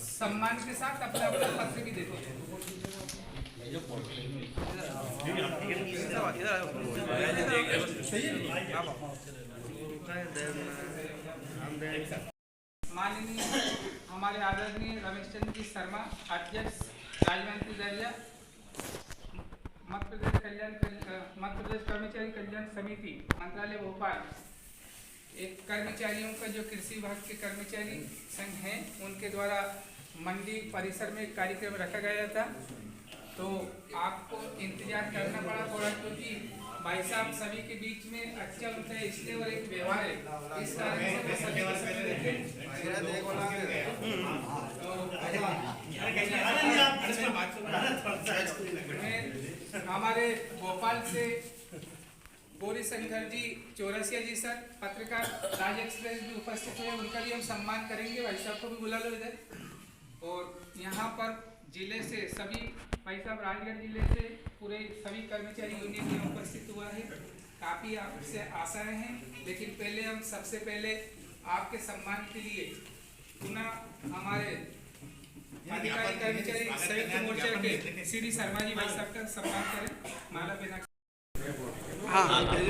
सम्मान के साथ अपना अपना पत्र भी देते जाए। माननीय हमारे आदरणीय रमेश चंद्र जी शर्मा अध्यक्ष राजमंत्री दर्जा मध्य प्रदेश कर्मचारी कल्याण समिति मंत्रालय भोपाल, एक कर्मचारियों का जो कृषि विभाग के कर्मचारी संघ हैं उनके द्वारा मंडी परिसर में एक कार्यक्रम रखा गया था, तो आपको इंतजार करना पड़ा थोड़ा, क्योंकि भाई साहब सभी के बीच में अच्छा होता है इसलिए और एक व्यवहार है, इस कारण से हमारे भोपाल से गौरी शंकर जी चौरसिया जी सर पत्रकार राज एक्सप्रेस भी उपस्थित हुए, उनका भी हम सम्मान करेंगे। भाई साहब को भी बुला लो इधर। और यहाँ पर जिले से सभी भाई साहब राजगढ़ जिले से पूरे सभी कर्मचारी यूनियन में उपस्थित हुआ है, काफ़ी आपसे आशाएं हैं, लेकिन पहले हम सबसे पहले आपके सम्मान के लिए पुनः हमारे अधिकारी कर्मचारी संयुक्त मोर्चा के श्री शर्मा जी भाई साहब का सम्मान करें, माला पहना।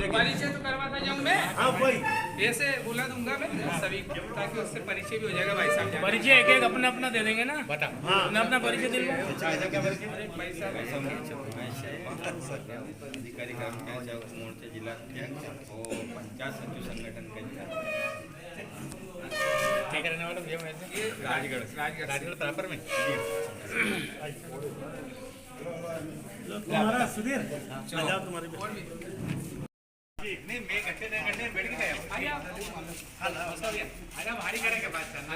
परिचय तो करवाता जाऊँ मैं, ऐसे बुला दूंगा मैं सभी को, ताकि उससे परिचय भी हो जाएगा। भाई साहब परिचय एक एक अपना अपना दे देंगे ना, बता अपना अपना परिचय दे दो। अधिकारी कर्मचारी मोर्चा जिला अध्यक्ष और पंचायत सचिव संगठन का क्या करने वाला भैया? मैं राजगढ़ प्रॉपर में तुम्हारा सुधीर तुम्हारे नहीं, मैं घंटे बैठ के गया भारी करेंगे बात करना।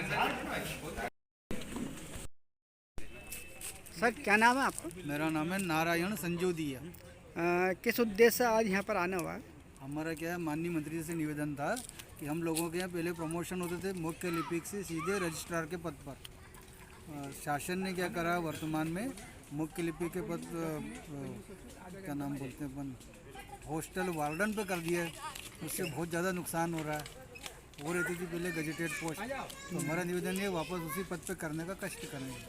सर क्या नाम है आपका? मेरा नाम है नारायण संजोदिया। किस उद्देश्य से आज यहाँ पर आना हुआ? हमारा क्या है, माननीय मंत्री जी से निवेदन था कि हम लोगों के यहाँ पहले प्रमोशन होते थे मुख्य लिपिक से सीधे रजिस्ट्रार के पद पर। शासन ने क्या करा, वर्तमान में मुख्य लिपिक के पद क्या नाम बोलते हैं अपन, हॉस्टल वार्डन पे कर दिया है। उससे बहुत ज़्यादा नुकसान हो रहा है। वो रहती थी पहले गजेटेड पोस्ट, तो हमारा निवेदन है वापस उसी पद पे करने का कष्ट करेंगे।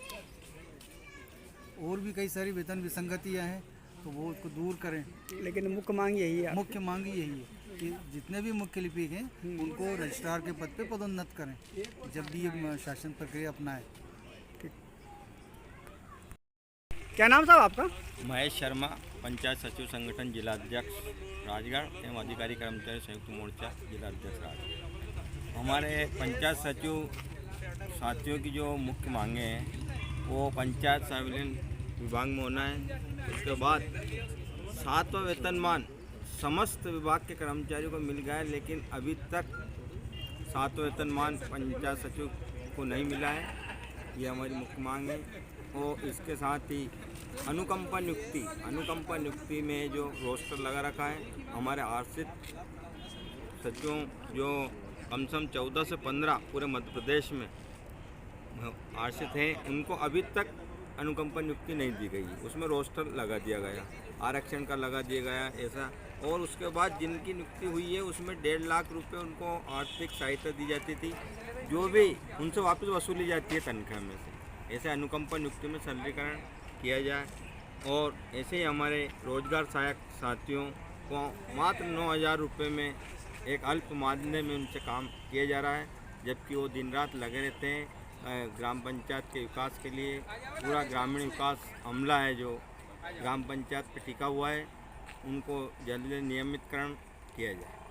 और भी कई सारी वेतन विसंगतियाँ हैं, तो वो उसको दूर करें। लेकिन मुख्य मांग यही है, मुख्य मांग यही है कि जितने भी मुख्य लिपिक हैं उनको रजिस्ट्रार के पद पे पदोन्नत करें जब भी ये शासन प्रक्रिया अपनाएं। क्या नाम साहब आपका? महेश शर्मा, पंचायत सचिव संगठन जिलाध्यक्ष राजगढ़ एवं अधिकारी कर्मचारी संयुक्त मोर्चा जिलाध्यक्ष राजगढ़। हमारे पंचायत सचिव साथियों की जो मुख्य मांगे हैं वो पंचायत संविलियन विभाग में होना है। उसके बाद 7वां वेतनमान समस्त विभाग के कर्मचारियों को मिल गया है, लेकिन अभी तक 7वां वेतनमान पंचायत सचिव को नहीं मिला है। ये हमारी मुख्य मांग है। और इसके साथ ही अनुकंपा नियुक्ति में जो रोस्टर लगा रखा है, हमारे आश्रित सचिवों जो कम से कम 14 से 15 पूरे मध्य प्रदेश में आश्रित हैं, उनको अभी तक अनुकंपा नियुक्ति नहीं दी गई। उसमें रोस्टर लगा दिया गया, आरक्षण का लगा दिया गया ऐसा। और उसके बाद जिनकी नियुक्ति हुई है उसमें 1.5 लाख रुपए उनको आर्थिक सहायता दी जाती थी, जो भी उनसे वापस वसूली जाती है तनख्वाह में से। ऐसे अनुकंपा नियुक्ति में सरलीकरण किया जाए। और ऐसे ही हमारे रोजगार सहायक साथियों को मात्र 9,000 रुपये में एक अल्प मानदेय में उनसे काम किया जा रहा है, जबकि वो दिन रात लगे रहते हैं ग्राम पंचायत के विकास के लिए। पूरा ग्रामीण विकास अमला है जो ग्राम पंचायत पे टिका हुआ है, उनको जल्द नियमितकरण किया जाए।